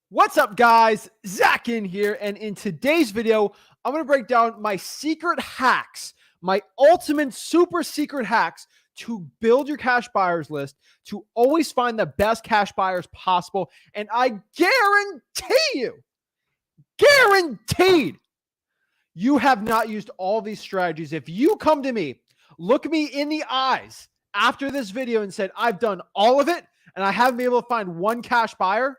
What's up, guys? Zach Ginn here, and in today's video, I'm going to break down my secret hacks, my ultimate super secret hacks to build your cash buyers list, to always find the best cash buyers possible, and I guaranteed, you have not used all these strategies. If you come to me, look me in the eyes after this video and said, I've done all of it, and I haven't been able to find one cash buyer,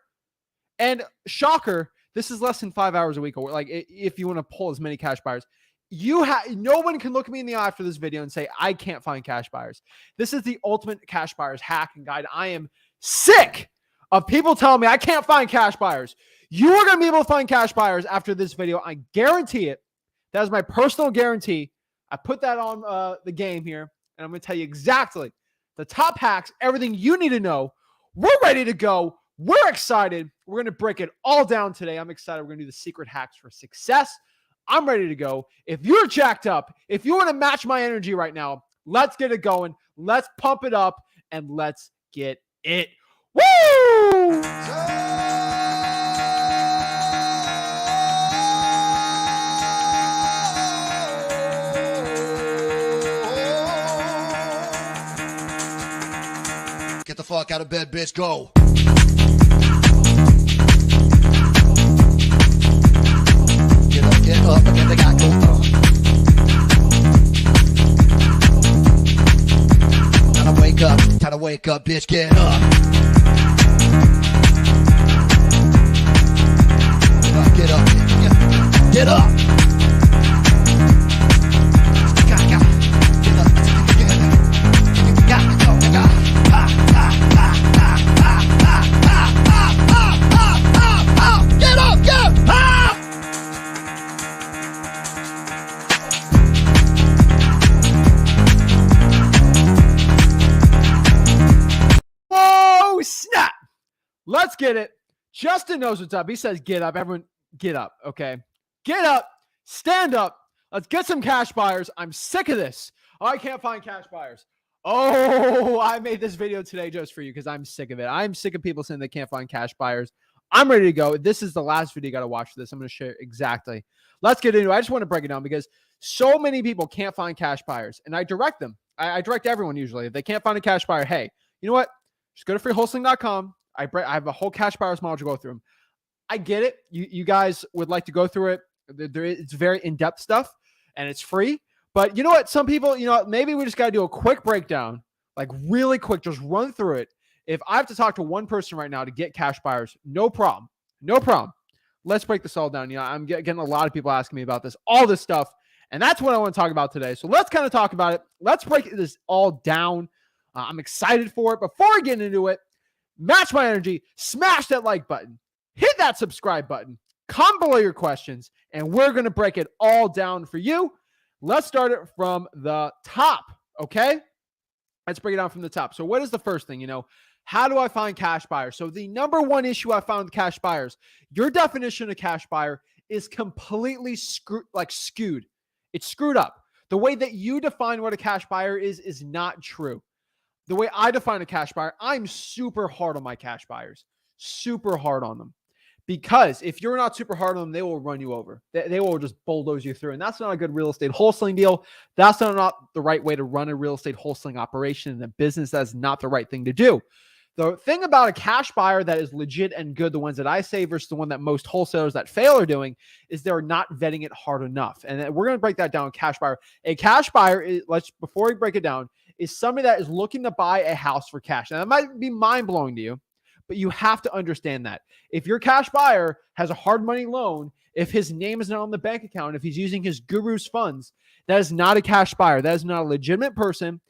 and shocker, this is less than 5 hours a week, or like if you want to pull as many cash buyers, no one can look me in the eye after this video and say, I can't find cash buyers. This is the ultimate cash buyers hack and guide. I am sick of people telling me I can't find cash buyers. You are going to be able to find cash buyers after this video. I guarantee it. That is my personal guarantee. I put that on the game here, and I'm going to tell you exactly the top hacks, everything you need to know. We're ready to go. We're excited. We're going to break it all down today. I'm excited. We're going to do the secret hacks for success. I'm ready to go. If you're jacked up, if you want to match my energy right now, let's get it going. Let's pump it up and let's get it. Woo! Get the fuck out of bed, bitch. Go. Get up, again, they got go. Time to wake up, bitch, get up. Get up, get up. Snap. Let's get it. Justin knows what's up. He says, get up. Everyone, get up. Okay. Get up. Stand up. Let's get some cash buyers. I'm sick of this. Oh, I can't find cash buyers. Oh, I made this video today just for you because I'm sick of it. I'm sick of people saying they can't find cash buyers. I'm ready to go. This is the last video you got to watch for this. I'm going to share exactly. Let's get into it. I just want to break it down because so many people can't find cash buyers, and I direct them. I direct everyone usually. If they can't find a cash buyer, hey, you know what? Just go to freewholesaling.com. I have a whole cash buyers module to go through them. I get it. You guys would like to go through it. It's very in-depth stuff, and it's free. But you know what? Some people, maybe we just got to do a quick breakdown, like really quick, just run through it. If I have to talk to one person right now to get cash buyers, no problem. No problem. Let's break this all down. I'm getting a lot of people asking me about this, all this stuff, and that's what I want to talk about today. So let's kind of talk about it. Let's break this all down. I'm excited for it. Before I get into it, match my energy, smash that like button, hit that subscribe button, comment below your questions, and we're going to break it all down for you. Let's start it from the top, okay? Let's break it down from the top. So what is the first thing, How do I find cash buyers? So the number one issue I found with cash buyers, your definition of cash buyer is completely skewed. It's screwed up. The way that you define what a cash buyer is not true. The way I define a cash buyer, I'm super hard on my cash buyers, super hard on them. Because if you're not super hard on them, they will run you over. They will just bulldoze you through. And that's not a good real estate wholesaling deal. That's not the right way to run a real estate wholesaling operation in a business. That's not the right thing to do. The thing about a cash buyer that is legit and good, the ones that I say versus the one that most wholesalers that fail are doing, is they're not vetting it hard enough. And we're going to break that down. Cash buyer. A cash buyer is, before we break it down, is somebody that is looking to buy a house for cash. Now, that might be mind-blowing to you, but you have to understand that. If your cash buyer has a hard money loan, if his name is not on the bank account, if he's using his guru's funds, that is not a cash buyer. That is not a legitimate person.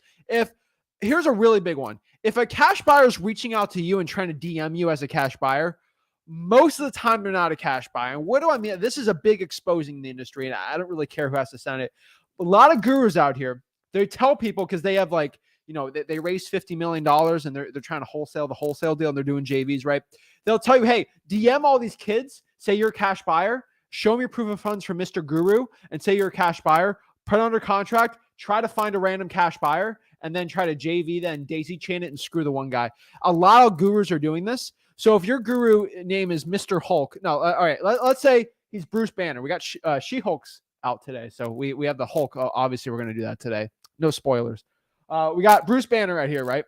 Here's a really big one. If a cash buyer is reaching out to you and trying to DM you as a cash buyer, most of the time they're not a cash buyer. And what do I mean? This is a big exposing in the industry, and I don't really care who has to send it. A lot of gurus out here, they tell people because they have they raised $50 million and they're trying to wholesale the wholesale deal and they're doing JVs, right? They'll tell you, hey, DM all these kids, say you're a cash buyer, show me your proof of funds from Mr. Guru and say you're a cash buyer, put it under contract, try to find a random cash buyer, and then try to JV then daisy chain it and screw the one guy. A lot of gurus are doing this. So if your guru name is Mr. Hulk, no, all right, let's say he's Bruce Banner. We got She-Hulk's out today. So we have the Hulk. Obviously, we're going to do that today. No spoilers. We got Bruce Banner right here, right?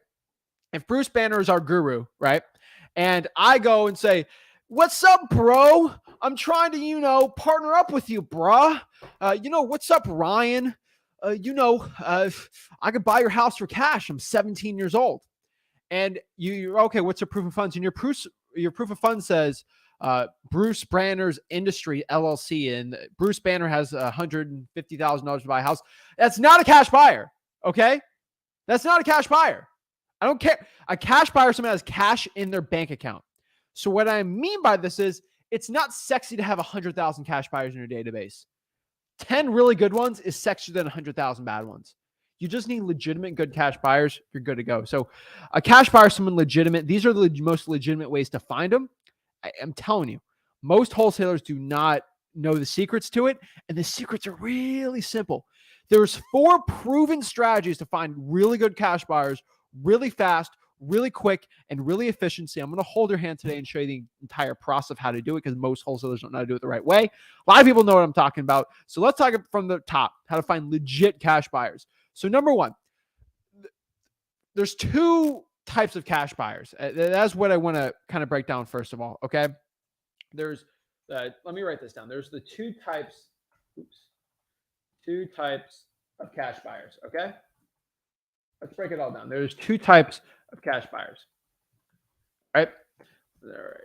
If Bruce Banner is our guru, right? And I go and say, "What's up, bro? I'm trying to, partner up with you, bruh. What's up, Ryan? I could buy your house for cash. I'm 17 years old." And you're okay. What's your proof of funds? And your proof of funds says Bruce Banner's Industry LLC, and Bruce Banner has $150,000 to buy a house. That's not a cash buyer. Okay, that's not a cash buyer. I don't care. A cash buyer is someone that has cash in their bank account. So what I mean by this is it's not sexy to have 100,000 cash buyers in your database. 10 really good ones is sexier than 100,000 bad ones. You just need legitimate good cash buyers. You're good to go. So a cash buyer is someone legitimate. These are the most legitimate ways to find them. I'm telling you, most wholesalers do not know the secrets to it. And the secrets are really simple. There's 4 proven strategies to find really good cash buyers really fast, really quick, and really efficiency. I'm going to hold your hand today and show you the entire process of how to do it because most wholesalers don't know how to do it the right way. A lot of people know what I'm talking about. So let's talk from the top, how to find legit cash buyers. So number one, there's 2 types of cash buyers. That's what I want to kind of break down first of all, okay? There's, let me write this down. There's the 2 types, 2 types of cash buyers, okay? Let's break it all down. There's 2 types of cash buyers, right? All right.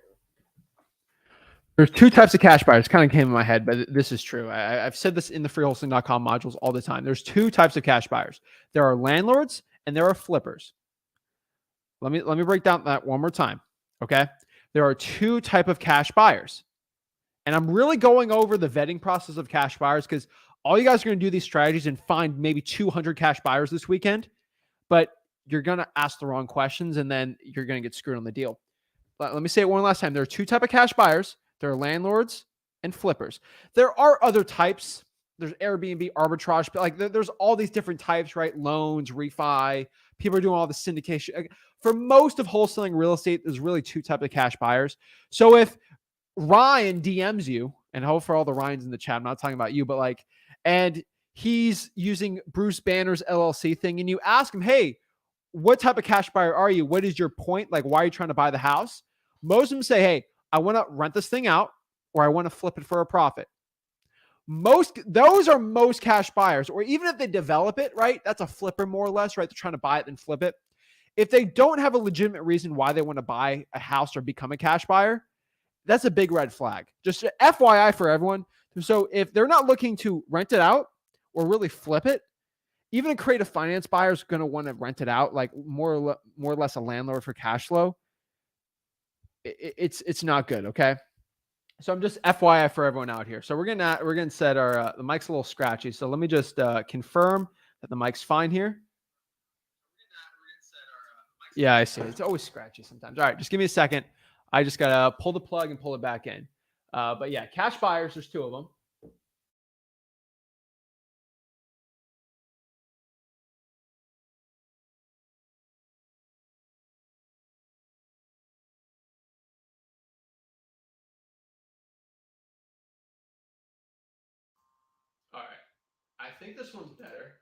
There's 2 types of cash buyers. Kind of came in my head, but this is true. I've said this in the freewholesaling.com modules all the time. There's 2 types of cash buyers. There are landlords and there are flippers. Let me break down that one more time, okay? There are 2 type of cash buyers. And I'm really going over the vetting process of cash buyers because all you guys are going to do these strategies and find maybe 200 cash buyers this weekend. But you're going to ask the wrong questions and then you're going to get screwed on the deal. But let me say it one last time. There are 2 types of cash buyers. There are landlords and flippers. There are other types. There's Airbnb, arbitrage, but like there's all these different types, right? Loans, refi. People are doing all the syndication. For most of wholesaling real estate, there's really 2 types of cash buyers. So if Ryan DMs you, and hope for all the Ryans in the chat, I'm not talking about you, but and he's using Bruce Banner's LLC thing, and you ask him, "Hey, what type of cash buyer are you? What is your point? Like, why are you trying to buy the house?" Most of them say, "Hey, I want to rent this thing out, or I want to flip it for a profit." Those are most cash buyers, or even if they develop it, right? That's a flipper more or less, right? They're trying to buy it and flip it. If they don't have a legitimate reason why they want to buy a house or become a cash buyer, that's a big red flag. Just FYI for everyone. So if they're not looking to rent it out or really flip it, even a creative finance buyer is going to want to rent it out, like more or less a landlord for cash flow. It's not good, okay? So I'm just FYI for everyone out here. So we're gonna set our the mic's a little scratchy. So let me just confirm that the mic's fine here. Yeah, I see. It's always scratchy sometimes. All right, just give me a second. I just gotta pull the plug and pull it back in. But yeah, cash buyers, there's 2 of them. All right. I think this one's better.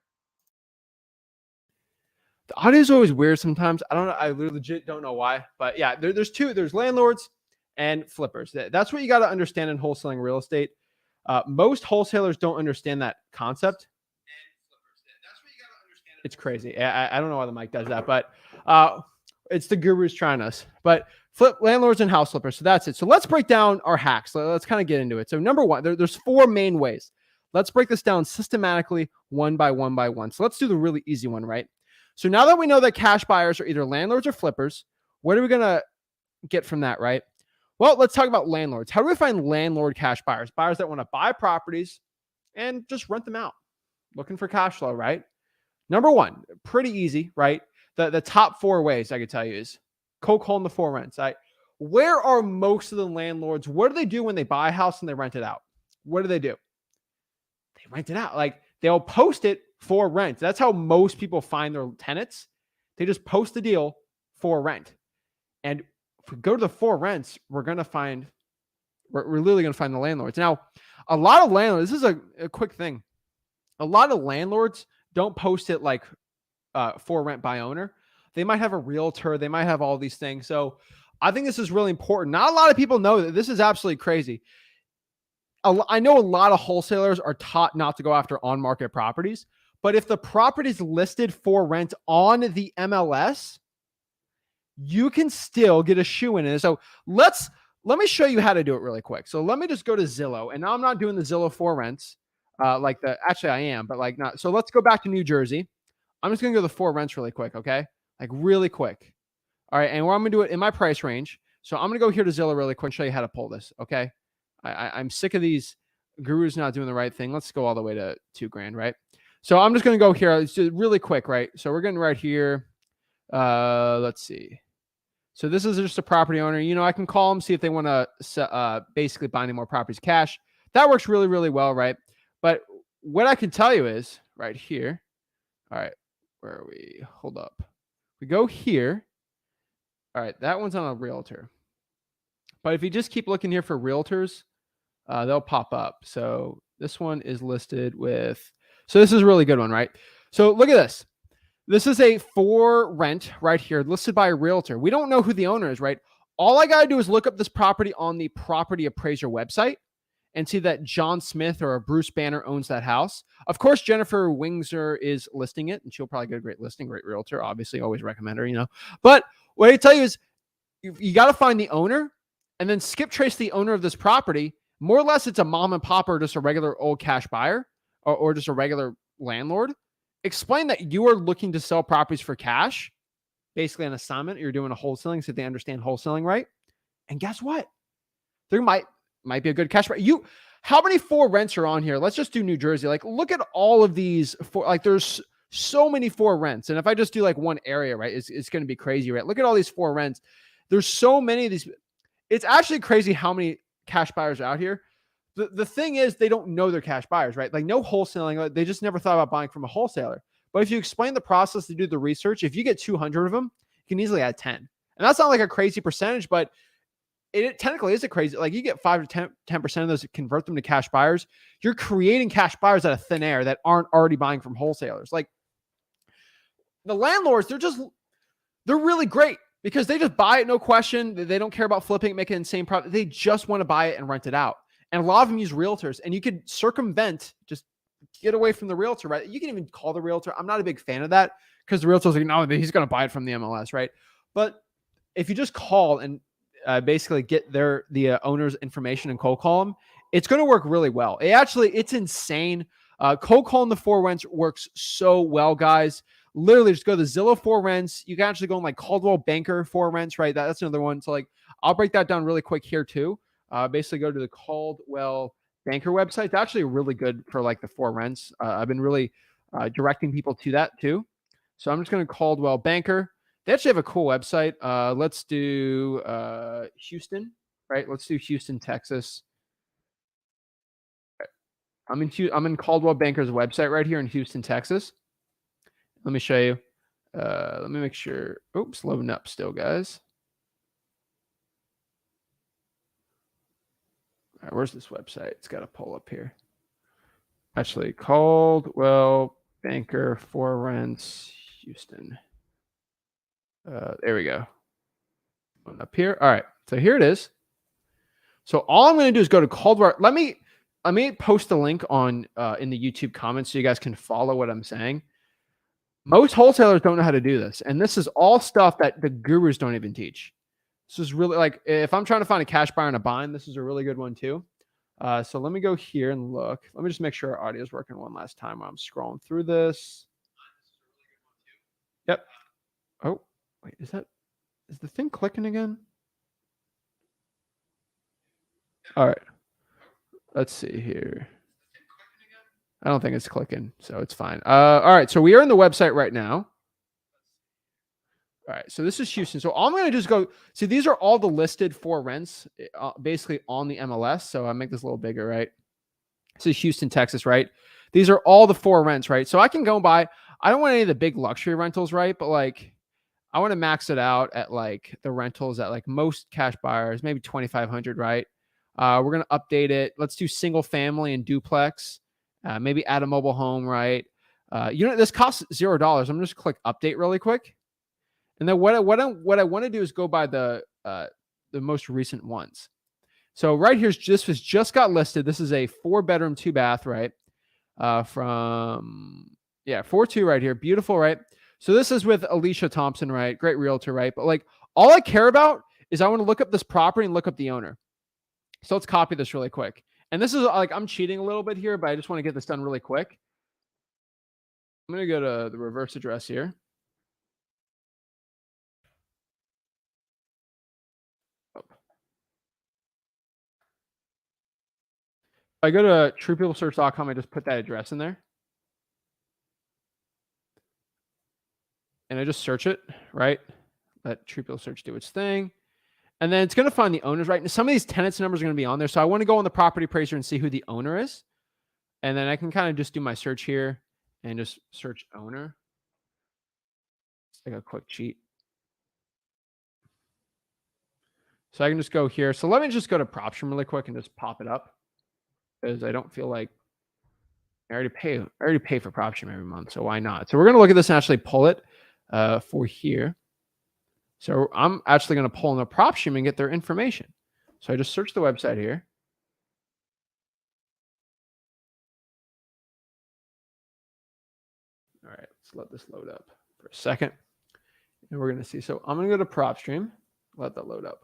The audio is always weird sometimes. I don't know. I legit don't know why. But yeah, there's 2. There's landlords and flippers. That's what you got to understand in wholesaling real estate. Most wholesalers don't understand that concept. It's crazy. I don't know why the mic does that, but it's the gurus trying us. But landlords and house flippers. So that's it. So let's break down our hacks. Let's kind of get into it. So number 1, there's 4 main ways. Let's break this down systematically one by one. So let's do the really easy one, right? So now that we know that cash buyers are either landlords or flippers, what are we going to get from that, right? Well, let's talk about landlords. How do we find landlord cash buyers? Buyers that want to buy properties and just rent them out, looking for cash flow, right? Number 1, pretty easy, right? The top 4 ways I could tell you is cold calling the 4 rents. Where are most of the landlords? What do they do when they buy a house and they rent it out? What do? They rent it out. Like they'll post it for rent. That's how most people find their tenants. They just post the deal for rent. And if we go to the for rents, we're literally going to find the landlords. Now, a lot of landlords, this is a quick thing. A lot of landlords don't post it like for rent by owner. They might have a realtor. They might have all these things. So I think this is really important. Not a lot of people know that this is absolutely crazy. I know a lot of wholesalers are taught not to go after on-market properties, but if the property is listed for rent on the MLS, you can still get a shoe in it. So let me show you how to do it really quick. So let me just go to Zillow, and now I'm not doing the Zillow for rents actually I am, but like not. So let's go back to New Jersey. I'm just going to go to the for rents really quick. Okay. Like really quick. All right. And I'm going to do it in my price range. So I'm going to go here to Zillow really quick and show you how to pull this. Okay. I'm sick of these gurus not doing the right thing. Let's go all the way to $2,000, right? So I'm just going to go here. It's just really quick, right? So we're getting right here. Let's see. So this is just a property owner. You know, I can call them, see if they want to basically buy any more properties cash. That works really, really well, right? But what I can tell you is right here. All right, where are we? Hold up. We go here. All right, that one's on a realtor. But if you just keep looking here for realtors, they'll pop up. So this one is listed with, so this is a really good one, right? So look at this. This is a for rent right here, listed by a realtor. We don't know who the owner is, right? All I got to do is look up this property on the property appraiser website and see that John Smith or Bruce Banner owns that house. Of course, Jennifer Wingser is listing it, and she'll probably get a great listing, great realtor. Obviously, always recommend her, you know. But what I tell you is you got to find the owner and then skip trace the owner of this property. More or less, it's a mom and pop or just a regular old cash buyer or just a regular landlord. Explain that you are looking to sell properties for cash, basically an assignment. You're doing a wholesaling, so they understand wholesaling, right? And guess what? There might be a good cash buyer. How many for rents are on here? Let's just do New Jersey. Like, look at all of these there's so many for rents. And if I just do like one area, right, it's going to be crazy, right? Look at all these for rents. There's so many of these. It's actually crazy how many cash buyers are out here. The thing is, they don't know they're cash buyers, right? Like no wholesaling. They just never thought about buying from a wholesaler. But if you explain the process to do the research, if you get 200 of them, you can easily add 10. And that's not like a crazy percentage, but it technically is a crazy, like you get 5 to 10% of those, convert them to cash buyers. You're creating cash buyers out of thin air that aren't already buying from wholesalers. Like the landlords, they're really great because they just buy it, no question. They don't care about flipping, making insane profit. They just want to buy it and rent it out. And a lot of them use realtors, and you could circumvent, just get away from the realtor, right? You can even call the realtor. I'm not a big fan of that because the realtor's like, no, he's going to buy it from the MLS, right? But if you just call and basically get the owner's information and cold call them, it's going to work really well. It's insane. Cold calling the for rents works so well, guys. Literally just go to Zillow for rents. You can actually go on like Coldwell Banker for rents, right? That's another one. So like, I'll break that down really quick here too. Basically go to the Coldwell Banker website. It's actually really good for like the for rents. I've been really directing people to that too. So I'm just going to Coldwell Banker. They actually have a cool website. Let's do Houston, right? Let's do Houston, Texas. I'm in Coldwell Banker's website right here in Houston, Texas. Let me show you. Let me make sure. Oops, loading up still, guys. All right, where's this website? It's got to pull up here. Actually, Coldwell Banker for rents, Houston. There we go. Up here. All right. So here it is. So all I'm going to do is go to Coldwell. Let me post the link on in the YouTube comments so you guys can follow what I'm saying. Most wholesalers don't know how to do this. And this is all stuff that the gurus don't even teach. This is really like, if I'm trying to find a cash buyer and a bind, this is a really good one too. So let me go here and look. Let me just make sure our audio is working one last time while I'm scrolling through this. Yep. Oh, wait, is the thing clicking again? All right. Let's see here. I don't think it's clicking, so it's fine. All right, so we are in the website right now. All right, so this is Houston. So all I'm going to do is go, see, these are all the listed for rents basically on the MLS. So I'll make this a little bigger, right? This is Houston, Texas, right? These are all the for rents, right? So I can go and buy, I don't want any of the big luxury rentals, right? But like, I want to max it out at like the rentals at like most cash buyers, maybe 2,500, right? We're going to update it. Let's do single family and duplex. Maybe add a mobile home, right? This costs $0. I'm just click update really quick. And then what I want to do is go by the most recent ones. So right here, this was just got listed. This is a 4-bedroom, 2-bath, right? From 4-2 right here. Beautiful, right? So this is with Alicia Thompson, right? Great realtor, right? But like all I care about is I want to look up this property and look up the owner. So let's copy this really quick. And this is like, I'm cheating a little bit here, but I just want to get this done really quick. I'm going to go to the reverse address here. If I go to truepeoplesearch.com, I just put that address in there. And I just search it, right? Let True People Search do its thing. And then it's going to find the owners, right? And some of these tenants numbers are going to be on there. So I want to go on the property appraiser and see who the owner is. And then I can kind of just do my search here and just search owner. It's like a quick cheat. So I can just go here. So let me just go to PropStream really quick and just pop it up, because I don't feel like I already pay for PropStream every month. So why not? So we're going to look at this and actually pull it for here. So I'm actually going to pull in the PropStream and get their information. So I just search the website here. All right, let's let this load up for a second. And we're going to see. So I'm going to go to PropStream. Let that load up.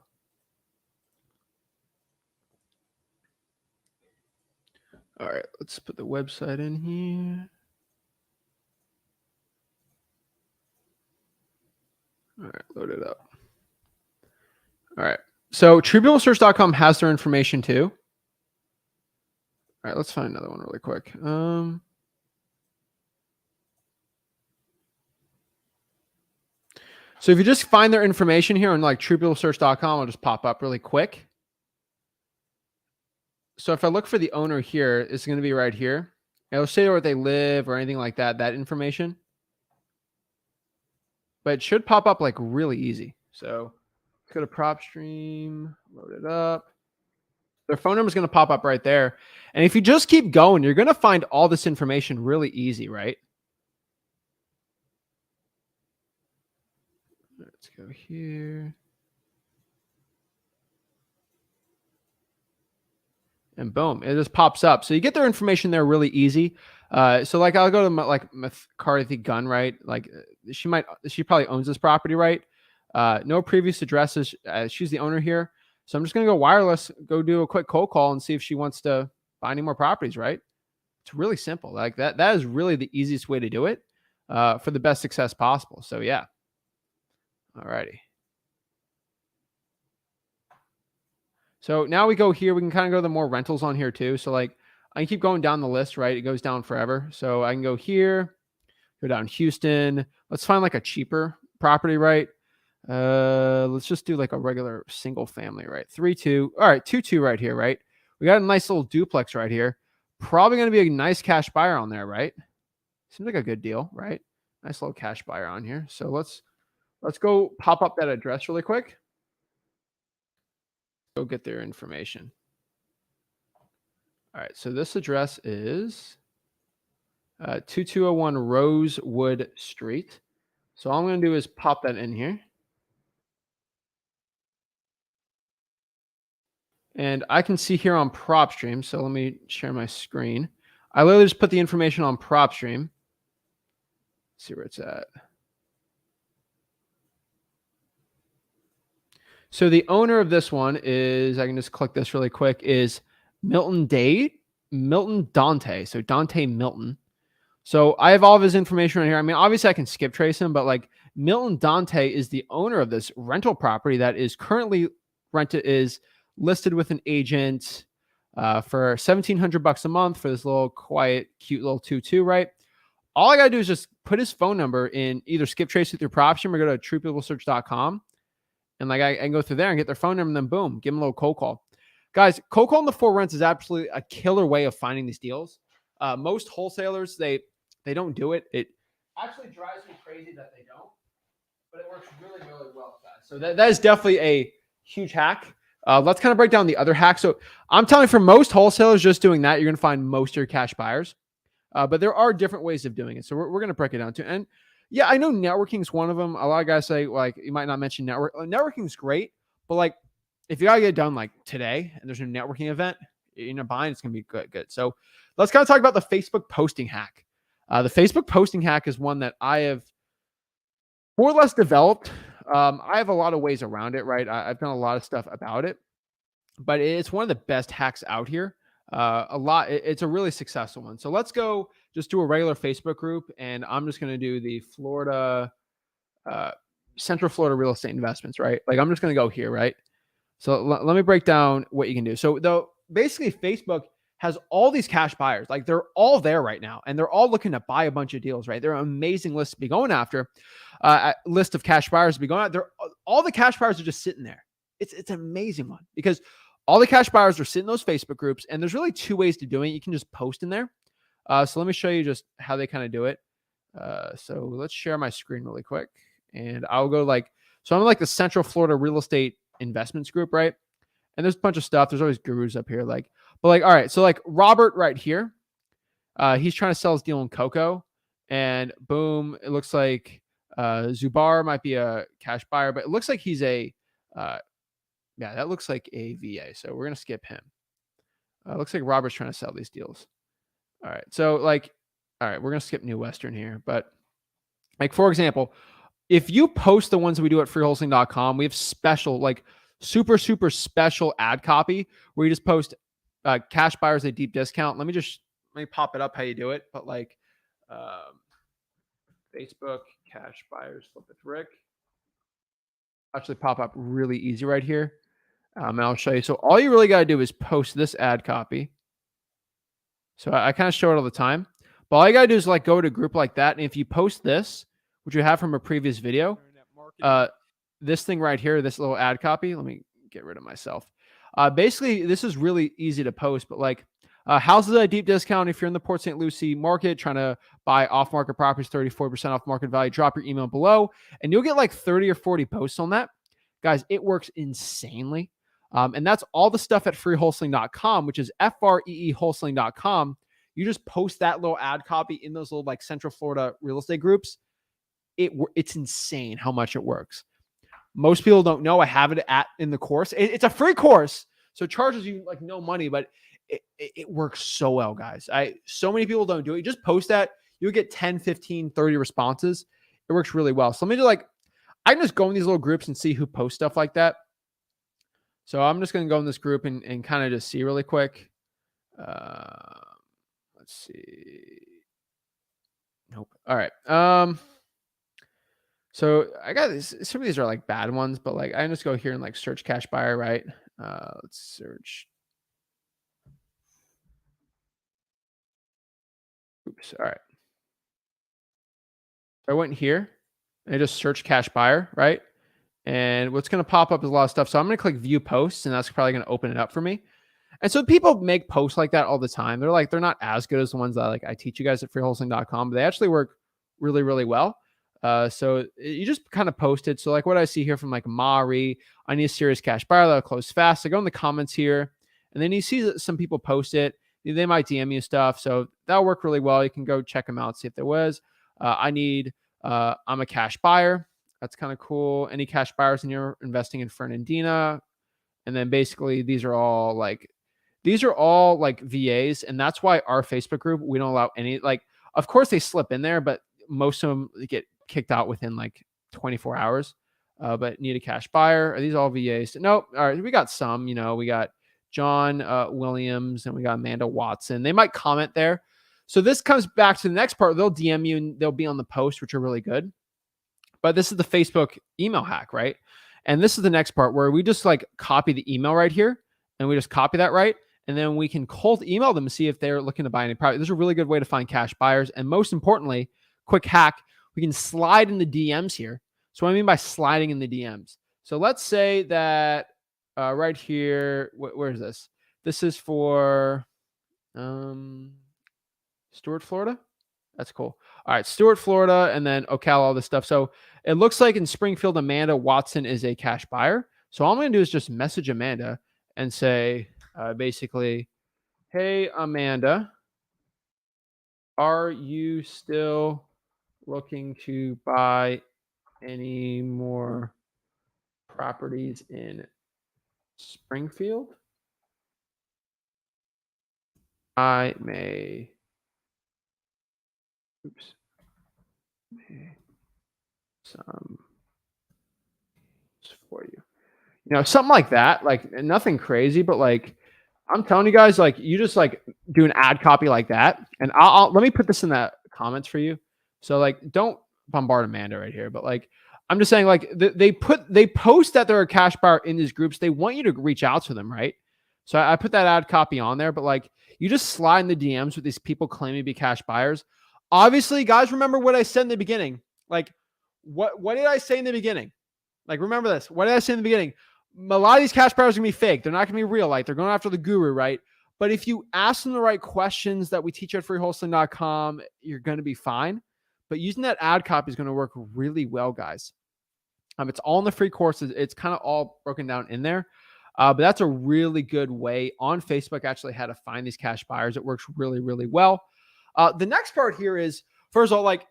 All right, let's put the website in here. All right, load it up. All right, so truepeoplesearch.com has their information too. All right, let's find another one really quick. So if you just find their information here on like truepeoplesearch.com, I'll just pop up really quick. So if I look for the owner here, it's going to be right here. It'll say where they live or anything like that, that information. But it should pop up like really easy. So let's go to PropStream, load it up. Their phone number is going to pop up right there. And if you just keep going, you're going to find all this information really easy, right? Let's go here. And boom, it just pops up. So you get their information there really easy. So like I'll go to like McCarthy Gunn, right? Like she probably owns this property, right? No previous addresses. She's the owner here. So I'm just going to go wireless, go do a quick cold call and see if she wants to buy any more properties, right? It's really simple. Like that is really the easiest way to do it for the best success possible. So yeah. All righty. So now we go here. We can kind of go to the more rentals on here too. So like I can keep going down the list, right? It goes down forever. So I can go here, go down Houston. Let's find like a cheaper property, right? Let's just do like a regular single family, right? 3-2. All right, 2-2 right here, right? We got a nice little duplex right here. Probably going to be a nice cash buyer on there, right? Seems like a good deal, right? Nice little cash buyer on here. So let's go pop up that address really quick. Go get their information. All right, so this address is 2201 Rosewood Street. So all I'm going to do is pop that in here. And I can see here on PropStream. So let me share my screen. I literally just put the information on PropStream. See where it's at. So the owner of this one is, I can just click this really quick, is Milton Dante. So Dante Milton. So I have all of his information right here. I mean, obviously I can skip trace him, but like Milton Dante is the owner of this rental property that is currently listed with an agent for $1,700 a month for this little quiet, cute little 2-2, right? All I got to do is just put his phone number in, either skip trace it through PropStream or go to truepeoplesearch.com. And like I can go through there and get their phone number and then boom, give them a little cold call. Guys, cold calling the for rents is absolutely a killer way of finding these deals. Most wholesalers, they don't do it. It actually drives me crazy that they don't. but it works really, really well, guys. So that is definitely a huge hack. Let's kind of break down the other hack. So I'm telling you, for most wholesalers, just doing that, you're going to find most of your cash buyers. But there are different ways of doing it. So we're going to break it down too. And yeah, I know networking is one of them. A lot of guys say, like, you might not mention network. Networking is great, but like, if you got to get it done like today and there's a networking event, you're not buying, it's going to be good. So let's kind of talk about the Facebook posting hack. The Facebook posting hack is one that I have more or less developed. I have a lot of ways around it, right? I've done a lot of stuff about it, but it's one of the best hacks out here. It's a really successful one. So let's go just do a regular Facebook group, and I'm just going to do the Florida, Central Florida real estate investments, right? Like I'm just going to go here, right? So let me break down what you can do. So though, basically Facebook has all these cash buyers, like they're all there right now, and they're all looking to buy a bunch of deals, right? They're an amazing list to be going after, list of cash buyers to be going after. All the cash buyers are just sitting there. It's an amazing one because all the cash buyers are sitting in those Facebook groups, and there's really two ways to do it. You can just post in there. So let me show you just how they kind of do it. So let's share my screen really quick, and I'll go so I'm like the Central Florida real estate investments group, right? And there's a bunch of stuff. There's always gurus up here, all right. So like Robert right here, he's trying to sell his deal in Coco, and boom, it looks like Zubar might be a cash buyer, but it looks like he's yeah, that looks like a VA. So we're going to skip him. Looks like Robert's trying to sell these deals. All right. So all right, we're going to skip New Western here. But for example, if you post the ones we do at freewholesaling.com, we have special, super, super special ad copy where you just post cash buyers at deep discount. Let me pop it up how you do it. But Facebook cash buyers, flip with Rick. Actually pop up really easy right here. And I'll show you. So all you really got to do is post this ad copy. So I kind of show it all the time. But all you got to do is go to a group like that. And if you post this, which you have from a previous video, this thing right here, this little ad copy, let me get rid of myself. Basically, this is really easy to post. But houses at a deep discount, if you're in the Port St. Lucie market trying to buy off-market properties, 34% off market value, drop your email below. And you'll get 30 or 40 posts on that. Guys, it works insanely. And that's all the stuff at freewholesaling.com, which is FREE wholesaling.com. You just post that little ad copy in those little Central Florida real estate groups. It's insane how much it works. Most people don't know I have it in the course. It's a free course, so it charges you no money, but it works so well, guys. So many people don't do it. You just post that, you'll get 10, 15, 30 responses. It works really well. So let me do I can just go in these little groups and see who posts stuff like that. So I'm just going to go in this group and kind of just see really quick. Let's see. Nope. All right. So I got this. Some of these are bad ones, but I can just go here and search cash buyer, right? Let's search. Oops. All right. So I went here and I just searched cash buyer, right? And what's going to pop up is a lot of stuff. So I'm going to click view posts, and that's probably going to open it up for me. And so people make posts like that all the time. They're not as good as the ones that I teach you guys at freewholesaling.com, but they actually work really, really well. So you just kind of post it. So what I see here from Mari, I need a serious cash buyer that'll close fast. I go in the comments here, and then you see that some people post it. They might DM you stuff. So that'll work really well. You can go check them out, see if there was. I'm a cash buyer. That's kind of cool. Any cash buyers in your investing in Fernandina. And then basically these are all VAs. And that's why our Facebook group, we don't allow any, of course they slip in there, but most of them get kicked out within 24 hours. But need a cash buyer. Are these all VAs? Nope. All right. We got some, we got John Williams and we got Amanda Watson. They might comment there. So this comes back to the next part. They'll DM you and they'll be on the post, which are really good. But this is the Facebook email hack, right? And this is the next part where we just copy the email right here, and we just copy that, right? And then we can cold email them and see if they're looking to buy any property. This is a really good way to find cash buyers. And most importantly, quick hack, we can slide in the DMs here. So what I mean by sliding in the DMs. So let's say that right here, where is this? This is for Stuart, Florida. That's cool. All right, Stuart, Florida, and then Ocala, all this stuff. So It looks like in Springfield, Amanda Watson is a cash buyer. So all I'm going to do is just message Amanda and say, basically, hey, Amanda, are you still looking to buy any more properties in Springfield? I may, some for you. Something like that, like nothing crazy, but like I'm telling you guys, like you just like do an ad copy like that, and I'll let me put this in the comments for you. So like, don't bombard Amanda right here, but like I'm just saying, like they post that they're a cash buyer in these groups. They want you to reach out to them, right? So I put that ad copy on there, but like you just slide in the DMs with these people claiming to be cash buyers. Obviously, guys, remember what I said in the beginning. Like, what did I say in the beginning? Like, remember this. What did I say in the beginning? A lot of these cash buyers are going to be fake. They're not going to be real. Like, they're going after the guru, right? But if you ask them the right questions that we teach at freewholesaling.com, you're going to be fine. But using that ad copy is going to work really well, guys. It's all in the free courses. It's kind of all broken down in there. But that's a really good way on Facebook, actually, how to find these cash buyers. It works really, really well. The next part here is, first of all, like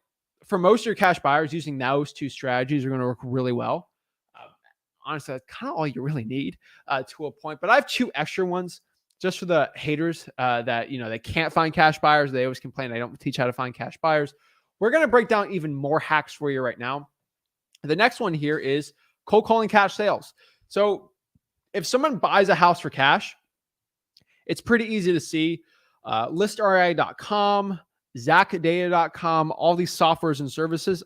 for most of your cash buyers, using those two strategies are going to work really well. Honestly, that's kind of all you really need to a point. But I have two extra ones just for the haters that, they can't find cash buyers. They always complain I don't teach how to find cash buyers. We're going to break down even more hacks for you right now. The next one here is cold calling cash sales. So if someone buys a house for cash, it's pretty easy to see. ListREI.com, ZachData.com, all these softwares and services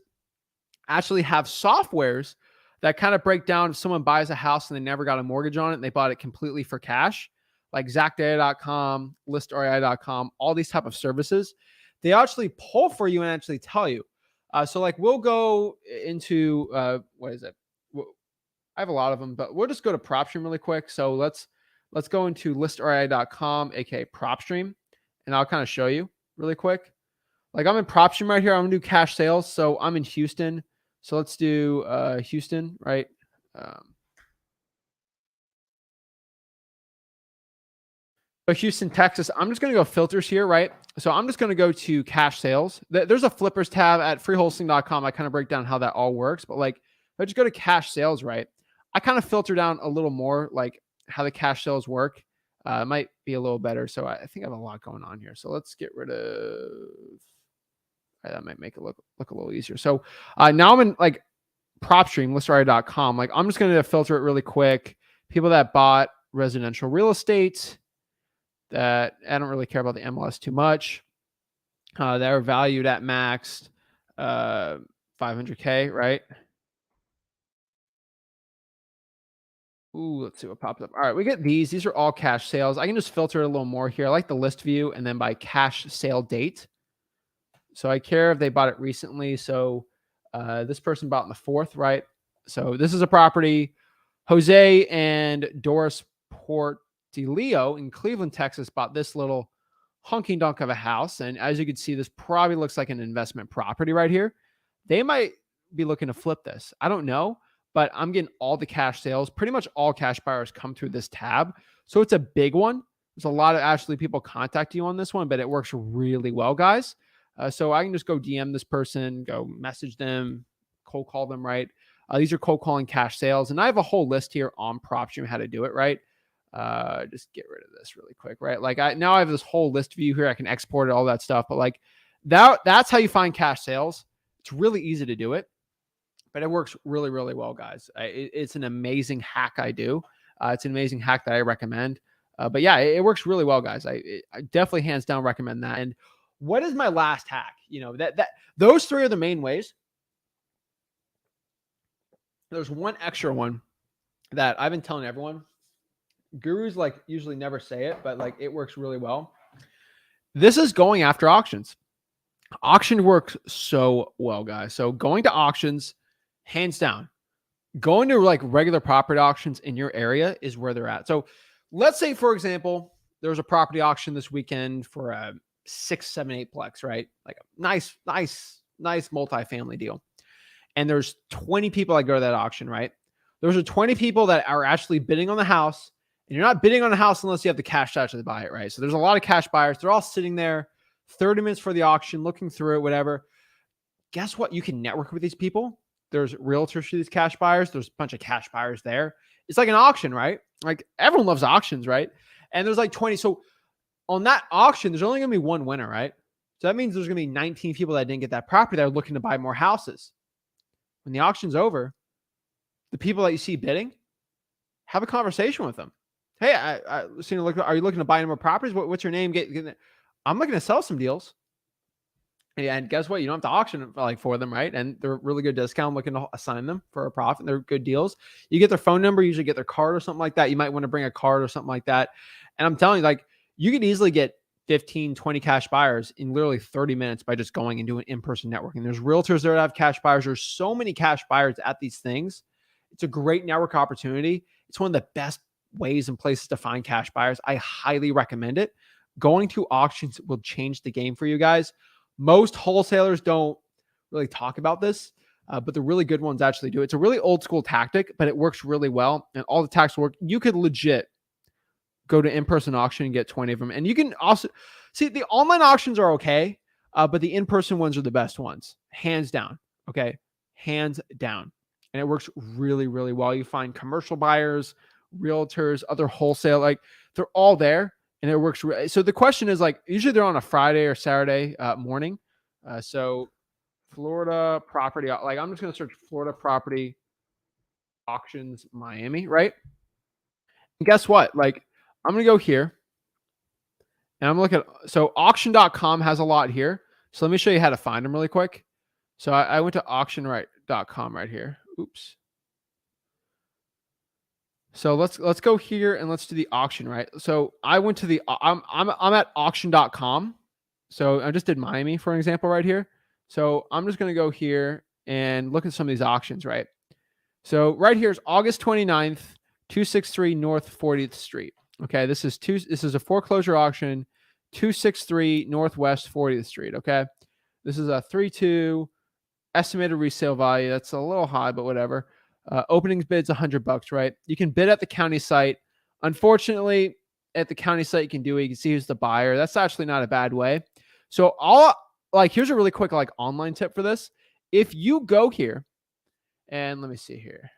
actually have softwares that kind of break down if someone buys a house and they never got a mortgage on it and they bought it completely for cash, like ZachData.com, ListREI.com, all these type of services. They actually pull for you and actually tell you. So like we'll go into, what is it? I have a lot of them, but we'll just go to PropStream really quick. So let's go into ListREI.com, aka PropStream, and I'll kind of show you really quick. Like I'm in PropStream right here. I'm gonna do cash sales. So I'm in Houston. So let's do Houston, right? So Houston, Texas. I'm just going to go filters here, right? So I'm just going to go to cash sales. There's a flippers tab at freewholesaling.com. I kind of break down how that all works. But like, if I just go to cash sales, right? I kind of filter down a little more like how the cash sales work. It might be a little better. So I think I have a lot going on here. So let's get rid of... That might make it look a little easier. So now I'm in like PropStream, ListREI.com. Like I'm just going to filter it really quick. People that bought residential real estate that I don't really care about the MLS too much. That are valued at max 500K, right? Ooh, let's see what pops up. All right, we get these. These are all cash sales. I can just filter it a little more here. I like the list view and then by cash sale date. So I care if they bought it recently. So this person bought in the 4th, right? So this is a property. Jose and Doris Portillo in Cleveland, Texas bought this little hunky dunk of a house. And as you can see, this probably looks like an investment property right here. They might be looking to flip this. I don't know, but I'm getting all the cash sales. Pretty much all cash buyers come through this tab. So it's a big one. There's a lot of actually people contact you on this one, but it works really well, guys. So I can just go DM this person, go message them, cold call them, right? These are cold calling cash sales. And I have a whole list here on PropStream how to do it, right? Just get rid of this really quick, right? Like now I have this whole list view here. I can export it, all that stuff. But like that's how you find cash sales. It's really easy to do it, but it works really, really well, guys. It's an amazing hack I do. It's an amazing hack that I recommend. But yeah, it works really well, guys. I definitely hands down recommend that. And what is my last hack? Those 3 are the main ways. There's one extra one that I've been telling everyone. Gurus like usually never say it, but like it works really well. This is going after auctions. Auction works so well, guys. So going to auctions, hands down. Going to like regular property auctions in your area is where they're at. So let's say, for example, there was a property auction this weekend for a 6, 7, 8 plex, right? Like a nice multifamily deal. and there's 20 people that go to that auction, right? Those are 20 people that are actually bidding on the house, and you're not bidding on a house unless you have the cash to actually buy it, right? So there's a lot of cash buyers. They're all sitting there 30 minutes for the auction, looking through it, whatever. Guess what? You can network with these people. There's realtors for these cash buyers. There's a bunch of cash buyers there. It's like an auction, right? Like everyone loves auctions, right? And there's like 20. So on that auction, there's only going to be one winner, right? So that means there's going to be 19 people that didn't get that property that are looking to buy more houses. When the auction's over, the people that you see bidding, have a conversation with them. Hey, are you looking to buy any more properties? What's your name? I'm looking to sell some deals. And guess what? You don't have to auction for them, right? And they're really good discount. I'm looking to assign them for a profit. They're good deals. You get their phone number, usually get their card or something like that. You might want to bring a card or something like that. And I'm telling you, you could easily get 15, 20 cash buyers in literally 30 minutes by just going and doing in-person networking. There's realtors there that have cash buyers. There's so many cash buyers at these things. It's a great network opportunity. It's one of the best ways and places to find cash buyers. I highly recommend it. Going to auctions will change the game for you guys. Most wholesalers don't really talk about this, but the really good ones actually do. It's a really old school tactic, but it works really well. And all the tactics work. You could legit go to in-person auction and get 20 of them. And you can also see the online auctions are okay, but the in-person ones are the best ones, hands down. Okay. Hands down. And it works really, really well. You find commercial buyers, realtors, other wholesale, they're all there. And it works. So the question is usually they're on a Friday or Saturday morning. So Florida property, I'm just going to search Florida property auctions, Miami, right? And guess what? I'm going to go here and I'm looking at, so auction.com has a lot here. So let me show you how to find them really quick. So I went to auction.com right here. Oops. So let's go here and let's do the auction, right? So I went to the I'm at auction.com. So I just did Miami for an example right here. So I'm just going to go here and look at some of these auctions, right? So right here is August 29th, 263 North 40th Street. Okay, this is a foreclosure auction, 263 Northwest 40th Street, okay? This is a 3.2 estimated resale value. That's a little high, but whatever. Openings bid's $100, right? You can bid at the county site. Unfortunately, at the county site, you can do it. You can see who's the buyer. That's actually not a bad way. So here's a really quick online tip for this. If you go here, and let me see here.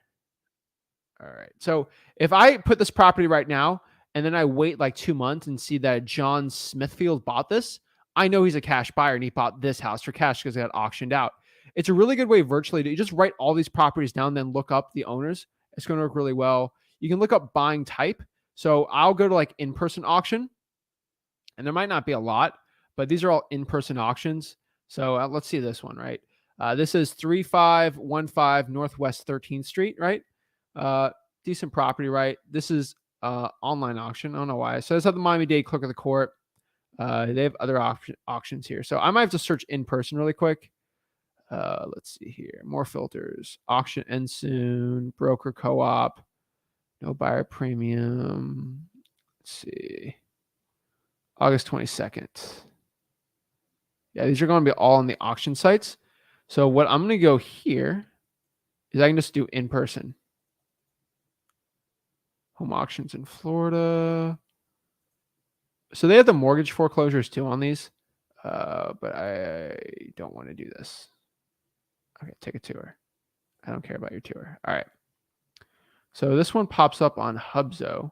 All right. So if I put this property right now, and then I wait 2 months and see that John Smithfield bought this, I know he's a cash buyer and he bought this house for cash because it got auctioned out. It's a really good way virtually to just write all these properties down, then look up the owners. It's going to work really well. You can look up buying type. So I'll go to in-person auction, and there might not be a lot, but these are all in-person auctions. So let's see this one, right? This is 3515 Northwest 13th Street, right? Decent property, right? This is online auction. I don't know why. So it's at the Miami-Dade Clerk of the Court. They have other auctions here. So I might have to search in-person really quick. Let's see here. More filters. Auction ends soon. Broker co-op. No buyer premium. Let's see. August 22nd. Yeah, these are going to be all on the auction sites. So what I'm going to go here is I can just do in person. Home auctions in Florida. So they have the mortgage foreclosures too on these. But I don't want to do this. Okay, take a tour. I don't care about your tour. All right. So this one pops up on Hubzo.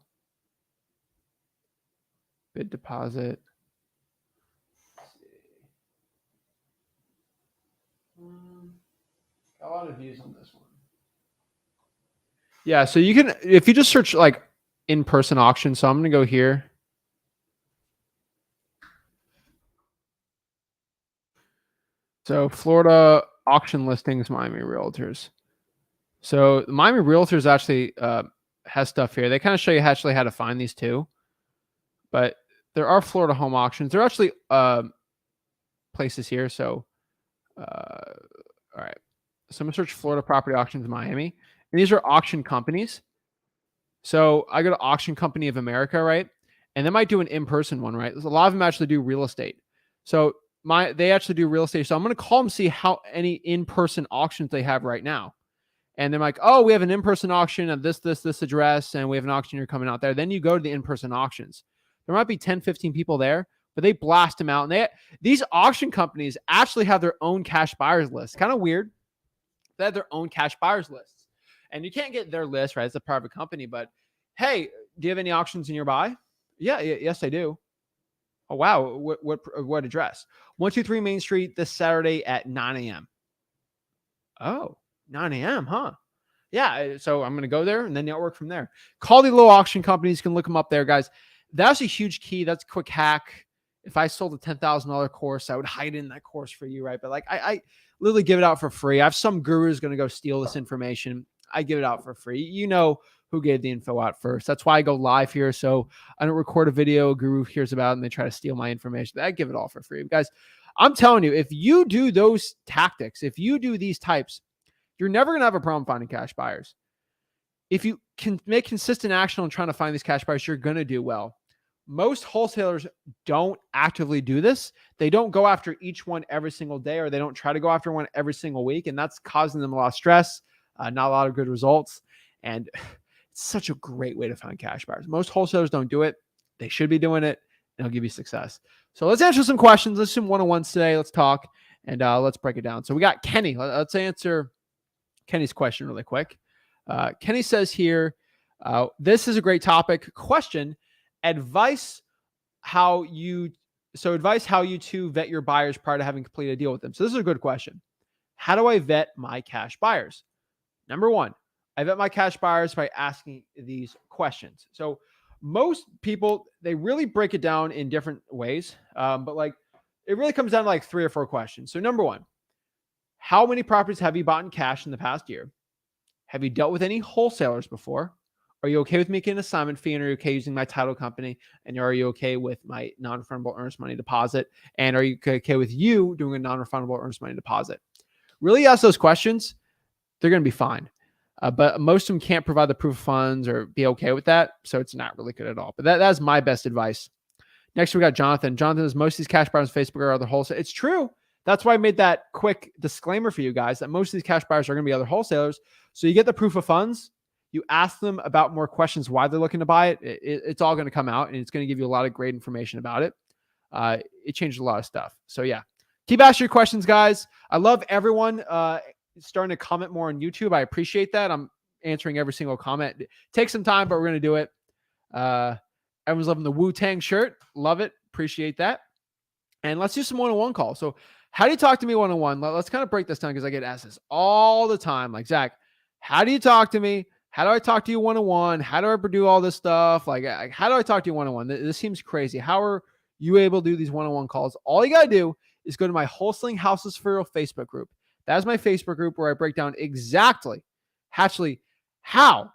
Bid deposit. Got a lot of views on this one. Yeah, so you can, if you just search in-person auction, so I'm going to go here. So Florida auction listings, Miami Realtors. So Miami Realtors actually has stuff here. They kind of show you actually how to find these too. But there are Florida home auctions. There are actually places here. So, all right. So I'm going to search Florida property auctions Miami. And these are auction companies. So I go to Auction Company of America, right? And they might do an in-person one, right? There's a lot of them actually do real estate. So they actually do real estate. So I'm going to call them, see how any in-person auctions they have right now. And they're like, oh, we have an in-person auction at this address, and we have an auctioneer coming out there. Then you go to the in-person auctions. There might be 10, 15 people there, but they blast them out. And these auction companies actually have their own cash buyers list. Kind of weird. They have their own cash buyers lists. And you can't get their list, right? It's a private company. But hey, do you have any auctions nearby? Yes, I do. Oh, wow. What address? 123 Main Street this Saturday at 9 a.m. Oh, 9 a.m., huh? Yeah, so I'm going to go there and then network from there. Call the little auction companies. You can look them up there, guys. That's a huge key. That's a quick hack. If I sold a $10,000 course, I would hide in that course for you, right? But like I literally give it out for free. I have some gurus going to go steal this information. I give it out for free. You know who gave the info out first. That's why I go live here. So I don't record a video a guru hears about it and they try to steal my information. I give it all for free. Guys, I'm telling you, if you do those tactics, if you do these types, you're never going to have a problem finding cash buyers. If you can make consistent action on trying to find these cash buyers, you're going to do well. Most wholesalers don't actively do this. They don't go after each one every single day, or they don't try to go after one every single week. And that's causing them a lot of stress, not a lot of good results. And it's such a great way to find cash buyers. Most wholesalers don't do it. They should be doing it, and it'll give you success. So let's answer some questions. Let's do some one-on-ones today. Let's talk, and let's break it down. So we got Kenny. Let's answer Kenny's question really quick. Kenny says here, this is a great topic. Question, advice how you to vet your buyers prior to having completed a deal with them. So this is a good question. How do I vet my cash buyers? Number one, I vet my cash buyers by asking these questions. So most people, they really break it down in different ways. But like, it really comes down to like 3 or 4 questions. So number one, how many properties have you bought in cash in the past year? Have you dealt with any wholesalers before? Are you okay with making an assignment fee? And are you okay using my title company? And are you okay with my non-refundable earnest money deposit? And are you okay with you doing a non-refundable earnest money deposit? Really ask those questions. They're going to be fine. But most of them can't provide the proof of funds or be okay with that. So it's not really good at all. But that's my best advice. Next, we got Jonathan. Jonathan says most of these cash buyers on Facebook are other wholesalers. It's true. That's why I made that quick disclaimer for you guys that most of these cash buyers are going to be other wholesalers. So you get the proof of funds. You ask them about more questions why they're looking to buy it. It's all going to come out, and it's going to give you a lot of great information about it. It changes a lot of stuff. So yeah, keep asking your questions, guys. I love everyone starting to comment more on YouTube. I appreciate that. I'm answering every single comment. Take some time, but we're going to do it. Everyone's loving the Wu-Tang shirt. Love it. Appreciate that. And let's do some one-on-one calls. So how do you talk to me one-on-one? Let's kind of break this down because I get asked this all the time. Like, Zach, how do you talk to me? How do I talk to you one-on-one? How do I do all this stuff? Like, how do I talk to you one-on-one? This seems crazy. How are you able to do these one-on-one calls? All you got to do is go to my Wholesaling Houses for Real Facebook group. That is my Facebook group where I break down exactly, actually, how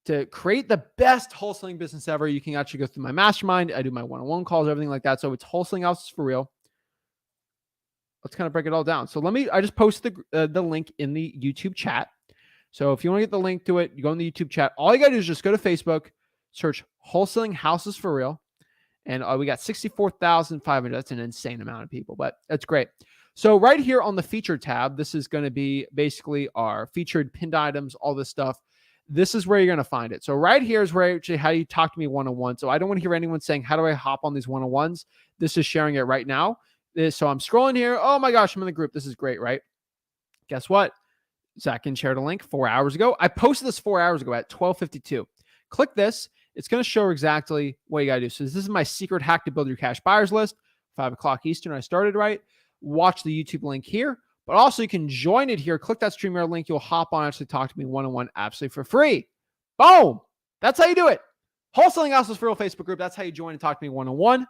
to create the best wholesaling business ever. You can actually go through my mastermind. I do my one-on-one calls, everything like that. So it's Wholesaling Houses for Real. Let's kind of break it all down. So I just posted the link in the YouTube chat. So if you want to get the link to it, you go in the YouTube chat. All you got to do is just go to Facebook, search Wholesaling Houses for Real. And we got 64,500. That's an insane amount of people, but that's great. So right here on the featured tab, this is going to be basically our featured pinned items, all this stuff. This is where you're going to find it. So right here is where actually how you talk to me one-on-one. So I don't want to hear anyone saying, how do I hop on these one-on-ones? This is sharing it right now. So I'm scrolling here. Oh my gosh, I'm in the group. This is great, right? Guess what? Zach Ginn shared a link 4 hours ago. I posted this 4 hours ago at 12:52. Click this. It's going to show exactly what you got to do. So this is my secret hack to build your cash buyers list. 5 o'clock Eastern. I started right. Watch the YouTube link here. But also you can join it here. Click that StreamYard link. You'll hop on, actually talk to me one-on-one absolutely for free. Boom. That's how you do it. Wholesaling Houses for Real Facebook group. That's how you join and talk to me one-on-one.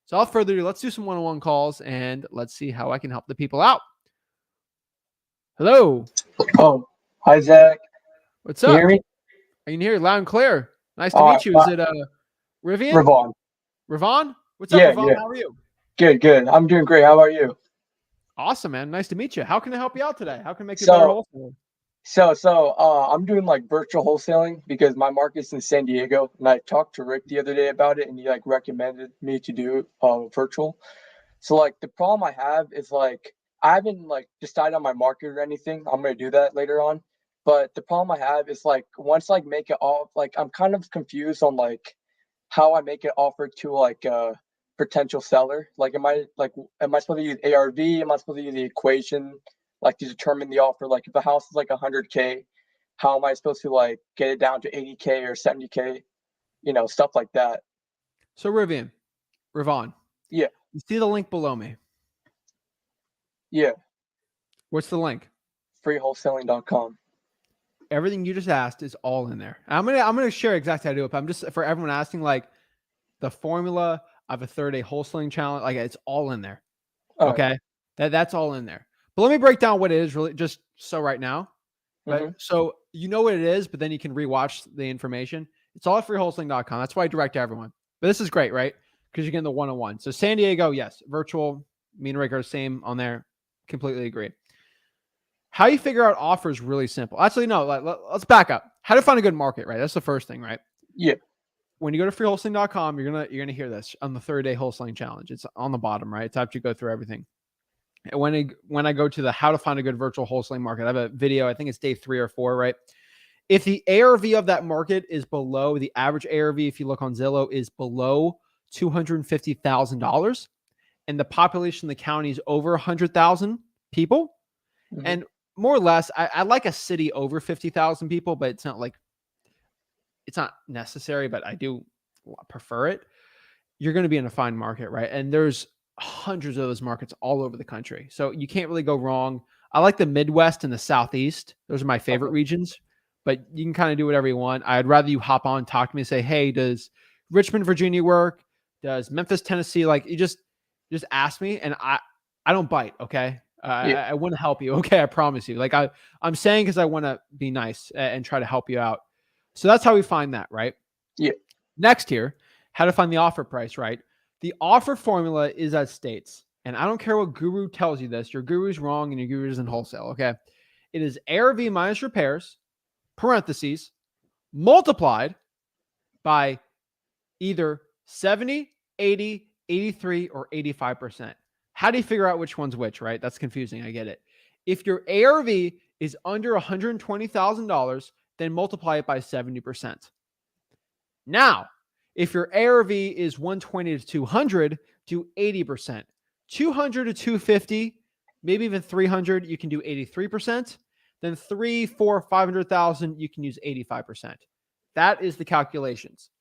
So without further ado, let's do some one-on-one calls and let's see how I can help the people out. Hello. Oh, hi, Zach. What's Can up? you hear me? I can hear you loud and clear. Nice to meet you. Is it Rivian? Ravon. Ravon? What's up, Yeah, Ravon? yeah. How are you? Good. I'm doing great. How about you? Awesome, man. Nice to meet you. How can I help you out today? How can I make you a better wholesaler? So I'm doing like virtual wholesaling because my market's in San Diego, and I talked to Rick the other day about it, and he like recommended me to do virtual. So like the problem I have is like I haven't like decided on my market or anything. I'm gonna do that later on. But the problem I have is like once like make it off, like I'm kind of confused on like how I make it offer to like a potential seller. Like am I supposed to use ARV? Am I supposed to use the equation like to determine the offer? Like if the house is like 100K, how am I supposed to like get it down to 80K or 70K? You know, stuff like that. So Ravon, Yeah, you see the link below me. yeah. What's the link? Freewholesaling.com. Everything you just asked is all in there. I'm gonna share exactly how to do it. But I'm just for everyone asking, like the formula of a 30-day wholesaling challenge, like it's all in there. All Okay, that's all in there. But let me break down what it is really, just so right now. right. But so you know what it is, but then you can rewatch the information. It's all at freewholesaling.com. That's why I direct everyone. But this is great, right? Because you're getting the one-on-one. So San Diego, yes, virtual, me and Rick are the same on there. Completely agree. How you figure out offers really simple. Actually, no, let's back up. How to find a good market, right? That's the first thing, right? Yeah. When you go to freewholesaling.com, you're gonna hear this on the 30-day wholesaling challenge. It's on the bottom, right? It's after you go through everything. And when I go to the how to find a good virtual wholesaling market, I have a video. I think it's day 3 or 4, right? If the ARV of that market is below the average ARV, if you look on Zillow, is below $250,000, and the population in the county is over 100,000 people, and more or less, I like a city over 50,000 people, but it's not necessary, but I do prefer it. You're going to be in a fine market, right? And there's hundreds of those markets all over the country. So you can't really go wrong. I like the Midwest and the Southeast. Those are my favorite regions, but you can kind of do whatever you want. I'd rather you hop on, talk to me, say, hey, does Richmond, Virginia work? Does Memphis, Tennessee? Like you just ask me, and I don't bite. Okay. I want to help you. Okay. I promise you. Like I'm saying, because I want to be nice and try to help you out. So that's how we find that, right? Yeah. Next here, how to find the offer price, right? The offer formula is as states, and I don't care what guru tells you this. Your guru's wrong and your guru isn't wholesale, okay? It is ARV minus repairs, parentheses, multiplied by either 70, 80, 83, or 85%. How do you figure out which one's which, right? That's confusing. I get it. If your ARV is under $120,000, then multiply it by 70%. Now, if your ARV is 120 to 200, do 80%. 200 to 250, maybe even 300, you can do 83%. Then 3, 4, 500,000, you can use 85%. That is the calculations.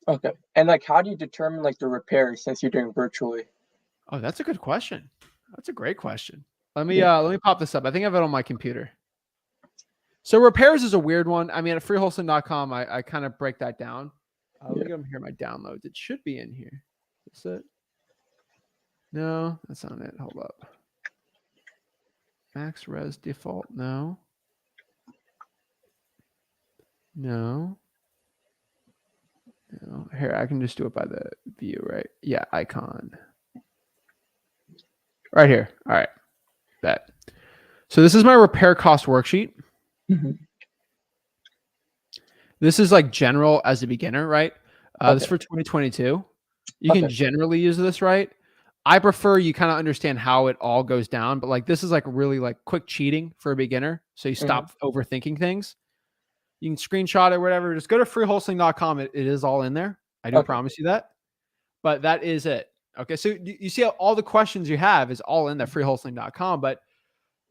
Okay. And like, how do you determine like the repairs since you're doing virtually? Oh, that's a good question. That's a great question. Let me pop this up. I think I have it on my computer. So repairs is a weird one. I mean, at freewholesaling.com, I kind of break that down. Let me go here, my downloads. It should be in here. Is it? No, that's not it. Hold up. Max res default. No. Here, I can just do it by the view, right? Yeah, icon. Right here. All right. That. So this is my repair cost worksheet. This is like general as a beginner, right? This is for 2022. You can generally use this, right? I prefer you kind of understand how it all goes down, but like this is like really like quick cheating for a beginner. So you stop overthinking things. You can screenshot it, whatever. Just go to freewholesaling.com. It is all in there. I do promise you that. But that is it. Okay. So you see how all the questions you have is all in that freewholesaling.com. But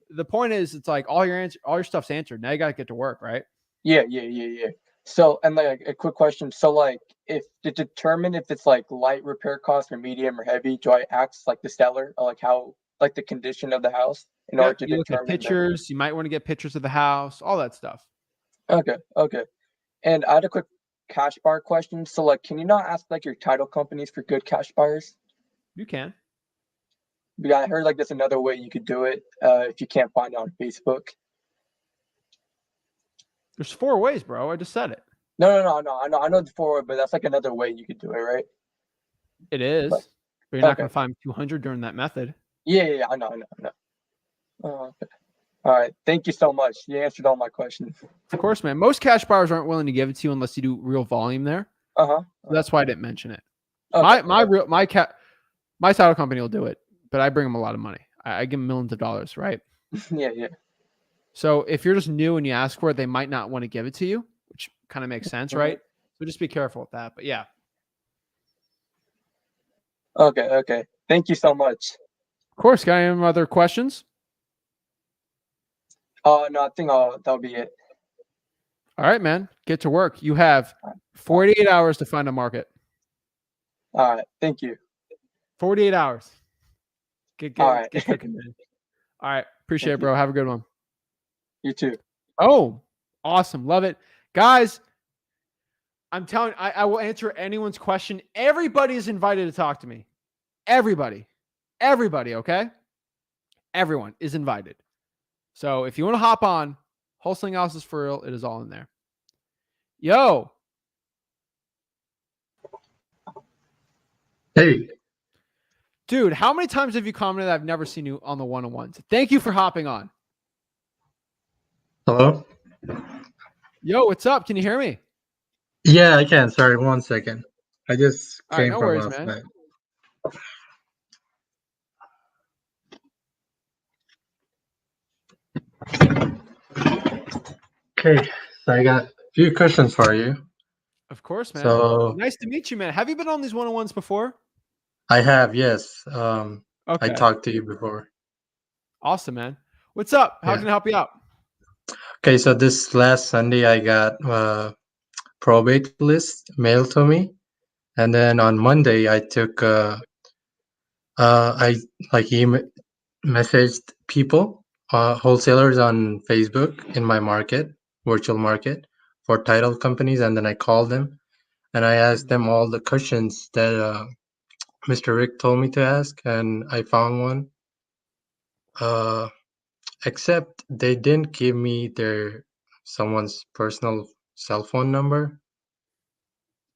the point is, it's like all your stuff's answered. Now you got to get to work, right? Yeah. So, and like a quick question. So like if to determine if it's like light repair cost or medium or heavy, do I ask like the seller or like how, like the condition of the house in order to you look determine at pictures. You might want to get pictures of the house, all that stuff. Okay. And I had a quick cash buyer question. So like, can you not ask like your title companies for good cash buyers? You can. Yeah, I heard like there's another way you could do it if you can't find it on Facebook. There's 4 ways, bro. I just said it. No. I know the forward, but that's like another way you could do it, right? It is, but you're not going to find 200 during that method. Yeah. I know. Okay. All right. Thank you so much. You answered all my questions. Of course, man. Most cash buyers aren't willing to give it to you unless you do real volume there. So that's why I didn't mention it. My title company will do it. but I bring them a lot of money. I give them millions of dollars, right? Yeah. So if you're just new and you ask for it, they might not want to give it to you, which kind of makes sense, right? So just be careful with that. But yeah, Okay. Thank you so much. of course. Got any other questions? No, I think that'll be it. All right, man. Get to work. You have 48 hours to find a market. All right. Thank you. 48 hours. Get All right. cooking, man. All right. Appreciate Thank it, bro. Have a good one. You too. Oh, awesome. Love it. Guys, I'm telling you, I will answer anyone's question. Everybody is invited to talk to me. Everybody, okay? Everyone is invited. So if you want to hop on, Wholesaling House is for real. It is all in there. Yo. Hey. Dude, how many times have you commented I've never seen you on the one-on-ones? Thank you for hopping on. Hello? Yo, what's up? Can you hear me? Yeah, I can. Sorry, 1 second. I just All right, came no from worries, man. outside. Okay, so I got a few questions for you. Of course, man. So Nice to meet you, man. Have you been on these one-on-ones before? I have, yes. I Okay. talked to you before. Awesome, man. What's up? How can I help you out? Okay, so this last Sunday I got probate list mailed to me, and then on Monday I took I like messaged people, wholesalers on Facebook in my market, virtual market for title companies, and then I called them and I asked them all the questions that Mr. Rick told me to ask, and I found one. Except they didn't give me someone's personal cell phone number.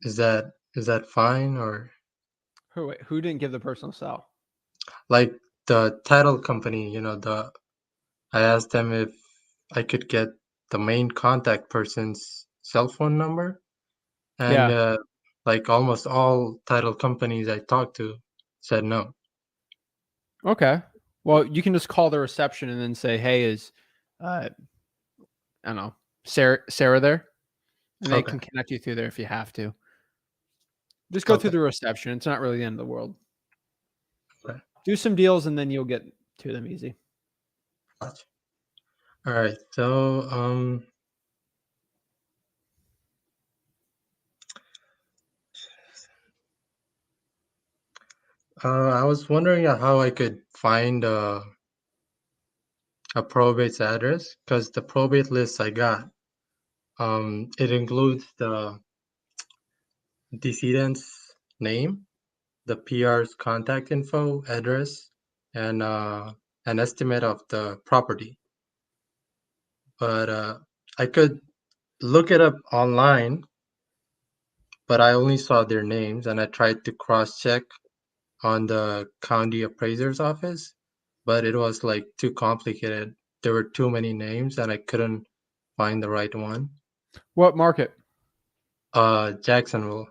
Is that fine, or Who didn't give the personal cell? like the title company? I asked them if I could get the main contact person's cell phone number, and Yeah. like almost all title companies I talked to said no. Okay. Well, you can just call the reception and then say, "Hey, is I don't know, Sarah there?" And they Okay. can connect you through there if you have to. Just go through the reception. It's not really the end of the world. Okay. Do some deals and then you'll get to them easy. Gotcha. All right. So I was wondering how I could find a probate's address, because the probate list I got, it includes the decedent's name, the PR's contact info, address, and an estimate of the property. But I could look it up online, but I only saw their names, and I tried to cross-check on the county appraiser's office, but it was like too complicated. There were too many names, and I couldn't find the right one. What market? Jacksonville.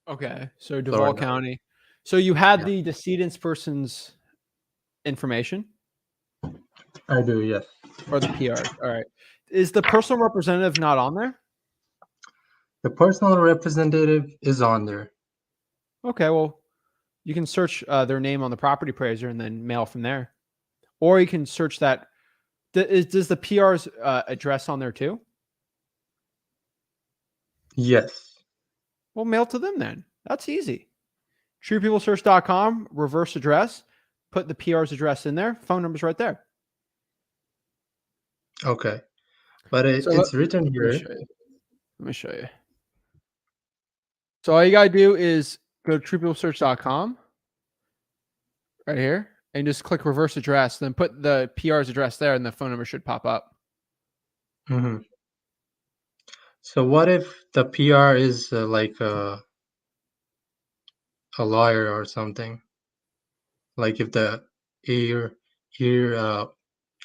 Okay. So Duval Florida. County. So you had Yeah. the decedent's person's information I do, yes. or the PRs. All right. Is the personal representative not on there? The personal representative is on there. Okay. Well, you can search their name on the property appraiser and then mail from there. Or you can search that. Does the PR's address on there too? Yes. Well, mail to them then. That's easy. TruePeopleSearch.com, reverse address, put the PR's address in there. Phone number's right there. Okay. But So it's written let me here. show you. Let me show you. So all you gotta do is go to TruePeopleSearch.com right here and just click reverse address, then put the PR's address there and the phone number should pop up. Mm-hmm. So what if the PR is like a lawyer or something? Like if the ear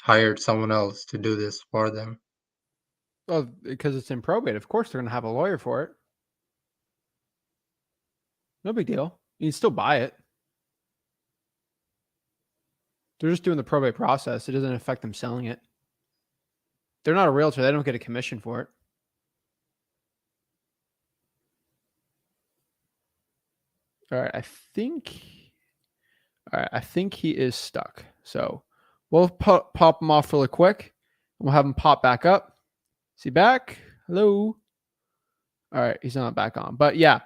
hired someone else to do this for them. Well, because it's in probate, of course they're gonna have a lawyer for it. No big deal. You can still buy it. They're just doing the probate process. It doesn't affect them selling it. They're not a realtor. They don't get a commission for it. All right. I think he is stuck. So we'll pop him off really quick. And we'll have him pop back up. Is he back? Hello? All right. He's not back on. But yeah,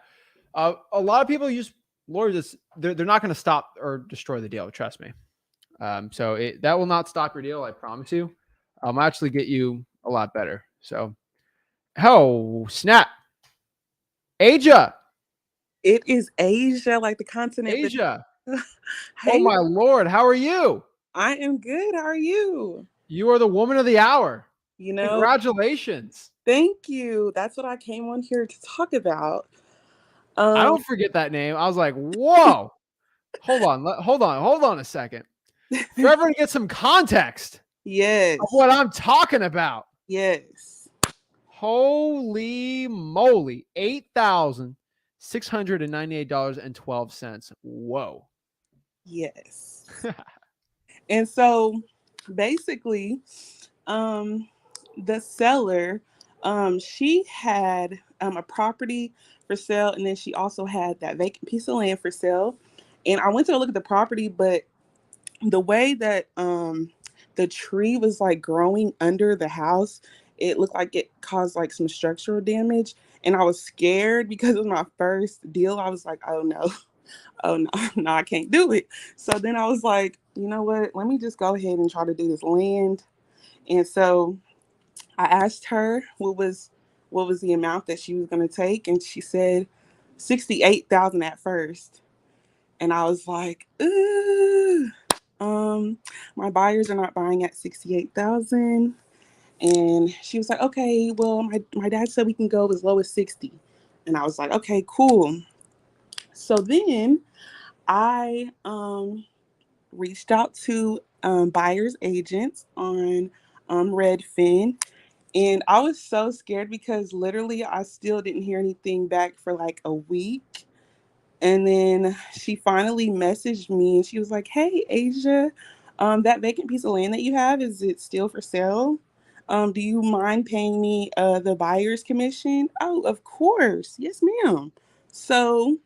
a lot of people use lawyers. They're not going to stop or destroy the deal. Trust me. So that will not stop your deal. I promise you. I'll actually get you a lot better. So, oh, snap. Asia. It is Asia, like the continent. Asia. Hey, Oh, my Lord. How are you? I am good. How are you? You are the woman of the hour. You know, Congratulations. thank you. That's what I came on here to talk about. I don't forget that name. I was like, whoa. Hold on a second. For everyone to get some context Yes. of what I'm talking about. Yes. Holy moly. $8,698.12. Whoa. Yes. And so basically, the seller, she had a property for sale, and then she also had that vacant piece of land for sale. And I went to look at the property, but the way that the tree was like growing under the house, it looked like it caused like some structural damage. And I was scared because it was my first deal. I was like, oh no, oh no, no, I can't do it. So then I was like, you know what? Let me just go ahead and try to do this land. And so I asked her what was the amount that she was going to take, and she said 68,000 at first. And I was like, ooh, my buyers are not buying at 68,000. And she was like, okay, well, my dad said we can go as low as 60. And I was like, okay, cool. So then I reached out to buyer's agents on Redfin. And I was so scared because literally I still didn't hear anything back for like a week. And then she finally messaged me and she was like, hey, Asia, that vacant piece of land that you have, is it still for sale? Do you mind paying me the buyer's commission? Oh, of course. Yes, ma'am. So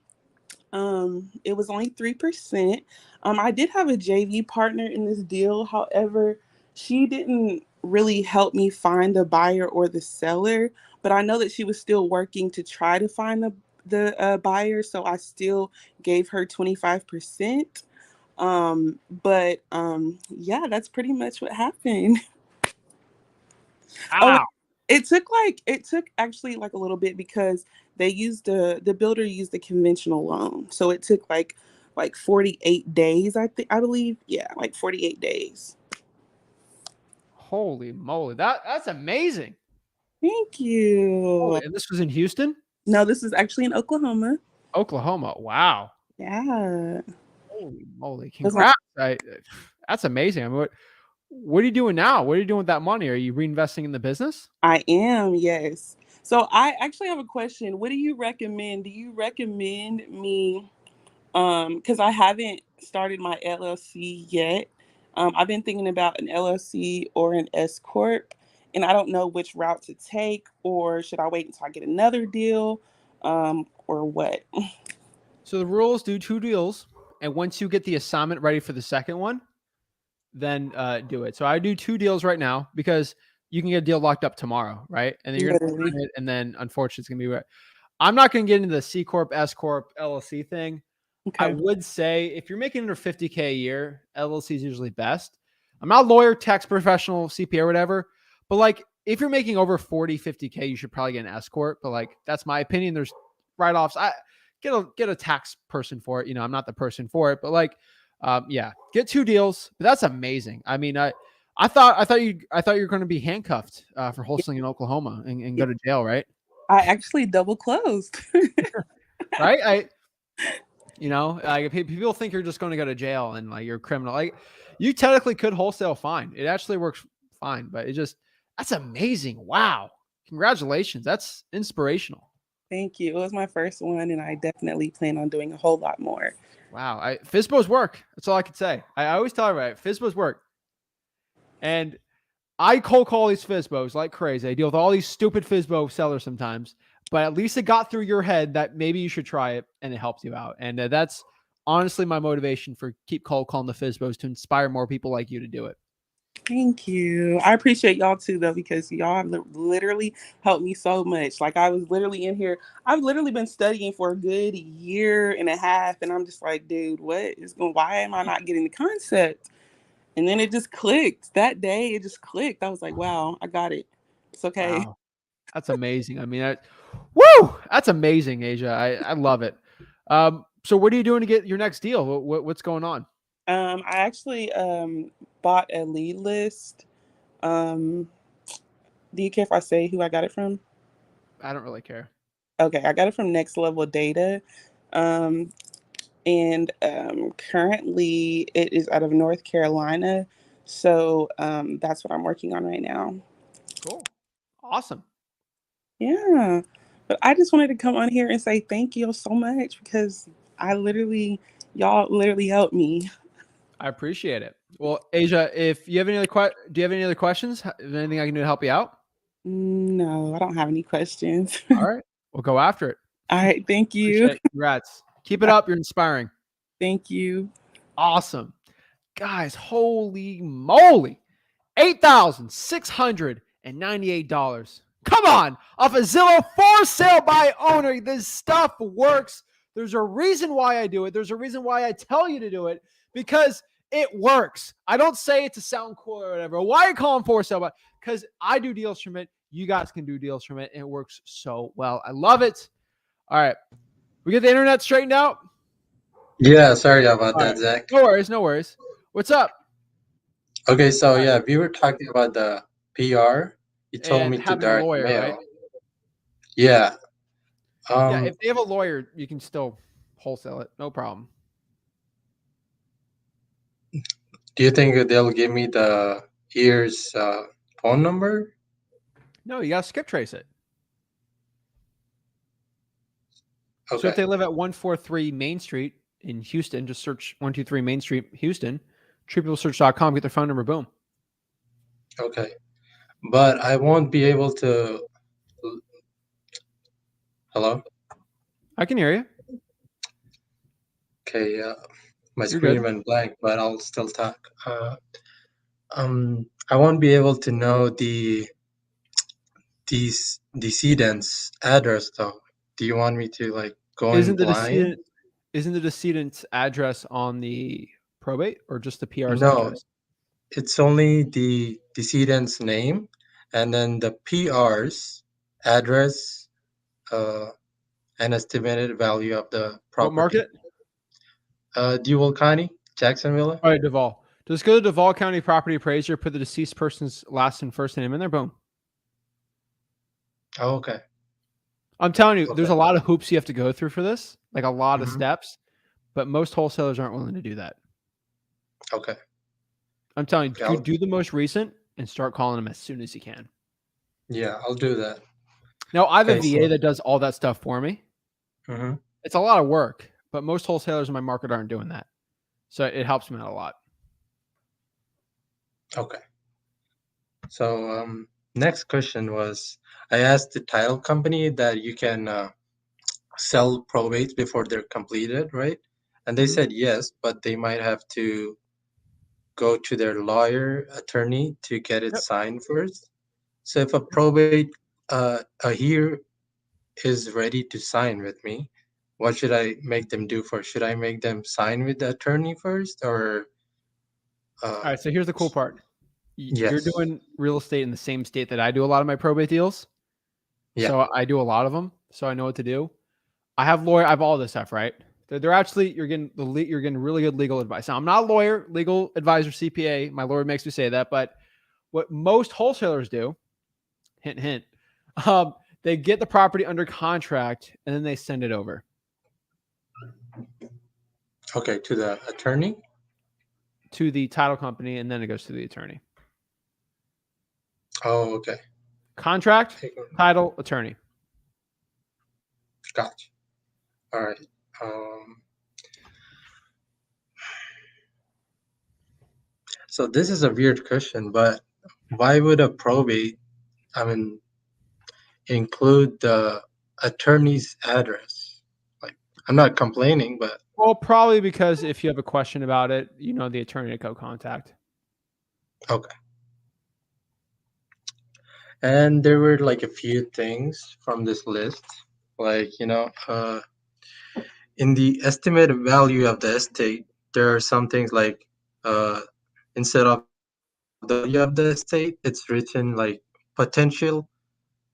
it was only 3%. I did have a JV partner in this deal. However, she didn't really help me find the buyer or the seller, but I know that she was still working to try to find the buyer, so I still gave her 25%. But yeah, that's pretty much what happened. Oh, Wow. it took actually like a little bit because they used the builder used the conventional loan. So it took like 48 days, I believe. Yeah, like 48 days. Holy moly. That's amazing. Thank you. Holy, and this was in Houston? No, this is actually in Oklahoma. Oklahoma. Wow. Yeah. Holy moly. It was like, Congrats. That's amazing. I mean, what are you doing now? What are you doing with that money? Are you reinvesting in the business? I am, yes. So I actually have a question. What do you recommend? Do you recommend me because I haven't started my LLC yet. I've been thinking about an LLC or an S corp, and I don't know which route to take, or should I wait until I get another deal, or what? So the rules do 2 deals, and once you get the assignment ready for the second one, then do it. So I do 2 deals right now because you can get a deal locked up tomorrow, right? And then you're gonna Literally. sign it, and then unfortunately it's gonna be right. I'm not gonna get into the C corp, S corp, LLC thing. I Okay. would say if you're making under 50K a year, LLC is usually best. I'm not a lawyer, tax professional, CPA or whatever, but like if you're making over 40, 50K, you should probably get an S corp. But like that's my opinion. There's write-offs. I get a tax person for it. You know, I'm not the person for it, but like, yeah, get 2 deals. But that's amazing. I mean, I thought you were going to be handcuffed for wholesaling in Oklahoma and go to jail, right? I actually double closed. Right? Like people think you're just going to go to jail and like you're a criminal. Like you technically could wholesale fine. It actually works fine, but that's amazing. Wow. Congratulations. That's inspirational. Thank you. It was my first one, and I definitely plan on doing a whole lot more. Wow. FISBOs work. That's all I can say. I always tell everybody, FISBOs work. And I cold call these FISBOs like crazy. I deal with all these stupid FISBO sellers sometimes, but at least it got through your head that maybe you should try it and it helps you out. And that's honestly my motivation for keep cold calling the FISBOs, to inspire more people like you to do it. Thank you. I appreciate y'all too, though, because y'all have literally helped me so much. Like, I was literally in here. I've literally been studying for a good year and a half, and I'm just like, dude, what is going? Why am I not getting the concept? And then it just clicked that day. It just clicked. I was like, wow, I got it. It's okay. Wow. That's amazing. I mean, woo, that's amazing, Asia. I love it. So what are you doing to get your next deal? What's going on? I actually bought a lead list. Do you care if I say who I got it from? I don't really care. Okay, I got it from Next Level Data. And currently it is out of North Carolina. So that's what I'm working on right now. Cool. Awesome. Yeah. But I just wanted to come on here and say thank you so much, because y'all literally helped me. I appreciate it. Well, Asia, if you have any other do you have any other questions? Is there anything I can do to help you out? No, I don't have any questions. All right. We'll go after it. All right. Thank you. Appreciate it. Congrats. Keep it up. You're inspiring. Thank you. Awesome. Guys, holy moly. $8,698. Come on. Off a Zillow for sale by owner. This stuff works. There's a reason why I do it. There's a reason why I tell you to do it, because it works. I don't say it to sound cool or whatever. Why are you calling for sale? Because I do deals from it. You guys can do deals from it. And it works so well. I love it. All right. We get the internet straightened out? Yeah, sorry about All that, right. Zach. No worries. No worries. What's up? Okay, so yeah, we were talking about the PR. You told And me to having a direct lawyer, mail. right? Yeah. Yeah, if they have a lawyer, you can still wholesale it. No problem. Do you think they'll give me the ear's phone number? No, you got to skip trace it. Okay. So if they live at 143 Main Street in Houston, just search 123 Main Street, Houston, triplesearch.com, get their phone number, boom. Okay. But I won't be able to. Hello? I can hear you. Okay, my You're screen good. went blank, but I'll still talk. I won't be able to know the decedent's address though. Do you want me to like go in Isn't blind? the decedent's address on the probate or just the PR's No, address? it's only the decedent's name and then the PR's address, and estimated value of the What property. market? Duval County, Jacksonville. All right, Duval. Just go to Duval County Property Appraiser, put the deceased person's last and first name in there, boom. Oh, okay. I'm telling you, Okay. there's a lot of hoops you have to go through for this, like a lot of Mhm. steps, but most wholesalers aren't willing to do that. Okay. I'm telling you, Okay, do the most recent and start calling them as soon as you can. yeah, I'll do that. Now, I have a Okay, VA so that does all that stuff for me. mhm. It's a lot of work, but most wholesalers in my market aren't doing that. So it helps me out a lot. Okay. So next question was, I asked the title company that you can sell probates before they're completed, right? And they Mhm. said yes, but they might have to go to their lawyer attorney to get it Yep. signed first. So if a probate here is ready to sign with me, what should I make them do first? Should I make them sign with the attorney first, or All right. So here's the cool part. You're yes? doing real estate in the same state that I do a lot of my probate deals. Yeah. So I do a lot of them. So I know what to do. I have all this stuff, right? They're actually, you're getting really good legal advice. Now, I'm not a lawyer, legal advisor, CPA. My lawyer makes me say that, but what most wholesalers do, hint, hint, they get the property under contract and then they send it over Okay, to the attorney. to the title company and then it goes to the attorney. Oh, okay. Contract, title, attorney. Gotcha. All right. Um, so this is a weird question, but why would a probate, I mean, include the attorney's address? Like, I'm not complaining, but Well, probably because if you have a question about it, you know the attorney to go contact. okay. And there were like a few things from this list, like, in the estimated value of the estate, there are some things like uh, instead of the value of the estate, it's written like potential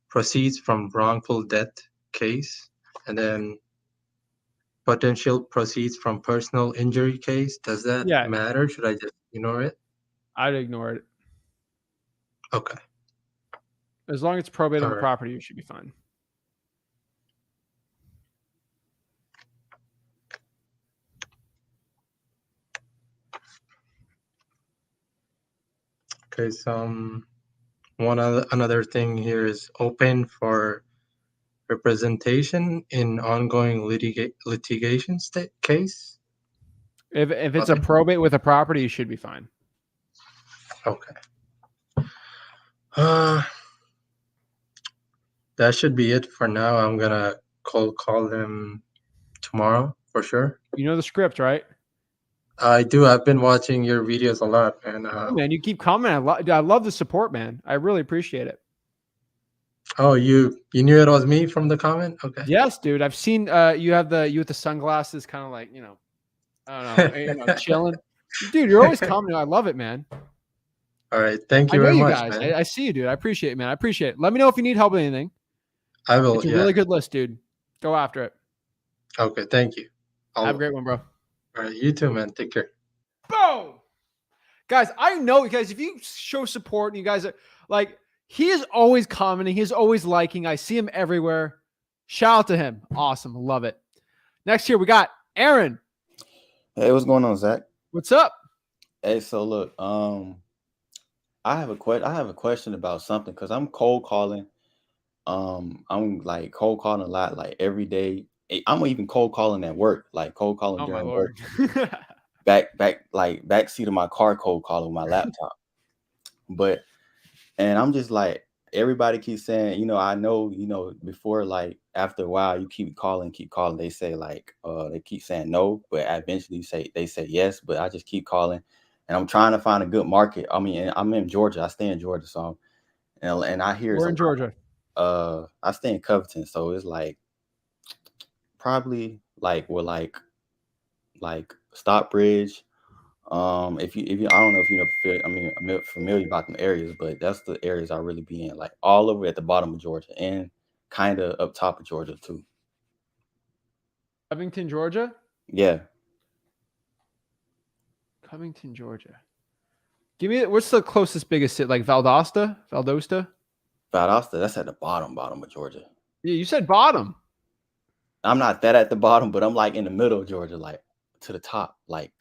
proceeds from wrongful death case, and then potential proceeds from personal injury case. Does that Yeah, matter? Should I just ignore it? I'd ignore it. Okay. As long as it's probate on All the right. property, you should be fine. Okay. Another thing here is open for representation in ongoing litigation case. If it's a Okay. probate with a property, you should be fine. Okay. Uh, that should be it for now. I'm gonna call them tomorrow for sure. You know the script, right? I do. I've been watching your videos a lot, and Oh, man, you keep commenting. I love the support, man. I really appreciate it. oh, you knew it was me from the comment? Okay. Yes, dude. I've seen you have you with the sunglasses, kind of like I don't know, chilling. Dude, you're always commenting. I love it, man. All right. Thank I you know very you much, guys. man. I see you, dude. I appreciate it, man. I appreciate it. Let me know if you need help with anything. I will. It's a Yeah. really good list, dude. Go after it. Okay. Thank you. Have a great one, bro. All right. You too, man. Take care. Boom. Guys, I know you guys, if you show support and you guys are like, he is always commenting, he's always liking. I see him everywhere. Shout out to him. Awesome. Love it. Next here, we got Aaron. Hey, what's going on, Zach? What's up? Hey, so look, I have a question about something because I'm cold calling. I'm like cold calling a lot, like every day. I'm even cold calling at work, like cold calling Oh, my during work. Lord. Back seat of my car, cold calling my laptop. And I'm just like, everybody keeps saying, I know, before, like after a while, you keep calling. They say like, they keep saying no, but eventually they say yes. But I just keep calling, and I'm trying to find a good market. I mean, I'm in Georgia. I stay in Georgia, so and I hear We're in Georgia. I stay in Covington, so it's like probably like we're like Stockbridge. If you, I don't know if you know, I'm familiar about them areas, but that's the areas I really be in, like all over at the bottom of Georgia and kind of up top of Georgia too. Covington, Georgia? Yeah. Covington, Georgia. Give me, what's the closest biggest city? Like Valdosta? Valdosta, that's at the bottom of Georgia. Yeah, you said bottom. I'm not that at the bottom, but I'm like in the middle of Georgia, like to the top, like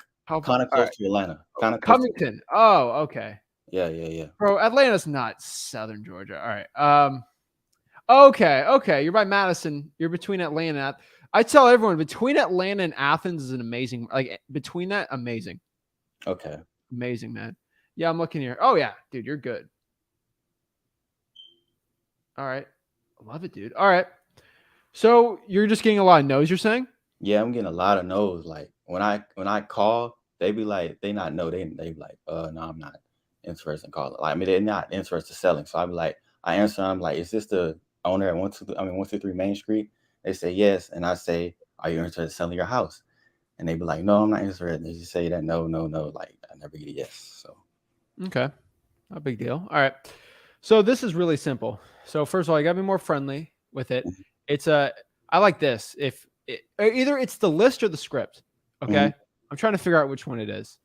kind of close to Atlanta. Kind of close Covington. Oh, okay. Yeah. Bro, Atlanta's not southern Georgia. All right. Okay. You're by Madison. You're between Atlanta and I tell everyone between Atlanta and Athens is an amazing, like between that, amazing. Okay. Amazing, man. Yeah, I'm looking here. Oh, yeah, dude, you're good. All right. Love it, dude. All right. So you're just getting a lot of no's, you're saying? Yeah, I'm getting a lot of no's. Like when I call, they be like, they not know. They be like, no, I'm not interested in calling. Like, I mean, they're not interested in selling. So I be like, I answer, I'm like, is this the owner at 123 Main Street? They say yes. And I say, are you interested in selling your house? And they be like, no, I'm not interested. And they just say that no. Like I never get a yes. So Okay. Not a big deal. All right. So this is really simple. So first of all, you gotta be more friendly with it. It's I like this. If either it's the list or the script. Okay. I'm trying to figure out which one it is.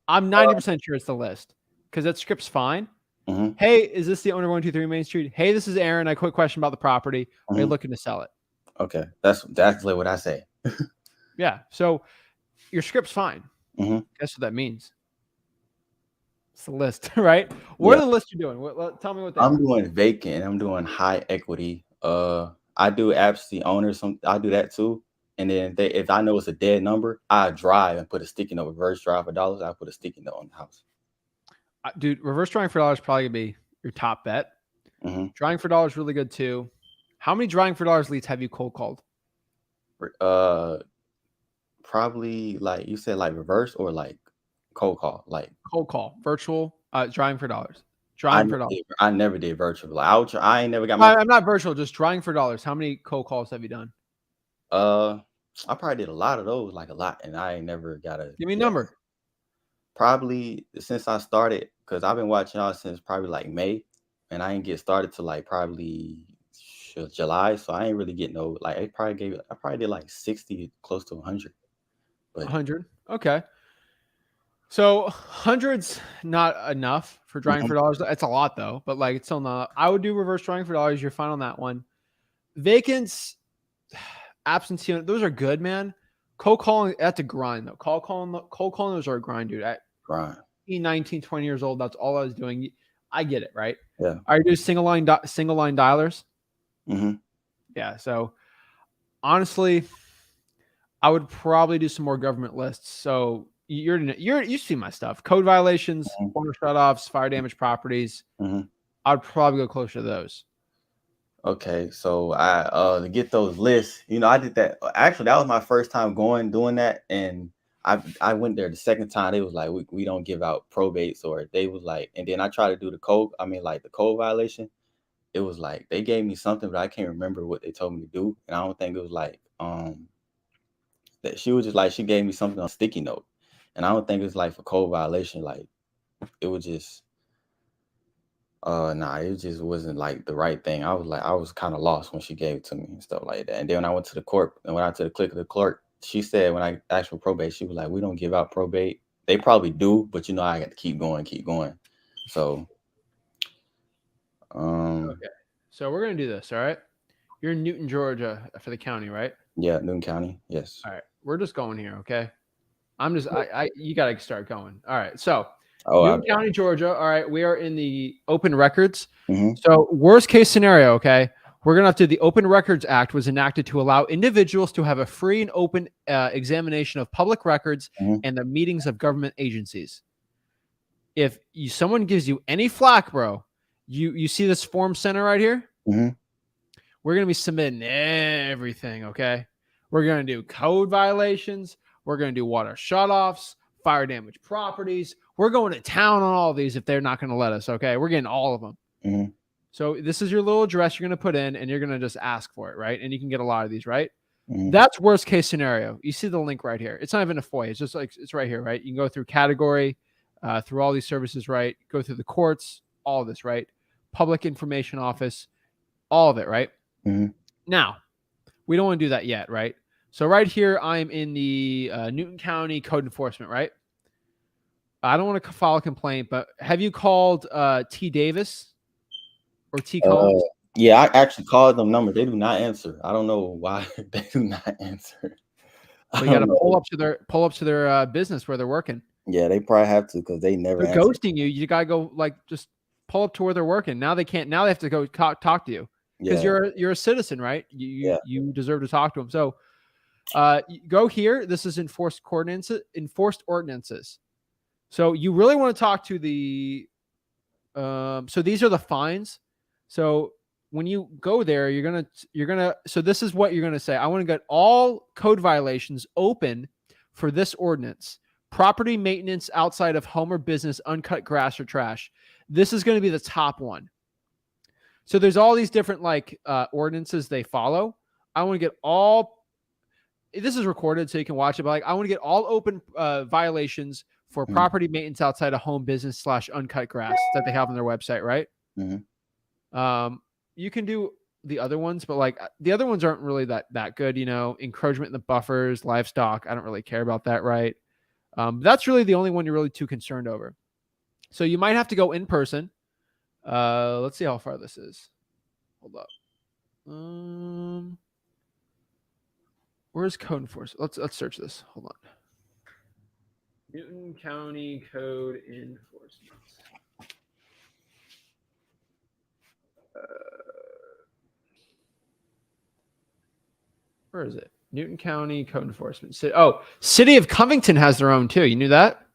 I'm 90% sure it's the list because that script's fine. Hey, is this the owner of 123 Main Street? Hey, this is Aaron. I quick question about the property. Are you looking to sell it? Okay. That's exactly what I say. Yeah. So your script's fine. Mm-hmm. Guess what that means? It's the list, right? What are the lists you're doing? Tell me what they I'm are. doing vacant. I'm doing high equity. I do absentee owner. I do that too. And then if I know it's a dead number, I drive and put a sticky note. Reverse drive for dollars. I put a sticky note on the house. Dude, reverse drawing for dollars probably gonna be your top bet. Mm-hmm. Drawing for dollars really good too. How many drawing for dollars leads have you cold called? Probably like you said, like reverse or like cold call, like Cold call, virtual, drawing for dollars. Drawing for dollars. I never did virtual. Like I ain't never got my. I'm not virtual, just drawing for dollars. How many cold calls have you done? I probably did a lot of those, like a lot, and I ain't never got a. Give me a number. Probably since I started, because I've been watching y'all since probably like May, and I ain't get started till like probably July, so I ain't really get no like. I probably did like 60, close to 100. But 100. Okay. So 100's not enough for drawing for dollars. It's a lot though, but like it's still not. I would do reverse drawing for dollars. You're fine on that one. Vacants, absentee, those are good, man. Cold calling, that's a grind though. Cold calling, those are a grind, dude. At grind. 19, 20 years old, that's all I was doing. I get it, right? Yeah. I do single line dialers. Mm-hmm. Yeah. So honestly, I would probably do some more government lists. So you see my stuff: code violations, water shutoffs, fire damage properties. I'd probably go closer to those. Okay, so I to get those lists, I did that. Actually, that was my first time doing that, and I went there the second time. They was like, we don't give out probates, or they was like, and then I tried to do the code. I mean, like the code violation. It was like they gave me something, but I can't remember what they told me to do, and I don't think it was like that. She was just like she gave me something on sticky note, and I don't think it was like for code violation. Like it was just. Nah, it just wasn't like the right thing. I was kind of lost when she gave it to me and stuff like that. And then when I went to the court and went out to the click of the clerk, she said when I asked for probate, she was like, "We don't give out probate. They probably do, but I got to keep going. So, okay. So we're gonna do this. All right. You're in Newton, Georgia, for the county, right? Yeah, Newton County. Yes. All right. We're just going here. Okay. You got to start going. All right. So. Newton County, Georgia. All right, we are in the open records. So worst case scenario, okay, we're gonna have to. The Open Records Act was enacted to allow individuals to have a free and open examination of public records and the meetings of government agencies. If someone gives you any flack, bro, you see this form center right here. We're gonna be submitting everything. Okay, we're gonna do code violations. We're gonna do water shutoffs, fire damage properties. We're going to town on all of these if they're not going to let us. Okay. We're getting all of them. So this is your little address you're going to put in and you're going to just ask for it. Right. And you can get a lot of these, right? That's worst case scenario. You see the link right here. It's not even a FOIA. It's just like, it's right here, right? You can go through category, through all these services, right? Go through the courts, all of this, right? Public information office, all of it, right? Now, we don't want to do that yet, right? So right here, I'm in the Newton County Code Enforcement, right? I don't want to file a complaint, but have you called T. Davis or T. Combs? Yeah, I actually called them number. They do not answer. I don't know why they do not answer. So you got to pull up to their business where they're working. Yeah, they probably have to because they never. They're ghosting you. You got to go just pull up to where they're working. Now they can't. Now they have to go talk to you because you're a citizen, right? You deserve to talk to them. So go here. This is enforced ordinances. So you really want to talk to the, so these are the fines. So when you go there, so this is what you're going to say. I want to get all code violations open for this ordinance. Property maintenance outside of home or business, uncut grass or trash. This is going to be the top one. So there's all these different ordinances they follow. I want to get this is recorded so you can watch it, but I want to get all open violations for property maintenance outside of home business / uncut grass that they have on their website, right? You can do the other ones, but the other ones aren't really that good, encroachment in the buffers, livestock. I don't really care about that, right? That's really the only one you're really too concerned over. So you might have to go in person. Let's see how far this is. Hold up. Where's code enforcement? Let's search this. Hold on. Newton County Code Enforcement. Where is it? Newton County Code Enforcement. City of Covington has their own too. You knew that?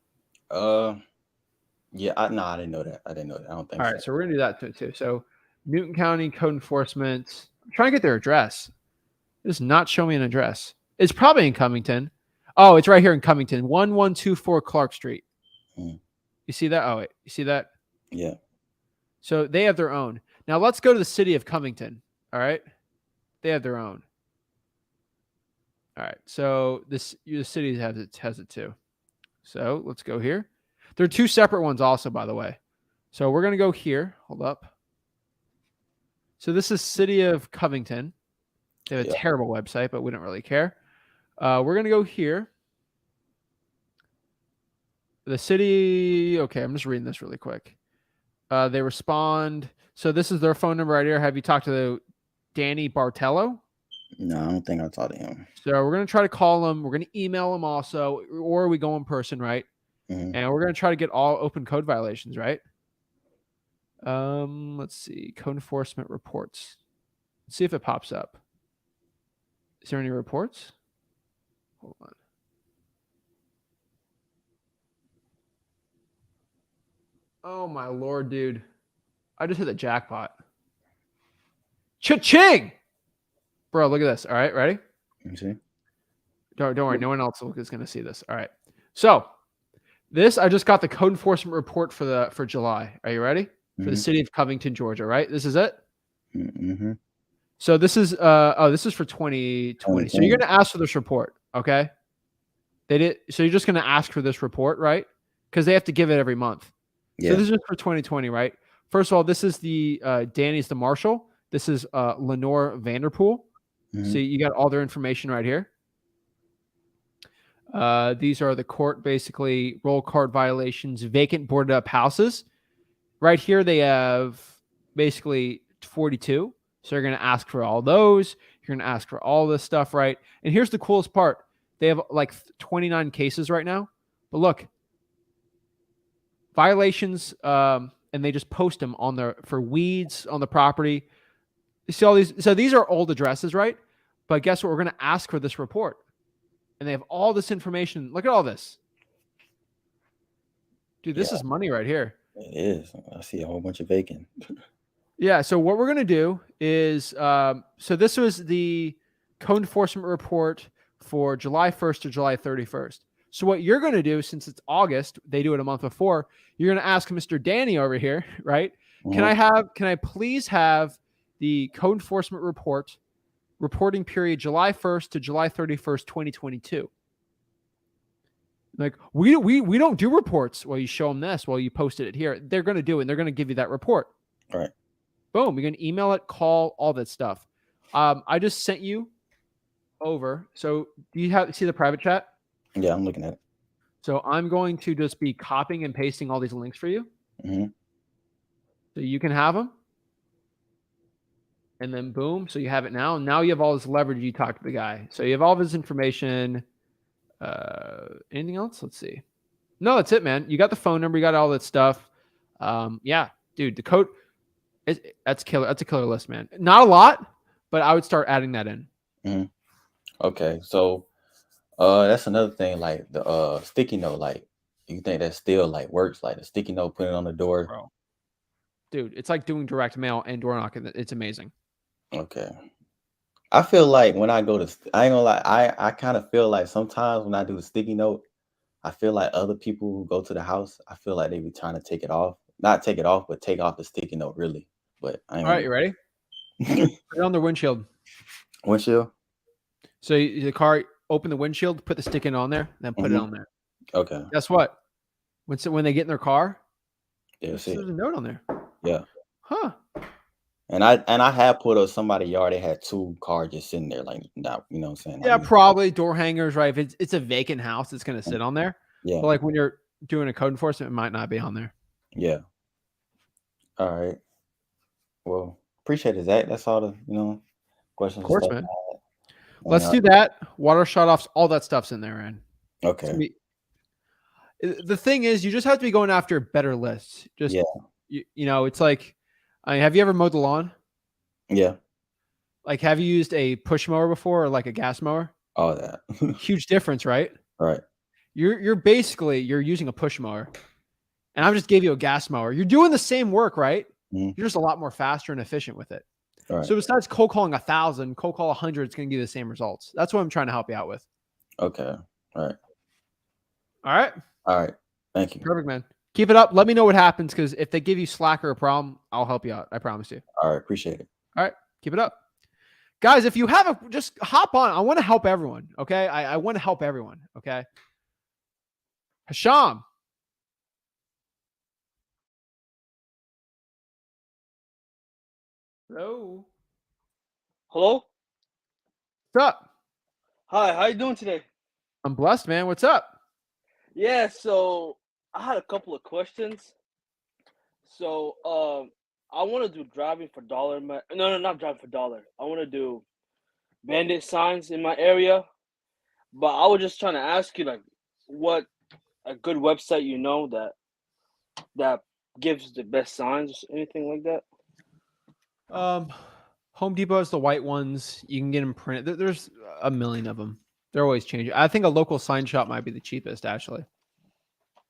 Yeah, I didn't know that. I didn't know that. I don't think All so. right, so we're gonna do that too. So Newton County Code Enforcement. I'm trying to get their address. It does not show me an address. It's probably in Covington. Oh, it's right here in Covington, 1124 Clark Street. Hmm. You see that? Oh, wait, you see that? Yeah. So they have their own. Now let's go to the city of Covington. All right, they have their own. All right, so the city has it too. So let's go here. There are two separate ones also, by the way. So we're gonna go here. Hold up. So this is City of Covington. They have a terrible website, but we don't really care. We're gonna go here. The city. Okay, I'm just reading this really quick. They respond. So this is their phone number right here. Have you talked to Danny Bartello? No, I don't think I talked to him. So we're gonna try to call him. We're gonna email him also, or we go in person, right? Mm-hmm. And we're gonna try to get all open code violations, right? Let's see. Code enforcement reports. Let's see if it pops up. Is there any reports? Hold on. Oh my lord, dude. I just hit the jackpot. Cha-ching! Bro, look at this. All right, ready? You see? Don't worry. No one else is going to see this. All right. So this, I just got the code enforcement report for July. Are you ready? For the city of Covington, Georgia, right? This is it? Mm-hmm. So this is this is for 2020. So you're going to ask for this report, okay? So you're just going to ask for this report, right? Because they have to give it every month. Yeah. So this is for 2020, right? First of all, this is the Danny's the marshal. This is Lenore Vanderpool. Mm-hmm. So you got all their information right here. These are the court, basically, roll card violations, vacant boarded up houses. Right here, they have basically 42. So you're going to ask for all those. You're going to ask for all this stuff, right? And here's the coolest part. They have like 29 cases right now. But look, violations, and they just post them on for weeds on the property. You see all these? So these are old addresses, right? But guess what? We're going to ask for this report. And they have all this information. Look at all this. Dude, this is money right here. It is. I see a whole bunch of vacant. Yeah. So what we're going to do is, so this was the code enforcement report for July 1st to July 31st. So what you're going to do, since it's August, they do it a month before, you're going to ask Mr. Danny over here, right? Mm-hmm. Can I please have the code enforcement reporting period July 1st to July 31st, 2022. Like, we don't do reports. Well, you show them this. Well, you posted it here. They're going to do it, and they're going to give you that report. All right. Boom. You're going to email it, call, all that stuff. I just sent you over. So do you see the private chat? Yeah, I'm looking at it. So I'm going to just be copying and pasting all these links for you. Mm-hmm. So you can have them. And then boom. So you have it now. Now you have all this leverage. You talk to the guy. So you have all of his information. Anything else? Let's see. No, that's it, man. You got the phone number. You got all that stuff. Yeah, dude, the code that's killer. That's a killer list, man. Not a lot, but I would start adding that in. Mm-hmm. Okay. So, that's another thing, like the sticky note, like you think that still like works, like the sticky note, put it on the door. Bro. Dude, it's like doing direct mail and door knocking. It's amazing. Okay. I feel like when I go to, I ain't gonna lie, I kind of feel like sometimes when I do the sticky note, I feel like other people who go to the house, I feel like they be trying to take it off. Not take it off, but take off the sticky note, really. But I ain't All right, you ready? Put it on the windshield. Windshield? So the car, open the windshield, put the stick in on there, then put it on there. Okay. Guess what? When they get in their car, They'll see there's it. a note on there. Yeah. Huh. And I had put up somebody's yard. They had 2 cars just sitting there, like, not, you know what I'm saying? Yeah, Like, probably door hangers, right? If it's a vacant house, it's going to sit on there. yeah. But like when you're doing a code enforcement, it might not be on there. Yeah. All right. Well, appreciate it, Zach. That's all the, questions. Of course, and man. stuff. Let's do that. Water shutoffs, all that stuff's in there, man. Okay. The thing is, you just have to be going after better lists. Just Yeah. you know, it's like, have you ever mowed the lawn? Yeah. Like, have you used a push mower before or like a gas mower? All that. Huge difference, right? Right. You're basically you're using a push mower, and I just gave you a gas mower. You're doing the same work, right? Mhm. You're just a lot more faster and efficient with it. Right. So besides cold calling 1,000, cold call 100, it's going to give you the same results. That's what I'm trying to help you out with. Okay. All right. All right. All right. Thank you. Perfect, man. Keep it up. Let me know what happens, because if they give you slack or a problem, I'll help you out. I promise you. All right. Appreciate it. All right. Keep it up. Guys, if you have a, just hop on. I want to help everyone. Okay. I want to help everyone. Okay. Hasham. Hello. Hello? What's up? Hi, how you doing today? I'm blessed, man. What's up? Yeah, so I had a couple of questions. So, I want to do driving for dollar in my no, not driving for dollar. I want to do bandit signs in my area, but I was just trying to ask you like what a good website you know that gives the best signs or anything like that. Home Depot has the white ones. You can get them printed. There's a million of them. They're always changing. I think a local sign shop might be the cheapest, actually.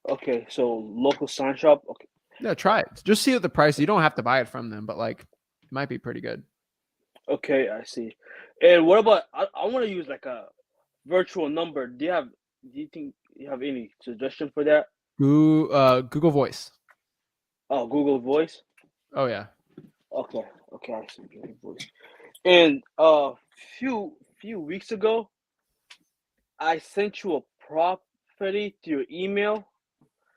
Okay, so local sign shop. Okay. Yeah, try it. Just see what the price is. You don't have to buy it from them, but like it might be pretty good. Okay, I see. And what about I want to use like a virtual number. Do you think you have any suggestion for that? Google Voice. Oh, Google Voice. Oh yeah. Okay, okay, I see Google Voice. And few weeks ago, I sent you a property to your email,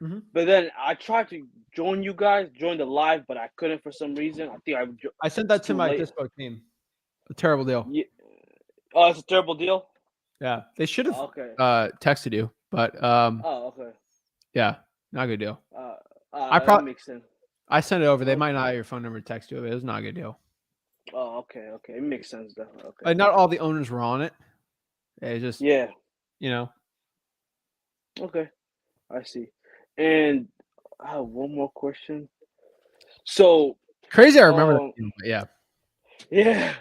Mm-hmm. but then I tried to join the live, but I couldn't for some reason. I think I sent that it's to too my late. dispo team. A terrible deal. Yeah. Oh, it's a terrible deal. Yeah, they should have Okay. texted you, but Oh, okay. yeah, not a good deal. Uh, that makes sense. I sent it over. They Okay. might not have your phone number to text you, but it was not a good deal. Oh, okay, okay. It makes sense definitely. Okay. Not all the owners were on it. It just, Yeah. you know. Okay. I see. And I have one more question. So, Crazy, I remember that. But yeah. yeah.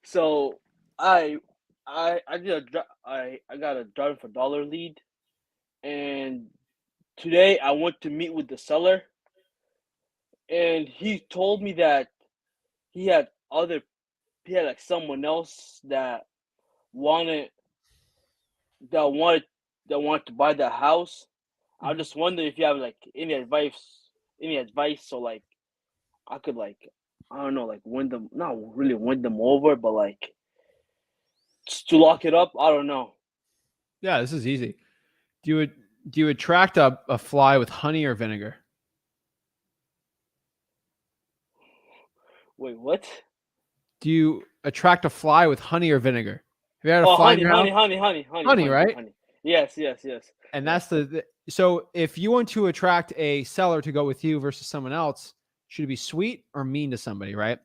So I got a driving for dollar lead, and today I went to meet with the seller, and he told me that he had other he had like someone else wanted that wanted that wanted to buy the house. I just wonder if you have like any advice so like I could like I don't know like win them not really win them over but like just to lock it up. I don't know. Yeah, this is easy. Do you attract a fly with honey or vinegar? Wait, what? Do you attract a fly with honey or vinegar? Have you had a Oh, fly in honey, your house? Honey, right? honey. Yes, yes, yes. And Yeah. that's so if you want to attract a seller to go with you versus someone else, should it be sweet or mean to somebody, right?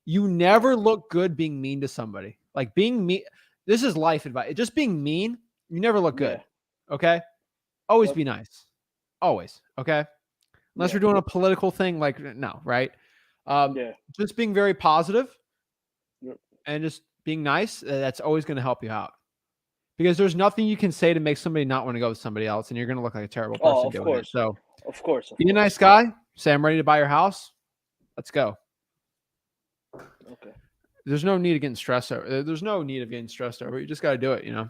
You never look good being mean to somebody. Like being mean, this is life advice. Just being mean, you never look good. Yeah. Okay? Always Yep. be nice. Always. Okay? Unless Yeah. you're doing a political thing, like no, right? Yeah. Just being very positive Yep. and just being nice, that's always going to help you out. Because there's nothing you can say to make somebody not want to go with somebody else, and you're going to look like a terrible person Oh, of doing it. course. So Of course. be a nice guy. Say, I'm ready to buy your house. Let's go. Okay. There's no need of getting stressed over. There's no need of getting stressed over. You just got to do it, you know?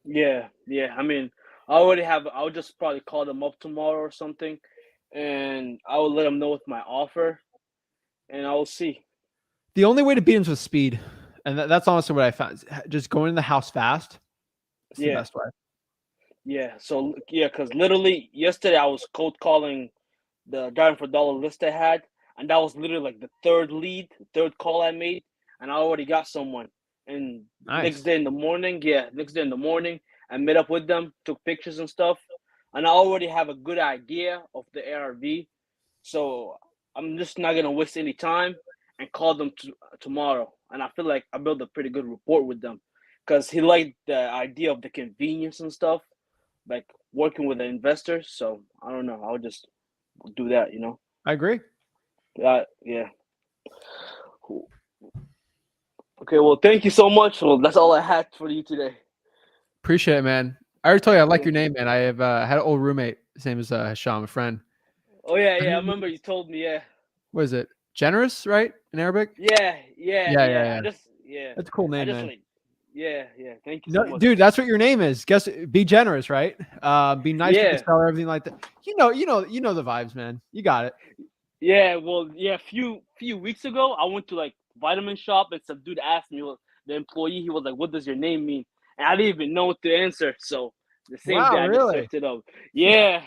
Yeah. Yeah. I mean, I'll just probably call them up tomorrow or something, and I will let them know with my offer, and I will see. The only way to beat them is with speed. And that's honestly what I found. Just going in the house fast. It's the Yeah. best way. Yeah. So yeah, because literally yesterday I was cold calling the driving for dollar list I had, and that was literally like the third call I made, and I already got someone. And Nice. next day in the morning, I met up with them, took pictures and stuff, and I already have a good idea of the ARV. So I'm just not gonna waste any time and call them tomorrow. And I feel like I built a pretty good rapport with them, because he liked the idea of the convenience and stuff, like working with the investors. So I don't know. I'll just do that, you know. I agree. Yeah. Okay, well, thank you so much. Well, that's all I had for you today. Appreciate it, man. I already told you I like Yeah. your name, man. I have had an old roommate. His name is Hisham, a friend. Oh yeah, I remember you told me. Yeah, What is it? Generous, right? In Arabic? yeah. Yeah. Yeah, That's a cool I name, just man. like, yeah. Thank you so No, much. dude, that's what your name is. Guess be generous, right? Be nice with the Yeah, seller, everything like that. You know the vibes, man. You got it. yeah. Well, yeah. Few weeks ago, I went to like vitamin shop, and some dude asked me, well, the employee, he was like, "What does your name mean?" And I didn't even know what to answer. So the same day, Wow, I just really? searched it up. Yeah.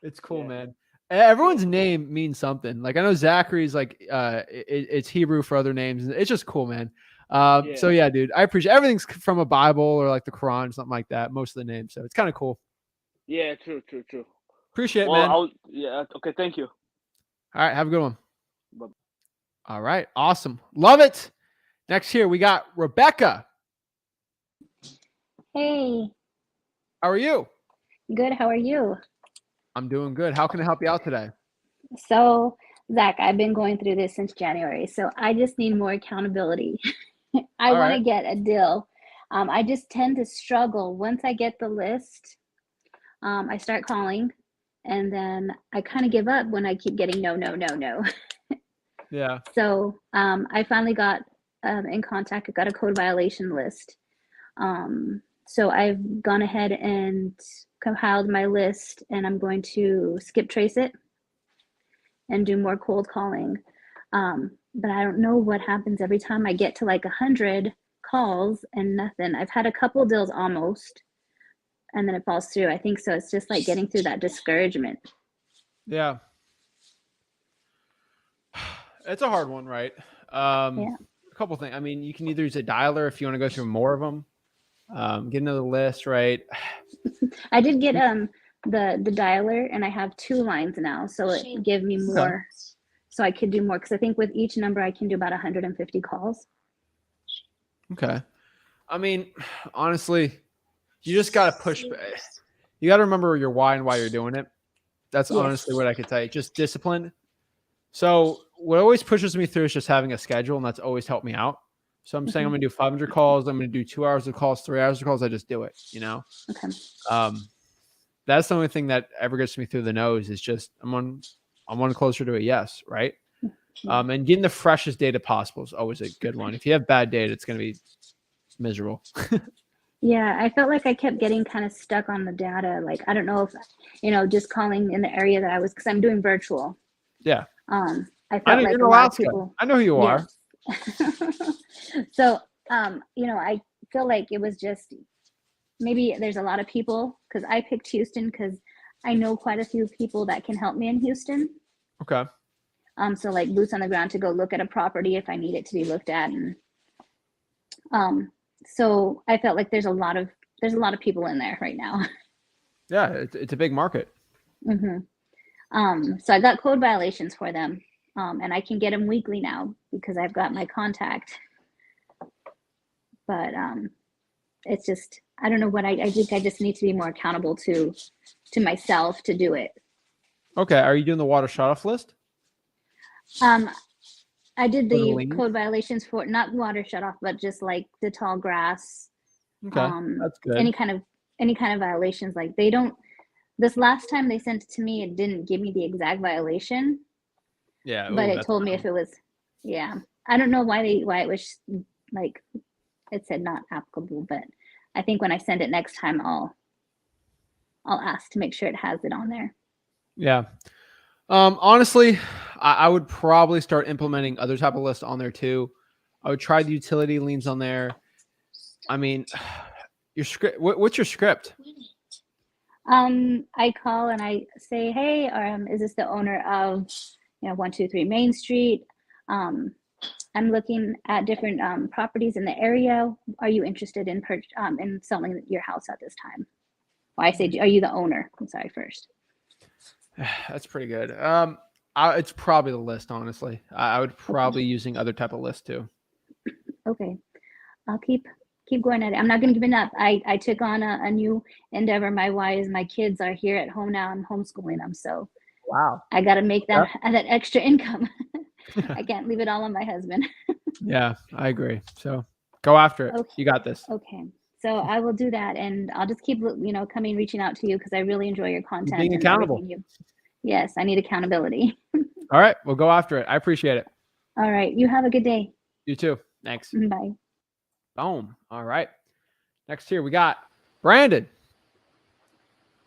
It's cool, man. Everyone's name means something. Like I know Zachary's like it's Hebrew for other names. It's just cool, man. So yeah, dude, I appreciate everything's from a Bible or like the Quran, something like that. Most of the names, so it's kind of cool. Yeah. True. Appreciate it, Well, man. yeah. Okay. Thank you. All right, have a good one. Bye. All right, awesome, love it. Next here we got Rebecca. Hey, How are you? good. How are you? I'm doing good. How can I help you out today? So, Zach, I've been going through this since January, so I just need more accountability. I All want to right. get a deal. I just tend to struggle. Once I get the list, I start calling, and then I kind of give up when I keep getting no, no, no, no. Yeah. So, I finally got in contact. I got a code violation list. So I've gone ahead and compiled my list, and I'm going to skip trace it and do more cold calling. But I don't know what happens every time I get to like 100 calls and nothing. I've had a couple deals almost, and then it falls through. I think so. It's just like getting through that discouragement. Yeah. It's a hard one, right? Yeah. A couple things. I mean, you can either use a dialer if you want to go through more of them. Get another list, right? I did get the dialer, and I have 2 lines now, so it gave me more. So I could do more because I think with each number I can do about 150 calls. Okay. I mean, honestly, you just got to push. You got to remember your why and why you're doing it. That's Yes. honestly what I could tell you. Just discipline. So what always pushes me through is just having a schedule, and that's always helped me out. So I'm saying I'm going to do 500 calls. I'm going to do 2 hours of calls, 3 hours of calls. I just do it, Okay. That's the only thing that ever gets me through the nose is just I'm one closer to a yes, right? And getting the freshest data possible is always a good one. If you have bad data, it's going to be miserable. Yeah, I felt like I kept getting kind of stuck on the data. Like, I don't know if, just calling in the area that I was, because I'm doing virtual. Yeah. I I felt know like you're in a lot of Alaska. people. I know who you are. So, I feel like it was just maybe there's a lot of people because I picked Houston because I know quite a few people that can help me in Houston. Okay. So like boots on the ground to go look at a property if I need it to be looked at, and so I felt like there's a lot of people in there right now. Yeah, it's a big market. So I got code violations for them, and I can get them weekly now because I've got my contact. But it's just I don't know what I think I just need to be more accountable to myself to do it. Okay. Are you doing the water shut off list? I did For the the liens? code violations for not water shut off, but just like the tall grass. Okay. That's good. Any kind of violations. Like they don't. This last time they sent it to me, it didn't give me the exact violation. Yeah. But it told me if it was. Yeah, I don't know why it was like it said not applicable, but I think when I send it next time, I'll ask to make sure it has it on there. Yeah. Honestly, I would probably start implementing other type of lists on there too. I would try the utility liens on there. I mean, your script. What's your script? I call and I say, hey, is this the owner of 123 Main Street? I'm looking at different properties in the area. Are you interested in selling your house at this time? Well, I say, are you the owner? I'm sorry, first. That's pretty good. It's probably the list, honestly. I would probably using other type of list too. Okay, I'll keep going at it. I'm not going to give it up. I took on a new endeavor. My kids are here at home now. I'm homeschooling them, so wow, I got to make that extra income. I can't leave it all on my husband. Yeah, I agree. So go after it. Okay. You got this. Okay. So I will do that, and I'll just keep reaching out to you because I really enjoy your content Being and accountable. everything you. Yes, I need accountability. All right, we'll go after it. I appreciate it. All right. You have a good day. You too. Thanks. Bye. Boom. All right. Next here we got Brandon.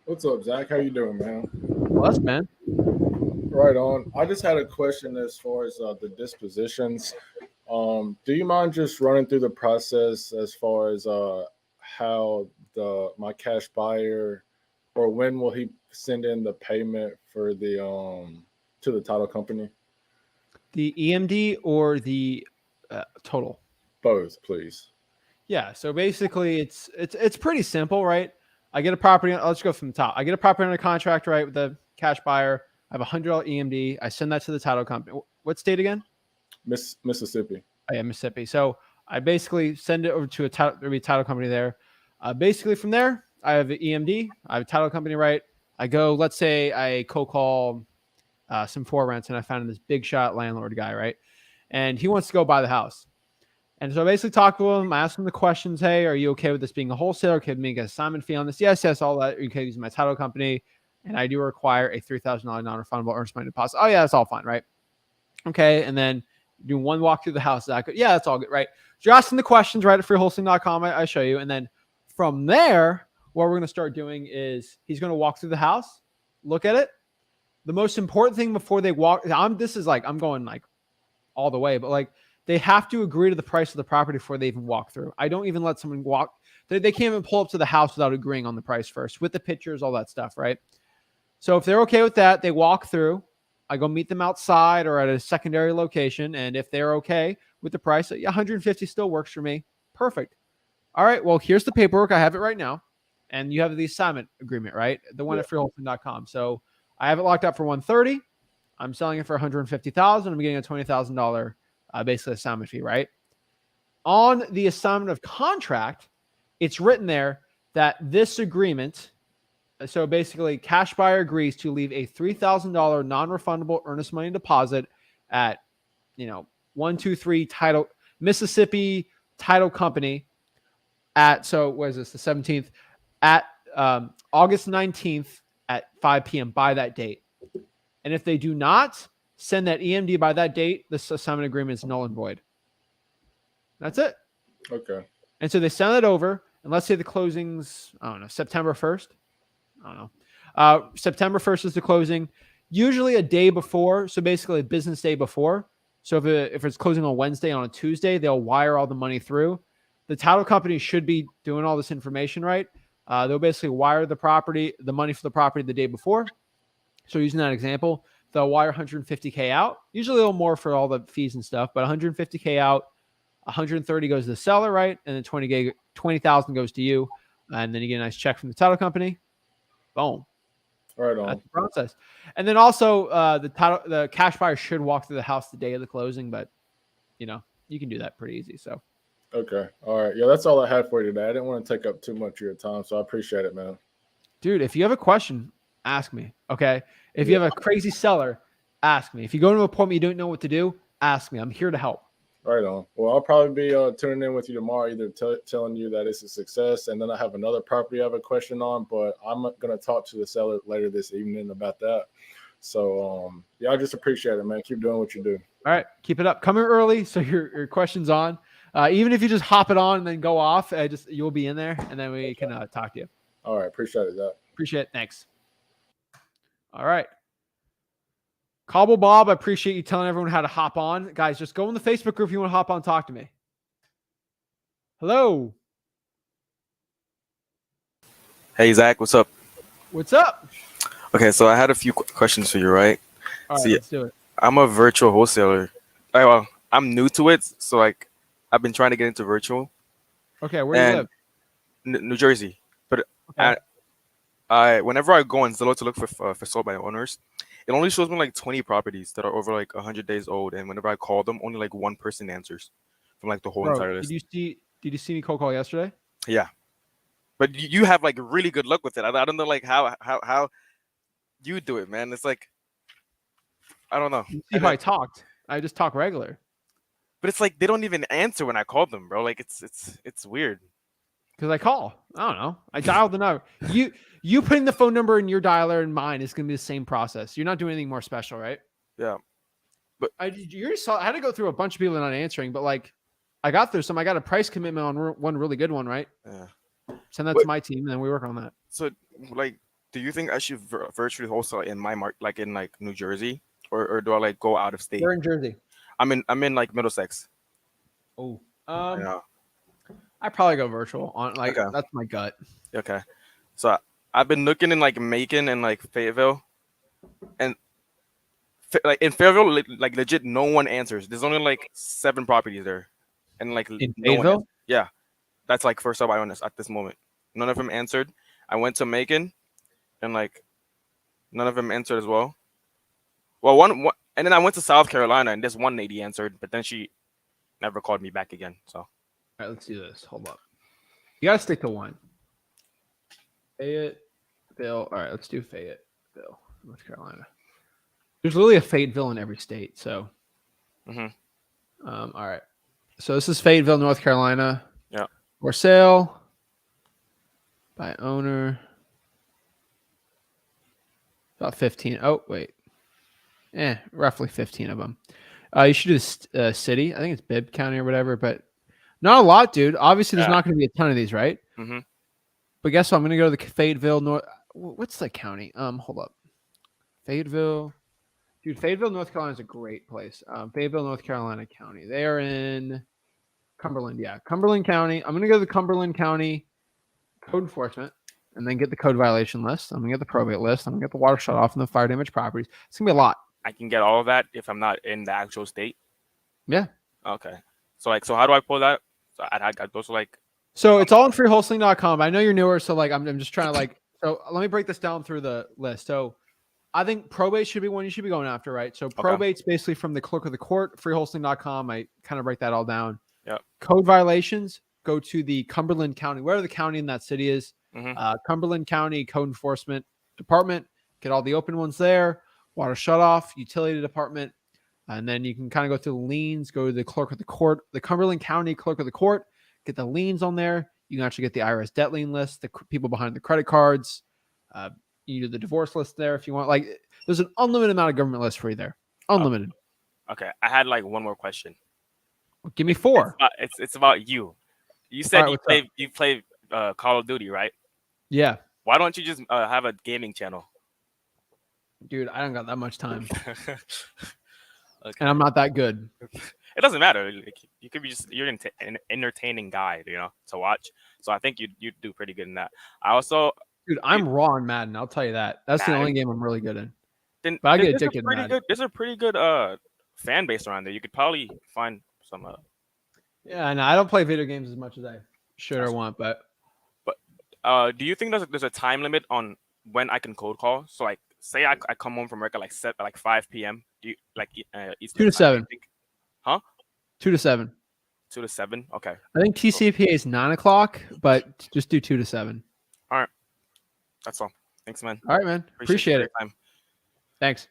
What's up, Zach? How you doing, man? Bless, man. Right on. I just had a question as far as the dispositions. Do you mind just running through the process as far as how my cash buyer, or when will he send in the payment for the to the title company? The EMD or the total? Both, please. Yeah. So basically, it's pretty simple, right? I get a property. Let's go from the top. I get a property under contract, right, with the cash buyer. I have $100 EMD. I send that to the title company. What state again? Mississippi. Oh, yeah, Mississippi. So I basically send it over to a title company there. Basically, from there, I have an EMD. I have a title company, right? I go. Let's say I call some for rents, and I found this big shot landlord guy, right? And he wants to go buy the house. And so I basically talk to him. I ask him the questions. Hey, are you okay with this being a wholesaler? Okay, make an assignment fee on this? Yes, all that. Are you okay using my title company? And I do require a $3,000 non-refundable earnest money deposit. Oh, yeah, that's all fine, right? Okay, and then do one walk through the house. Yeah, that's all good, right? So you're asking the questions, right, at freewholesaling.com. I show you. And then from there, what we're going to start doing is he's going to walk through the house, look at it. The most important thing before they walk, I'm going like all the way, but like they have to agree to the price of the property before they even walk through. I don't even let someone walk. They can't even pull up to the house without agreeing on the price first with the pictures, all that stuff, right? So if they're okay with that, they walk through. I go meet them outside or at a secondary location. And if they're okay with the price, 150 still works for me. Perfect. All right. Well, here's the paperwork. I have it right now. And you have the assignment agreement, right? The one at freeholton.com. So I have it locked up for 130. I'm selling it for 150,000. I'm getting a $20,000 basically assignment fee, right? On the assignment of contract, it's written there that this agreement, so basically cash buyer agrees to leave a $3,000 non-refundable earnest money deposit at 123 title Mississippi title company at, so what is this, the 17th, at August 19th at 5 p.m. by that date. And if they do not send that EMD by that date, this assignment agreement is null and void. That's it. Okay. And so they send it over, and let's say the closing's, I don't know, September 1st. I don't know. September 1st is the closing, usually a day before. So basically a business day before. So if it's closing on Wednesday, on a Tuesday, they'll wire all the money through. The title company should be doing all this information, right? They'll basically wire the money for the property the day before. So using that example, they'll wire 150K out, usually a little more for all the fees and stuff, but 150K out, 130 goes to the seller, right? And then 20,000 goes to you. And then you get a nice check from the title company. Boom. Right on. That's the process. And then also the cash buyer should walk through the house the day of the closing, but you can do that pretty easy. So Okay. All right. Yeah, that's all I had for you today. I didn't want to take up too much of your time, so I appreciate it, man. dude, if you have a question, ask me. Okay. If you have a crazy seller, ask me. If you go to an appointment, you don't know what to do, ask me. I'm here to help. Right on. Well, I'll probably be tuning in with you tomorrow, either telling you that it's a success, and then I have another property I have a question on, but I'm going to talk to the seller later this evening about that. So, yeah, I just appreciate it, man. Keep doing what you do. All right. Keep it up. Come here early so your question's on. Even if you just hop it on and then go off, you'll be in there, and then we can talk to you. All right. Appreciate it, Zach. Appreciate it. Thanks. All right. Cobble Bob, I appreciate you telling everyone how to hop on. Guys, just go in the Facebook group if you want to hop on and talk to me. Hello. Hey, Zach, what's up? What's up? Okay, so I had a few questions for you, right? All right, See, let's do it. I'm a virtual wholesaler. Well, I'm new to it, so I've been trying to get into virtual. Okay, where do you live? New Jersey. But Okay. I whenever I go on Zillow to look for sold by owners, it only shows me like 20 properties that are over like 100 days old, and whenever I call them, only like one person answers from like the whole Bro, entire list. did you see me cold call yesterday? Yeah, but you have like really good luck with it. I don't know like how you do it, man. It's like I don't know. You see how I talked. I just talk regular. But it's like they don't even answer when I call them, bro. Like it's weird. Because I call. I don't know. I dialed the number. You putting the phone number in your dialer and mine is going to be the same process. You're not doing anything more special, right? Yeah. You saw. I had to go through a bunch of people not answering, but like, I got through some. I got a price commitment on one really good one, right? Yeah. Send that But- to my team, and then we work on that. So like, do you think I should virtually wholesale in my like in like New Jersey, or do I like go out of state? We're in Jersey. I'm in like Middlesex. Oh, Yeah. I probably go virtual on like Okay. that's my gut. Okay. So I've been looking in like Macon and like Fayetteville, and like in Fayetteville, like legit, no one answers. There's only like 7 properties there, and like In no one Fayetteville? answers. Yeah, that's like first up I own at this moment. None of them answered. I went to Macon, and like none of them answered as well. Well, one and then I went to South Carolina, and this one lady answered, but then she never called me back again. So All right, let's do this. Hold up. You gotta stick to one. Fayetteville. All right, let's do Fayetteville, North Carolina. There's literally a Fayetteville in every state. So, Mhm. All right. So this is Fayetteville, North Carolina. Yeah. For sale by owner. About 15. Oh, wait. Roughly 15 of them. You should do city. I think it's Bibb County or whatever, but not a lot, dude. Obviously, there's Yeah. not going to be a ton of these, right? Mhm. But guess what? I'm going to go to the Fayetteville, North. What's the county? Hold up. Fayetteville. Dude, Fayetteville, North Carolina is a great place. Fayetteville, North Carolina County. They are in Cumberland. Yeah, Cumberland County. I'm going to go to the Cumberland County code enforcement and then get the code violation list. I'm going to get the probate list. I'm going to get the water shut off and the fire damage properties. It's going to be a lot. I can get all of that if I'm not in the actual state. Yeah. Okay. So how do I pull that? So I those are like. So it's all on freewholesaling.com. I know you're newer, so like I'm just trying to like. So let me break this down through the list. So I think probate should be one you should be going after, right? So probate's basically from the clerk of the court. Freewholesaling.com. I kind of break that all down. Yeah. Code violations go to the Cumberland County, wherever the county in that city is. Mhm. Cumberland County Code Enforcement Department. Get all the open ones there. Water shut off, utility department, and then you can kind of go through the liens. Go to the clerk of the court, the Cumberland County clerk of the court. Get the liens on there. You can actually get the IRS debt lien list, the people behind the credit cards. You do the divorce list there if you want. Like, there's an unlimited amount of government lists for you there. Unlimited. Okay. I had like one more question. Give me 4. It's about you. You said All right, you play Call of Duty, right? Yeah, Why don't you just have a gaming channel? dude, I don't got that much time, Okay. and I'm not that good. It doesn't matter. Like, you could be you're an entertaining guy, to watch. So I think you do pretty good in that. I also, Dude, I'm raw in Madden. I'll tell you that. That's the Madden? only game I'm really good in. then But I get there's a addicted to pretty Madden. good. There's a pretty good fan base around there. You could probably find some. Yeah, and I don't play video games as much as I should or want, but Do you think there's a time limit on when I can cold call? So like, say I come home from work at like 5 p.m. Do you like Eastern 2 to time, do you 7. think? Huh? 2 to 7. 2 to 7. Okay. I think TCPA is 9 o'clock, but just do 2 to 7. All right. That's all. Thanks, man. All right, man. Appreciate your it. time. Thanks.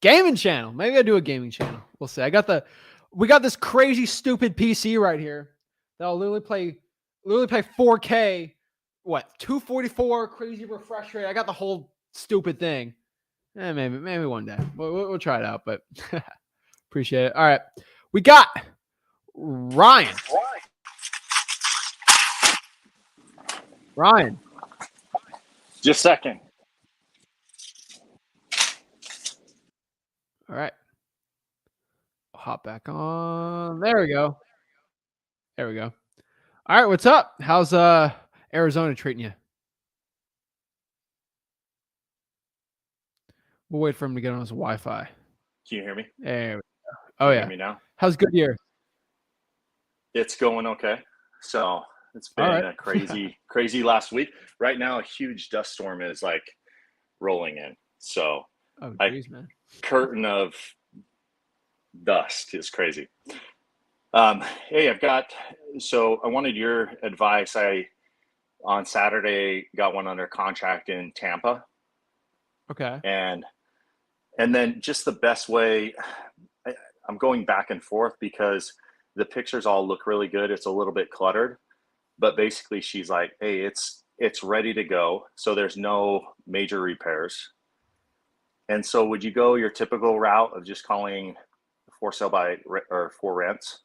Gaming channel. Maybe I do a gaming channel. We'll see. We got this crazy stupid PC right here that'll literally play 4K. What? 244 crazy refresh rate. I got the whole stupid thing. Maybe one day we'll try it out. But appreciate it. All right, we got Ryan. Ryan. Just a second. All right. I'll hop back on. There we go. There we go. All right, what's up? How's Arizona treating you? We'll wait for him to get on his Wi-Fi. Can you hear me? There we go. Can Oh you yeah. hear me now? How's Goodyear? It's going okay. So it's been All right. a crazy last week. Right now, a huge dust storm is like rolling in. So Oh like geez, man. curtain of dust is crazy. Hey, so I wanted your advice. On Saturday got one under contract in Tampa, Okay. and then just the best way. I'm going back and forth because the pictures all look really good. It's a little bit cluttered, but basically she's like, hey, it's ready to go. So there's no major repairs. And so would you go your typical route of just calling for sale by or for rents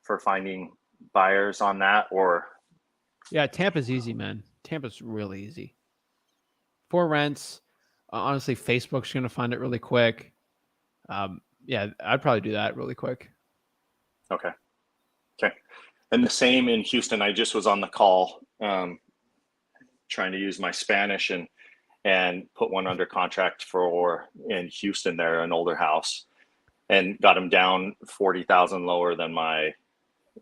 for finding buyers on that? Or Yeah, Tampa's easy, man. Tampa's really easy. For rents, honestly, Facebook's going to find it really quick. Yeah, I'd probably do that really quick. Okay. And the same in Houston. I just was on the call trying to use my Spanish and put one under contract for in Houston there, an older house, and got him down 40,000 lower than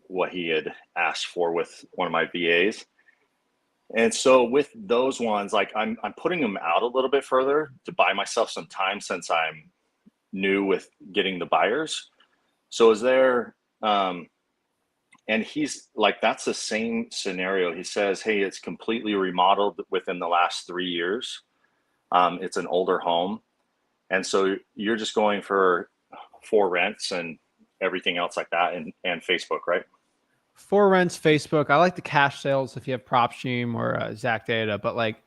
what he had asked for with one of my VAs. And so with those ones, like I'm putting them out a little bit further to buy myself some time since I'm new with getting the buyers. So is there and he's like, that's the same scenario. He says, hey, it's completely remodeled within the last 3 years. It's an older home. And so you're just going for rents and everything else like that and Facebook, right? For rents, Facebook. I like the cash sales if you have PropStream or Zach Data, but like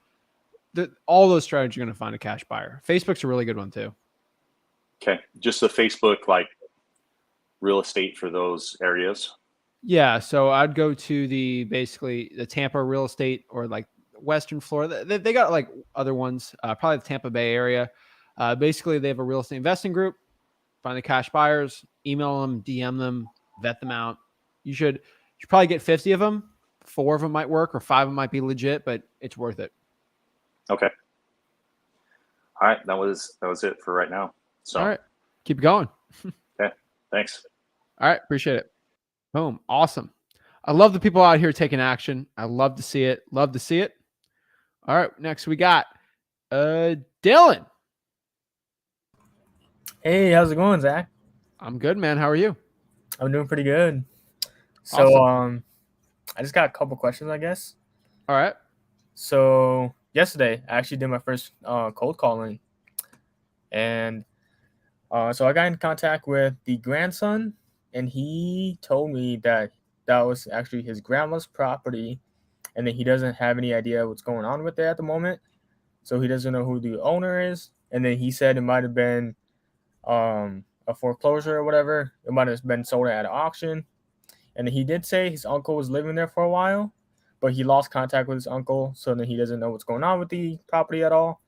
all those strategies, you're going to find a cash buyer. Facebook's a really good one too. Okay. Just the Facebook, like real estate for those areas. Yeah. So I'd go to basically the Tampa real estate or like Western Florida. They got like other ones, probably the Tampa Bay area. Basically, they have a real estate investing group. Find the cash buyers, email them, DM them, vet them out. You should probably get 50 of them. 4 of them might work or 5 of them might be legit, but it's worth it. Okay. All right. That was it for right now. So all right. Keep going. Okay. Thanks. All right. Appreciate it. Boom. Awesome. I love the people out here taking action. I love to see it. Love to see it. All right. Next we got Dylan. Hey, how's it going, Zach? I'm good, man. How are you? I'm doing pretty good. So, Awesome. I just got a couple questions, I guess. All right. So, yesterday, I actually did my first cold calling. And so I got in contact with the grandson, and he told me that was actually his grandma's property, and that he doesn't have any idea what's going on with it at the moment. So he doesn't know who the owner is. And then he said it might have been a foreclosure or whatever. It might have been sold at an auction. And he did say his uncle was living there for a while, but he lost contact with his uncle, so then he doesn't know what's going on with the property at all.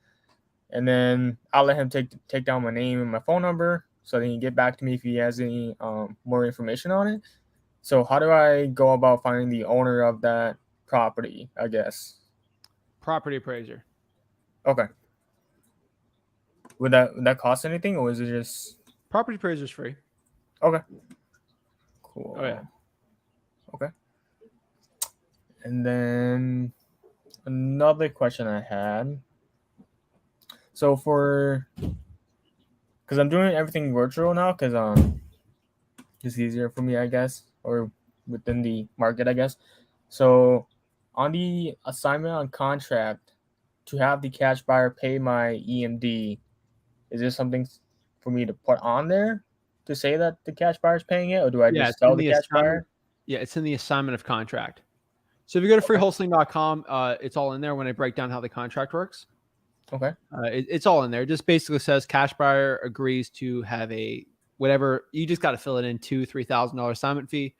And then I'll let him take down my name and my phone number so that he can get back to me if he has any more information on it. So how do I go about finding the owner of that property, I guess? Property appraiser. Okay. Would that cost anything, or is it just property appraiser is free? Okay. Cool. Oh yeah. Okay. And then another question I had. So because I'm doing everything virtual now, because it's easier for me, I guess, or within the market, I guess. So on the assignment on contract, to have the cash buyer pay my EMD, is there something for me to put on there to say that the cash buyer is paying it, or do I just tell the cash buyer? Yeah, it's in the assignment of contract. So if you go to freewholesaling.com, it's all in there when I break down how the contract works. Okay. It's all in there. It just basically says cash buyer agrees to have a whatever. You just got to fill it in $2,000-$3,000 assignment fee,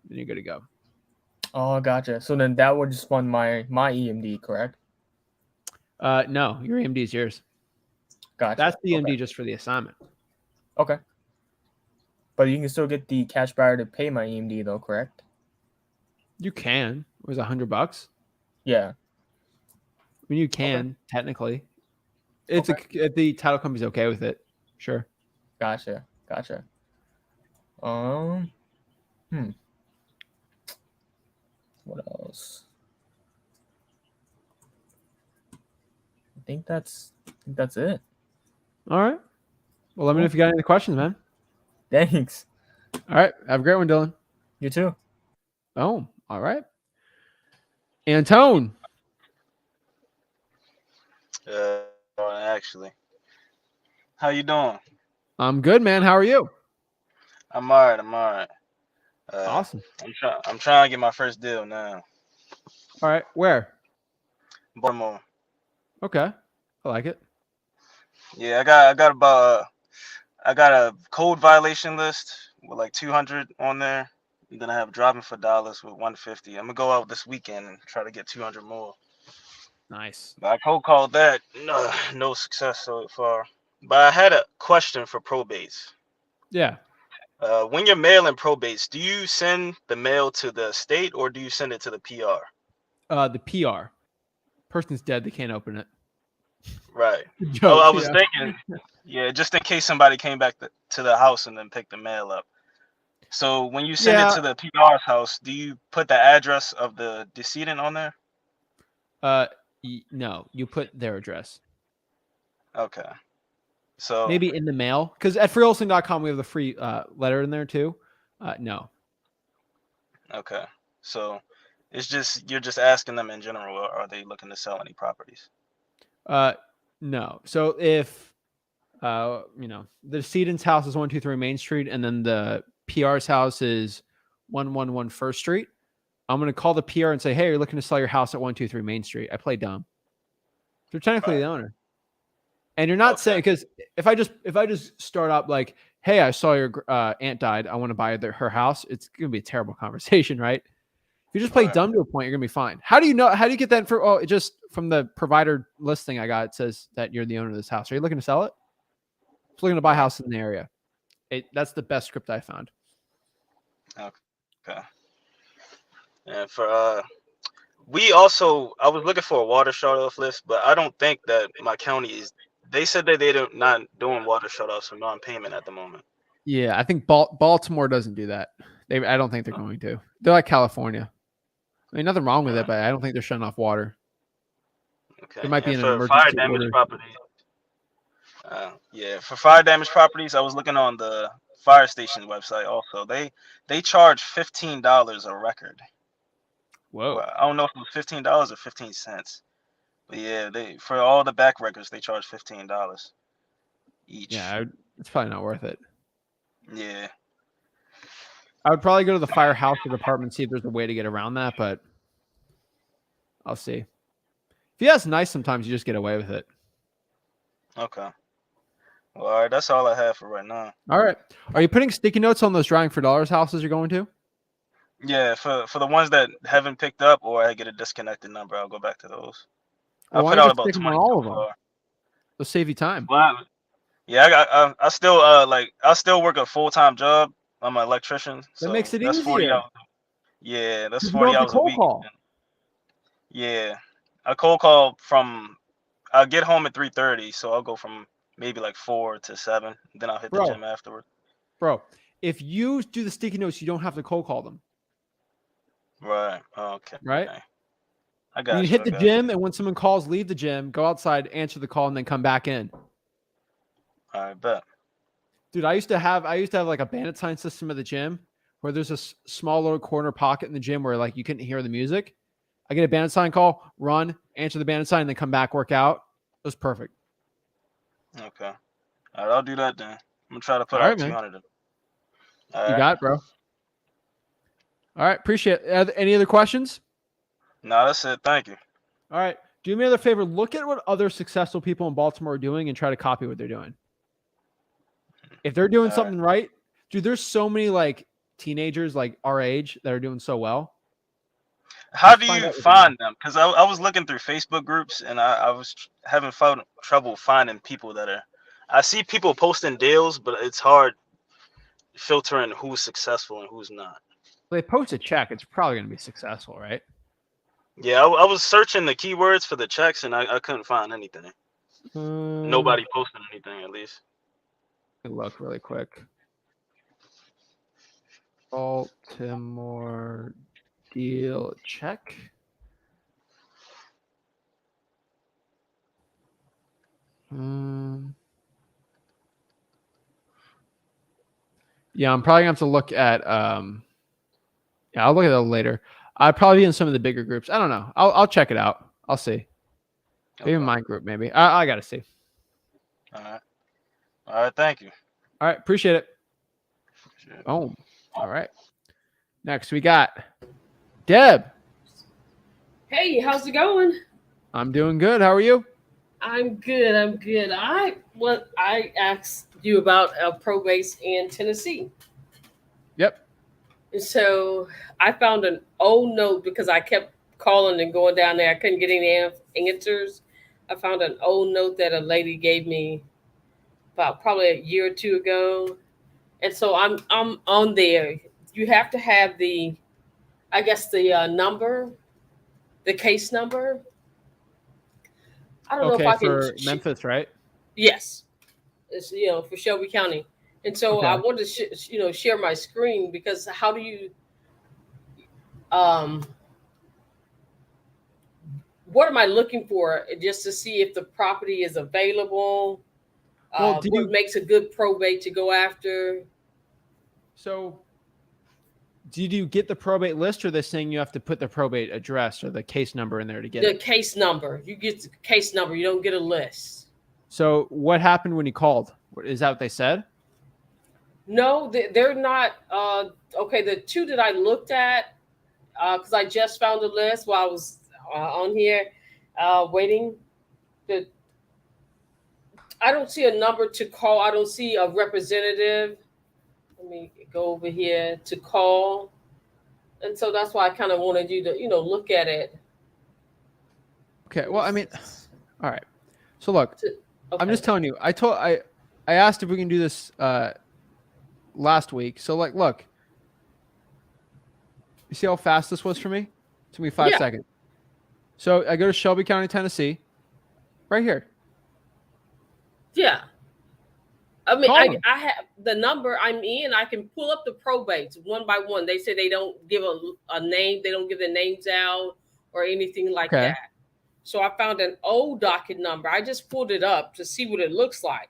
then you're good to go. Oh, gotcha. So then that would just fund my EMD, correct? No, your EMD is yours. Gotcha. That's the EMD just for the assignment. Okay. But you can still get the cash buyer to pay my EMD though, correct? You can. It was $100. Yeah. I mean, you can technically. It's if the title company's okay with it, sure. Gotcha. What else? I think that's it. All right. Well, let me know if you got any questions, man. Thanks. All right. Have a great one, Dylan. You too. Oh, all right. Antone. Actually, how you doing? I'm good, man. How are you? I'm all right. I'm all right. Awesome. I'm trying to get my first deal now. All right. Where? Baltimore. Okay. I like it. Yeah, I got a code violation list with like 200 on there. And then I have driving for dollars with 150. I'm gonna go out this weekend and try to get 200 more. Nice. But I cold called that. No success so far. But I had a question for probates. Yeah. When you're mailing probates, do you send the mail to the state or do you send it to the PR? The PR. Person's dead. They can't open it. Right. Joke. I was thinking, yeah, just in case somebody came back to the house and then picked the mail up. So when you send it to the PR's house, do you put the address of the decedent on there? No, you put their address. Okay. So maybe in the mail, because at freewholesaling.com we have the free letter in there too. No. Okay. So it's just you're just asking them in general, or are they looking to sell any properties? No. So if the decedent's house is 123 Main Street, and then the PR's house is 111 First Street, I'm gonna call the PR and say, "Hey, you're looking to sell your house at 123 Main Street." I play dumb. They're technically the owner, and you're not saying, because if I just start up like, "Hey, I saw your aunt died. I want to buy her house," it's gonna be a terrible conversation, right? If you just play dumb to a point, you're gonna be fine. How do you know? How do you get that for? Oh, just from the provider listing I got, it says that you're the owner of this house. Are you looking to sell it? Just looking to buy a house in the area. That's the best script I found. Okay. And for I was looking for a water shut-off list, but I don't think that my county is. They said that they're not doing water shut-offs for non-payment at the moment. Yeah, I think Baltimore doesn't do that. I don't think they're going to. They're like California. I mean, nothing wrong with it, but I don't think they're shutting off water. Okay. There might be an for emergency fire damage order. properties. For fire damage properties, I was looking on the fire station website. Also, they charge $15 a record. Whoa! Well, I don't know if it was $15 or 15 cents, but yeah, for all the back records they charge $15 each. Yeah, it's probably not worth it. Yeah. I would probably go to the firehouse department, see if there's a way to get around that, but I'll see. If you ask nice, sometimes you just get away with it. Okay. Well, all right, that's all I have for right now. All right. Are you putting sticky notes on those driving for dollars houses you're going to? Yeah, for the ones that haven't picked up or I get a disconnected number, I'll go back to those. Well, I'll why put don't you out just about stick them 20 on all so of them? far. They'll save you time. Well, yeah, I still I still work a full-time job. I'm an electrician, so that makes it that's 40 easier. hours. Yeah, that's You 40 don't have hours to a cold week. call. Yeah, I cold call I get home at 3:30, so I'll go from maybe like 4 to 7. Then I'll hit the gym afterward. Bro, if you do the sticky notes, you don't have to cold call them. Right. Okay. Right? I got you. You Hit the got gym, and when someone calls, leave the gym, go outside, answer the call, and then come back in. All right, bet. Dude, I used to have like a bandit sign system at the gym where there's a small little corner pocket in the gym where like you couldn't hear the music. I get a bandit sign call, run, answer the bandit sign, and then come back, work out. It was perfect. Okay. All right, I'll do that then. I'm gonna try to put All out right, 200. man. All You right. got it, bro. All right, appreciate it. Any other questions? No, that's it. Thank you. All right. Do me another favor. Look at what other successful people in Baltimore are doing and try to copy what they're doing. If they're doing something right, dude, there's so many like teenagers like our age that are doing so well. How do you find them? Because I was looking through Facebook groups and I was having trouble finding people that are. I see people posting deals, but it's hard filtering who's successful and who's not. They post a check, it's probably going to be successful, right? Yeah, I was searching the keywords for the checks and I couldn't find anything. Nobody posting anything, at least. Let me look really quick. Baltimore deal check. Yeah, I'm probably gonna have to look at yeah, I'll look at that later. I'd probably be in some of the bigger groups. I don't know. I'll check it out. I'll see. Maybe my group, maybe. I gotta see. All right. All right, thank you. All right, appreciate it. Boom. All right. Next, we got Deb. Hey, how's it going? I'm doing good. How are you? I'm good. I'm good. I asked you about probates in Tennessee. Yep. And so I found an old note because I kept calling and going down there. I couldn't get any answers. I found an old note that a lady gave me about probably a year or two ago. And so I'm on there. You have to have the number, the case number. I don't know if Okay, I can. for Memphis, right? Yes, it's for Shelby County, and so I Okay. wanted to share my screen because how do you um what am I looking for just to see if the property is available? Well, What makes a good probate to go after? So, did you get the probate list, or they're saying you have to put the probate address or the case number in there to get The it? case number. You get the case number. You don't get a list. So, what happened when you called? Is that what they said? No, they're not. Okay, the two that I looked at, because I just found the list while I was on here waiting. I don't see a number to call. I don't see a representative. Let me go over here to call. And so that's why I kind of wanted you to, look at it. Okay. Well, I mean, all right. So look, I'm Okay. just telling you. I asked if we can do this last week. So like, look, you see how fast this was for me? It took me 5 seconds. So I go to Shelby County, Tennessee, right here. Yeah. I mean, Call them. I have the number I'm in. I can pull up the probates one by one. They say they don't give a name. They don't give the names out or anything like Okay. that. So I found an old docket number. I just pulled it up to see what it looks like.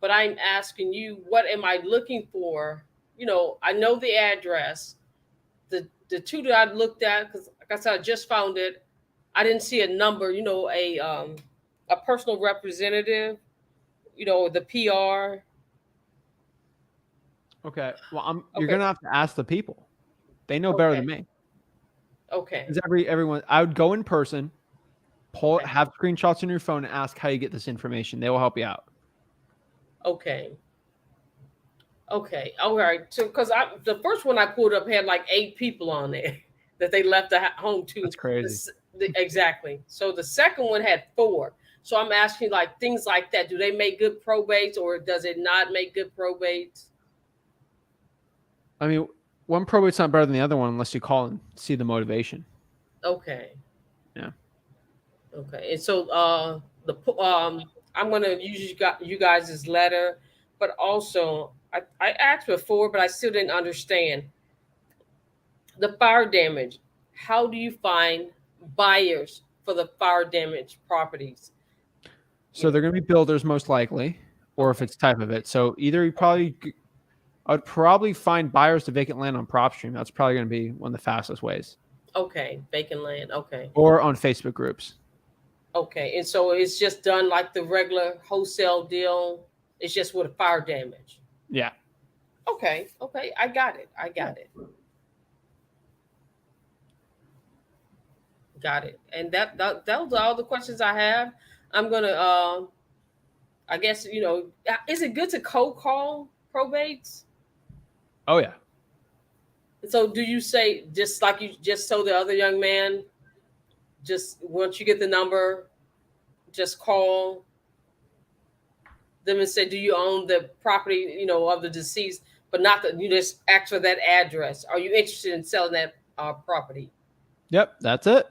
But I'm asking you, what am I looking for? I know the address. The two that I looked at, because like I said, I just found it. I didn't see a number, a personal representative, the PR. Okay. Well, you're gonna have to ask the people. They know better than me. Okay. Because everyone, I would go in person, have screenshots on your phone, and ask how you get this information. They will help you out. Okay. Okay. All right. So, because the first one I pulled up had like 8 people on there that they left the home to. That's crazy. Exactly. So the second one had 4. So I'm asking like things like that. Do they make good probates or does it not make good probates? I mean, one probate's not better than the other one unless you call and see the motivation. Okay. Yeah. Okay. And so I'm gonna use you guys' letter, but also I asked before, but I still didn't understand the fire damage. How do you find buyers for the fire damage properties? So they're going to be builders most likely, or if it's type of it. So either I'd probably find buyers to vacant land on PropStream. That's probably going to be one of the fastest ways. Okay, vacant land. Okay. Or on Facebook groups. Okay, and so it's just done like the regular wholesale deal. It's just with a fire damage. Yeah. Okay. I got it. Got it. And that those are all the questions I have. I'm gonna I guess is it good to cold call probates? Oh yeah. So do you say just like you just told the other young man, just once you get the number, just call them and say, do you own the property, of the deceased, but not that you just ask for that address. Are you interested in selling that property? Yep, that's it.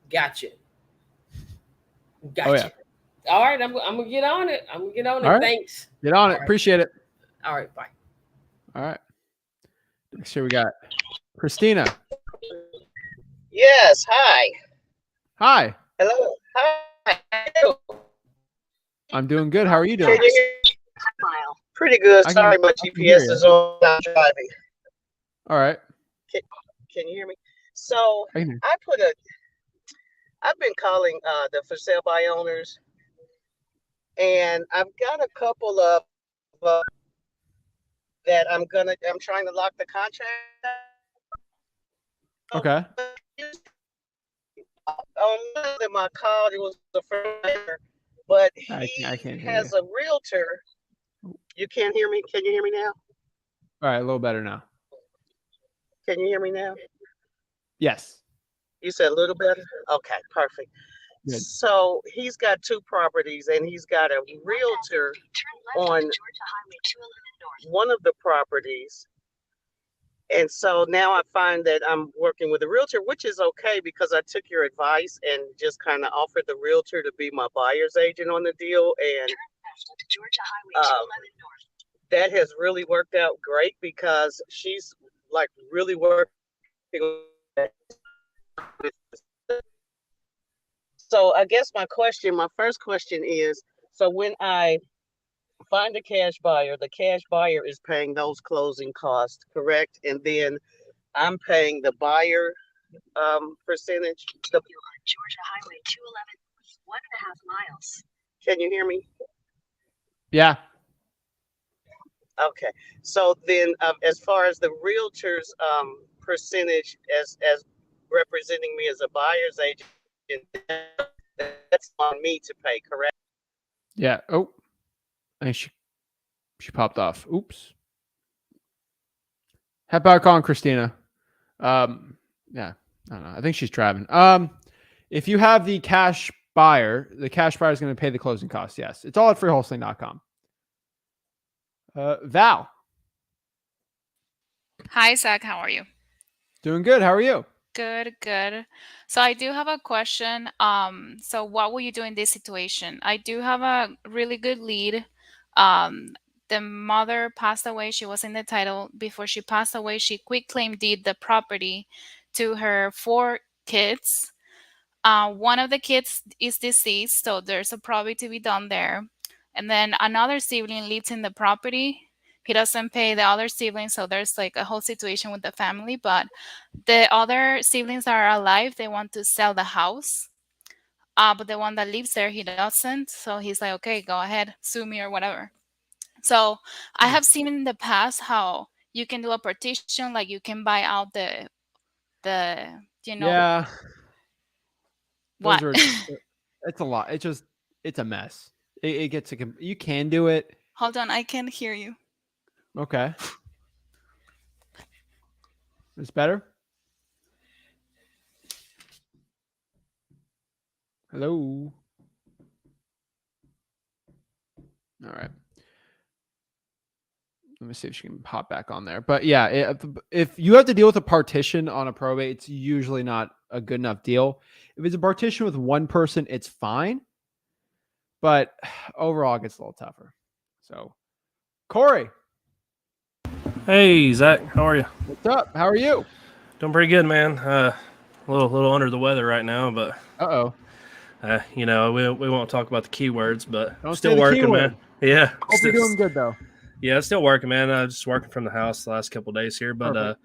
Gotcha. Oh yeah. All right, I'm gonna get on it. All right. Thanks. Get on it. Right. Appreciate it. All right, bye. All right. Next here we got Christina. Yes. Hi. Hi. Hello. Hi. I'm doing good. How are you doing? Can you hear me? Pretty good. Sorry, my GPS is on. I'm driving. All right. Can you hear me? So I've been calling the for sale by owners, and I've got a couple of that I'm trying to lock the contract. Okay. On Monday, my call, it was the first, but I he can't hear has you. a realtor. You can't hear me? Can you hear me now? All right, a little better now. Can you hear me now? Yes. You said a little better? Okay, perfect. Good. So he's got 2 properties and he's got a realtor on one of the properties. And so now I find that I'm working with a realtor, which is okay because I took your advice and just kind of offered the realtor to be my buyer's agent on the deal. And that has really worked out great because she's like really working. So I guess my first question is, so when I find a cash buyer, the cash buyer is paying those closing costs, correct? And then I'm paying the buyer percentage. You're on Georgia Highway 211, 1.5 miles. Can you hear me? Yeah. Okay. So then, as far as the realtor's percentage as representing me as a buyer's agent, that's on me to pay, correct? Yeah. Oh, I think she popped off. Oops. Head back on, Christina. Yeah. I don't know. I think she's driving. If you have the cash buyer is going to pay the closing costs. Yes. It's all at freewholesaling.com. Val. Hi, Zach. How are you? Doing good. How are you? Good, good. So I do have a question. So what will you do in this situation? I do have a really good lead. The mother passed away. She was in the title. Before she passed away, she quit claim deed the property to her 4 kids. One of the kids is deceased, so there's a probate to be done there. And then another sibling lives in the property. He doesn't pay the other siblings, so there's like a whole situation with the family. But the other siblings that are alive, they want to sell the house. But the one that lives there, he doesn't. So he's like, okay, go ahead, sue me or whatever. So I have seen in the past how you can do a partition, like you can buy out the Yeah. what? Those are, it's a lot. It's a mess. It gets you can do it. Hold on, I can't hear you. Okay. It's better. Hello. All right. Let me see if she can pop back on there. But yeah, if you have to deal with a partition on a probate, it's usually not a good enough deal. If it's a partition with one person, it's fine. But overall, it gets a little tougher. So, Corey. Hey, Zach. How are you? What's up? How are you? Doing pretty good, man. A little under the weather right now, but we won't talk about the keywords, but Don't still say the working, keyword. man. Yeah. Hope you're doing good though. Yeah, still working, man. Just working from the house the last couple of days here, but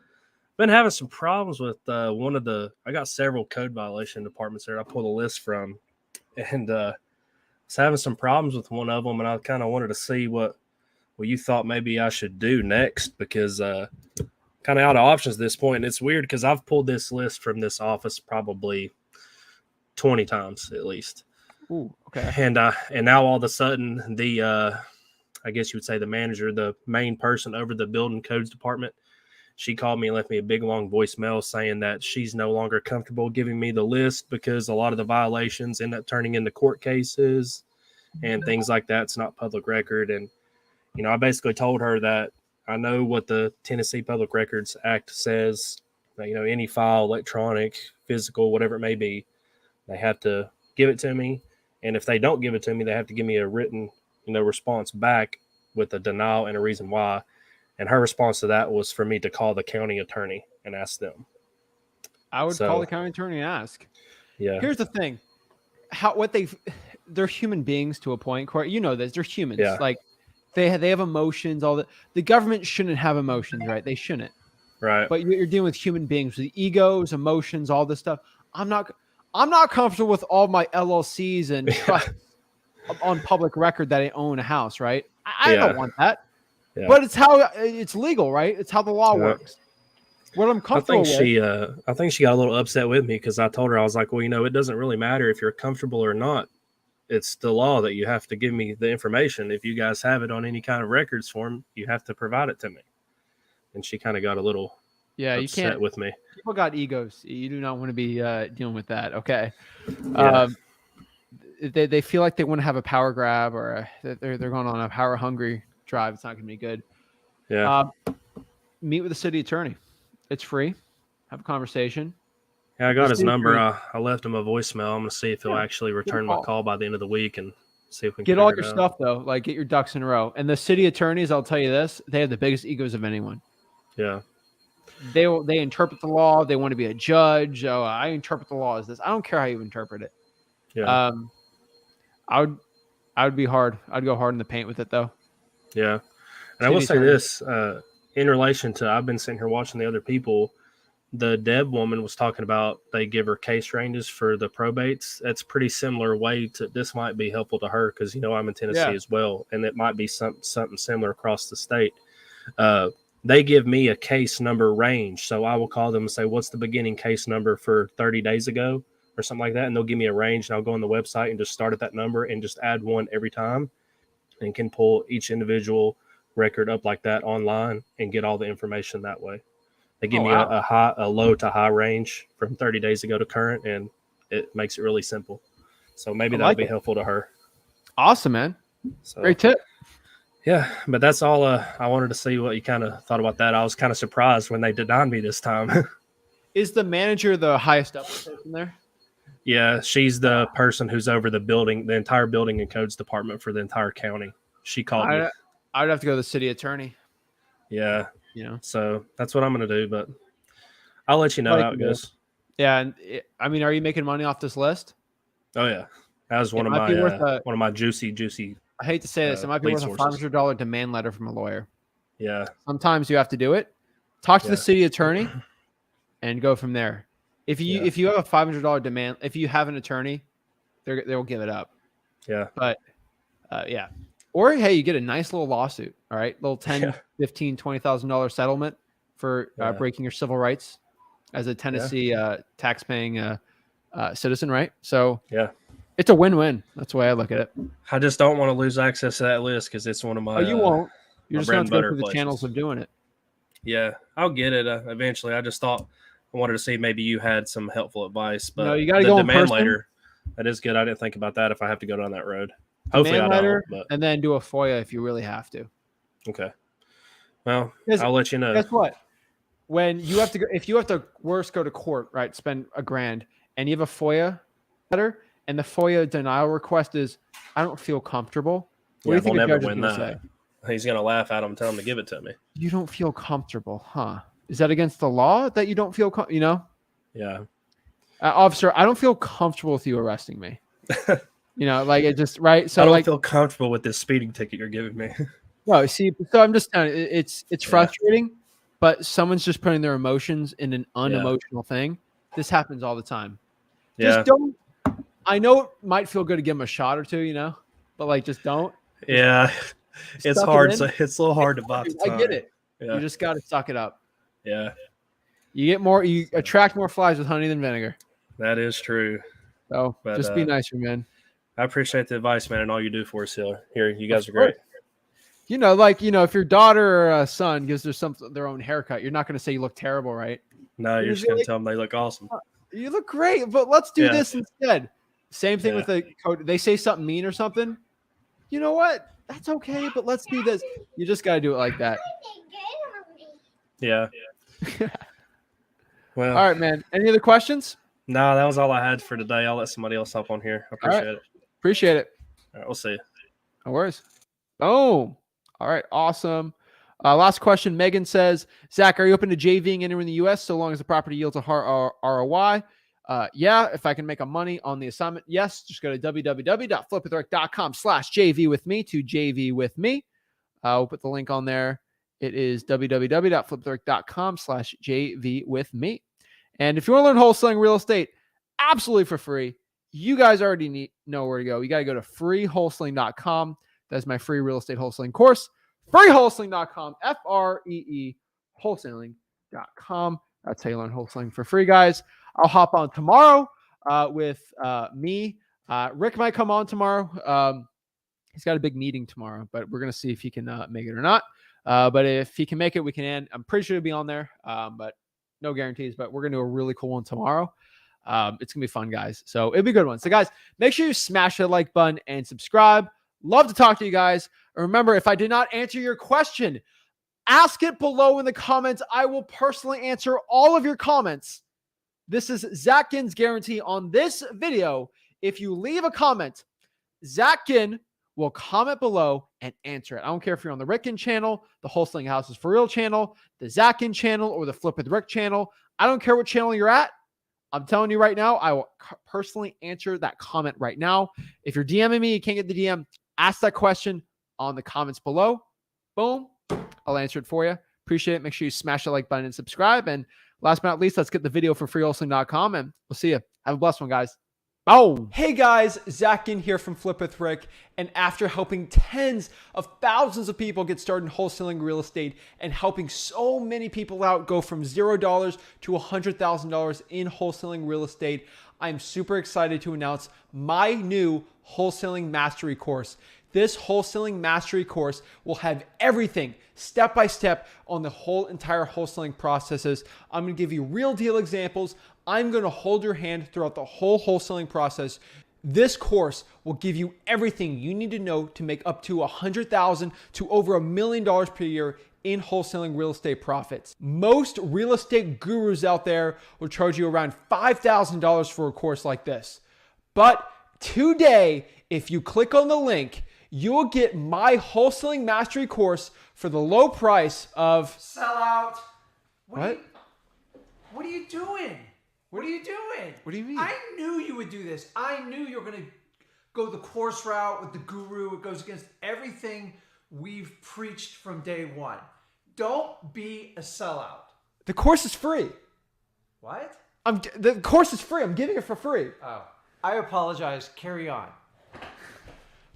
been having some problems with one of the. I got several code violation departments there. I pulled a list from, and was having some problems with one of them, and I kind of wanted to see what you thought maybe I should do next, because kind of out of options at this point. And it's weird because I've pulled this list from this office probably 20 times at least. Ooh, okay. And now all of a sudden the I guess you would say the manager, the main person over the building codes department, she called me and left me a big long voicemail saying that she's no longer comfortable giving me the list because a lot of the violations end up turning into court cases and things like that. It's not public record. And, I basically told her that I know what the Tennessee Public Records Act says, that, any file, electronic, physical, whatever it may be, they have to give it to me. And if they don't give it to me, they have to give me a written, response back with a denial and a reason why. And her response to that was for me to call the county attorney and ask them. I would call the county attorney and ask. Yeah. Here's the thing. They're human beings to a point, Corey. You know this. They're humans. Yeah. Like they have emotions. The government shouldn't have emotions, right? They shouldn't. Right. But you're dealing with human beings with egos, emotions, all this stuff. I'm not comfortable with all my LLCs and trusts on public record that I own a house, right? I don't want that. Yeah. But it's how it's legal, right? It's how the law Yeah. works. What I'm I comfortable think with. I think she got a little upset with me because I told her, I was like, well, it doesn't really matter if you're comfortable or not. It's the law that you have to give me the information. If you guys have it on any kind of records form, you have to provide it to me. And she kind of got a little Yeah, you upset can't. with me. People got egos. You do not want to be dealing with that. Okay. Yeah. They feel like they want to have a power grab or they're going on a power hungry drive. It's not going to be good. Yeah. Meet with the city attorney. It's free. Have a conversation. Yeah, I got The his city number. attorney- I left him a voicemail. I'm going to see if he'll actually return my call by the end of the week and see if we can Get all figure your it out. stuff though. Like get your ducks in a row. And the city attorneys, I'll tell you this, they have the biggest egos of anyone. Yeah. They interpret the law. They want to be a judge. Oh, I interpret the law as this. I don't care how you interpret it. Yeah. I would be hard. I'd go hard in the paint with it though. Yeah. And I will say this, in relation to, I've been sitting here watching the other people, the Deb woman was talking about they give her case ranges for the probates. That's pretty similar way to, this might be helpful to her because, I'm in Tennessee as well. And it might be something similar across the state. They give me a case number range. So I will call them and say, what's the beginning case number for 30 days ago or something like that? And they'll give me a range and I'll go on the website and just start at that number and just add one every time and can pull each individual record up like that online and get all the information that way. They give me a low to high range from 30 days ago to current, and it makes it really simple. So maybe that'll be helpful to her. Awesome, man. So, great tip. Yeah, but that's all. I wanted to see what you kind of thought about that. I was kind of surprised when they denied me this time. Is the manager the highest up person there? Yeah, she's the person who's over the building, the entire building and codes department for the entire county. She called me. I'd have to go to the city attorney. Yeah. So that's what I'm going to do, but I'll let you know how it goes. Yeah. And are you making money off this list? Oh yeah. That was one of my juicy. I hate to say this. It might be worth a $500 demand letter from a lawyer. Yeah. Sometimes you have to do it. Talk to the city attorney and go from there. If you have a $500 demand, if you have an attorney, they'll give it up. Yeah. But yeah. Or hey, you get a nice little lawsuit. All right. Little $10,000, $15,000, $20,000 settlement for breaking your civil rights as a Tennessee tax-paying citizen, right? So yeah. It's a win-win. That's the way I look at it. I just don't want to lose access to that list because it's one of my. Oh, you won't. You're just going to go through the places. channels of doing it. Yeah, I'll get it eventually. I just thought I wanted to see maybe you had some helpful advice. But no, you got to go in person. Later, that is good. I didn't think about that if I have to go down that road. Hopefully I don't. But... And then do a FOIA if you really have to. Okay. Well, I'll let you know. Guess what? When you have to go, if you have to worst go to court, right, spend $1,000 and you have a FOIA letter and the FOIA denial request is, I don't feel comfortable. What do you think a judge is going to say? He's going to laugh at him and tell him to give it to me. You don't feel comfortable, huh? Is that against the law that you don't feel, Yeah. Officer, I don't feel comfortable with you arresting me. Like it just, right? So I don't feel comfortable with this speeding ticket you're giving me. No, see, so I'm just telling you, it's frustrating, but someone's just putting their emotions in an unemotional thing. This happens all the time. Just don't. I know it might feel good to give them a shot or two, but just don't. Yeah, it's hard. So it's a little hard to buy. I get it. Yeah. You just got to suck it up. Yeah. You attract more flies with honey than vinegar. That is true. So just be nicer, man. I appreciate the advice, man, and all you do for us here. You guys are great. If your daughter or son gives their own haircut, you're not going to say you look terrible, right? No, you're just going to tell them they look awesome. You look great, but let's do this instead. Same thing with the code. They say something mean or something. You know what? That's okay, but let's do this. You just got to do it like that. Yeah. Well, all right, man. Any other questions? No, that was all I had for today. I'll let somebody else hop on here. I appreciate it. Appreciate it. All right, we'll see you. No worries. Oh, all right. Awesome. Last question. Megan says, Zach, are you open to JVing anywhere in the U.S. so long as the property yields a ROI? Yeah, if I can make money on the assignment, yes. Just go to www.flipwithrick.com/JV with me to JV with me. We'll put the link on there. It is www.flipwithrick.com/JV with me. And if you want to learn wholesaling real estate absolutely for free, you guys already know where to go. You got to go to freewholesaling.com. That's my free real estate wholesaling course. freewholesaling.com, FREE wholesaling.com. That's how you learn wholesaling for free, guys. I'll hop on tomorrow with me. Rick might come on tomorrow. He's got a big meeting tomorrow, but we're going to see if he can make it or not. But if he can make it, we can end. I'm pretty sure he'll be on there, but no guarantees. But we're going to do a really cool one tomorrow. It's going to be fun, guys. So it'll be a good one. So, guys, make sure you smash that like button and subscribe. Love to talk to you guys. Remember, if I did not answer your question, ask it below in the comments. I will personally answer all of your comments. This is Zach Ginn's guarantee on this video. If you leave a comment, Zach Ginn will comment below and answer it. I don't care if you're on the Rick Ginn channel, the Wholesaling Houses for Real channel, the Zach Ginn channel, or the Flip with Rick channel. I don't care what channel you're at. I'm telling you right now, I will personally answer that comment right now. If you're DMing me, you can't get the DM, ask that question on the comments below. Boom. I'll answer it for you. Appreciate it. Make sure you smash the like button and subscribe. And last but not least, let's get the video from freewholesaling.com, and we'll see you. Have a blessed one, guys. Oh, hey guys, Zach Ginn here from Flip with Rick. And after helping tens of thousands of people get started in wholesaling real estate and helping so many people out go from $0 to $100,000 in wholesaling real estate, I'm super excited to announce my new wholesaling mastery course. This wholesaling mastery course will have everything step by step on the whole entire wholesaling processes. I'm going to give you real deal examples. I'm going to hold your hand throughout the whole wholesaling process. This course will give you everything you need to know to make up to $100,000 to over $1 million per year in wholesaling real estate profits. Most real estate gurus out there will charge you around $5,000 for a course like this. But today, if you click on the link, you'll get my wholesaling mastery course for the low price of sellout. What? What are you doing? What are you doing? What do you mean? I knew you would do this. I knew you were going to go the course route with the guru. It goes against everything we've preached from day one. Don't be a sellout. The course is free. What? The course is free. I'm giving it for free. Oh, I apologize. Carry on.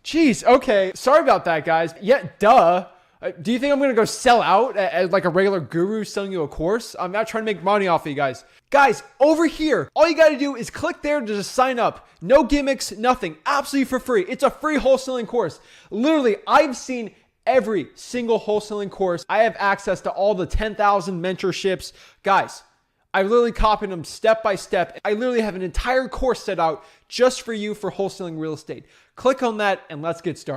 Jeez, okay. Sorry about that, guys. Yeah, duh. Do you think I'm going to go sell out as like a regular guru selling you a course? I'm not trying to make money off of you guys. Guys, over here, all you got to do is click there to just sign up. No gimmicks, nothing. Absolutely for free. It's a free wholesaling course. Literally, I've seen every single wholesaling course. I have access to all the 10,000 mentorships. Guys, I literally copied them step by step. I literally have an entire course set out just for you for wholesaling real estate. Click on that and let's get started.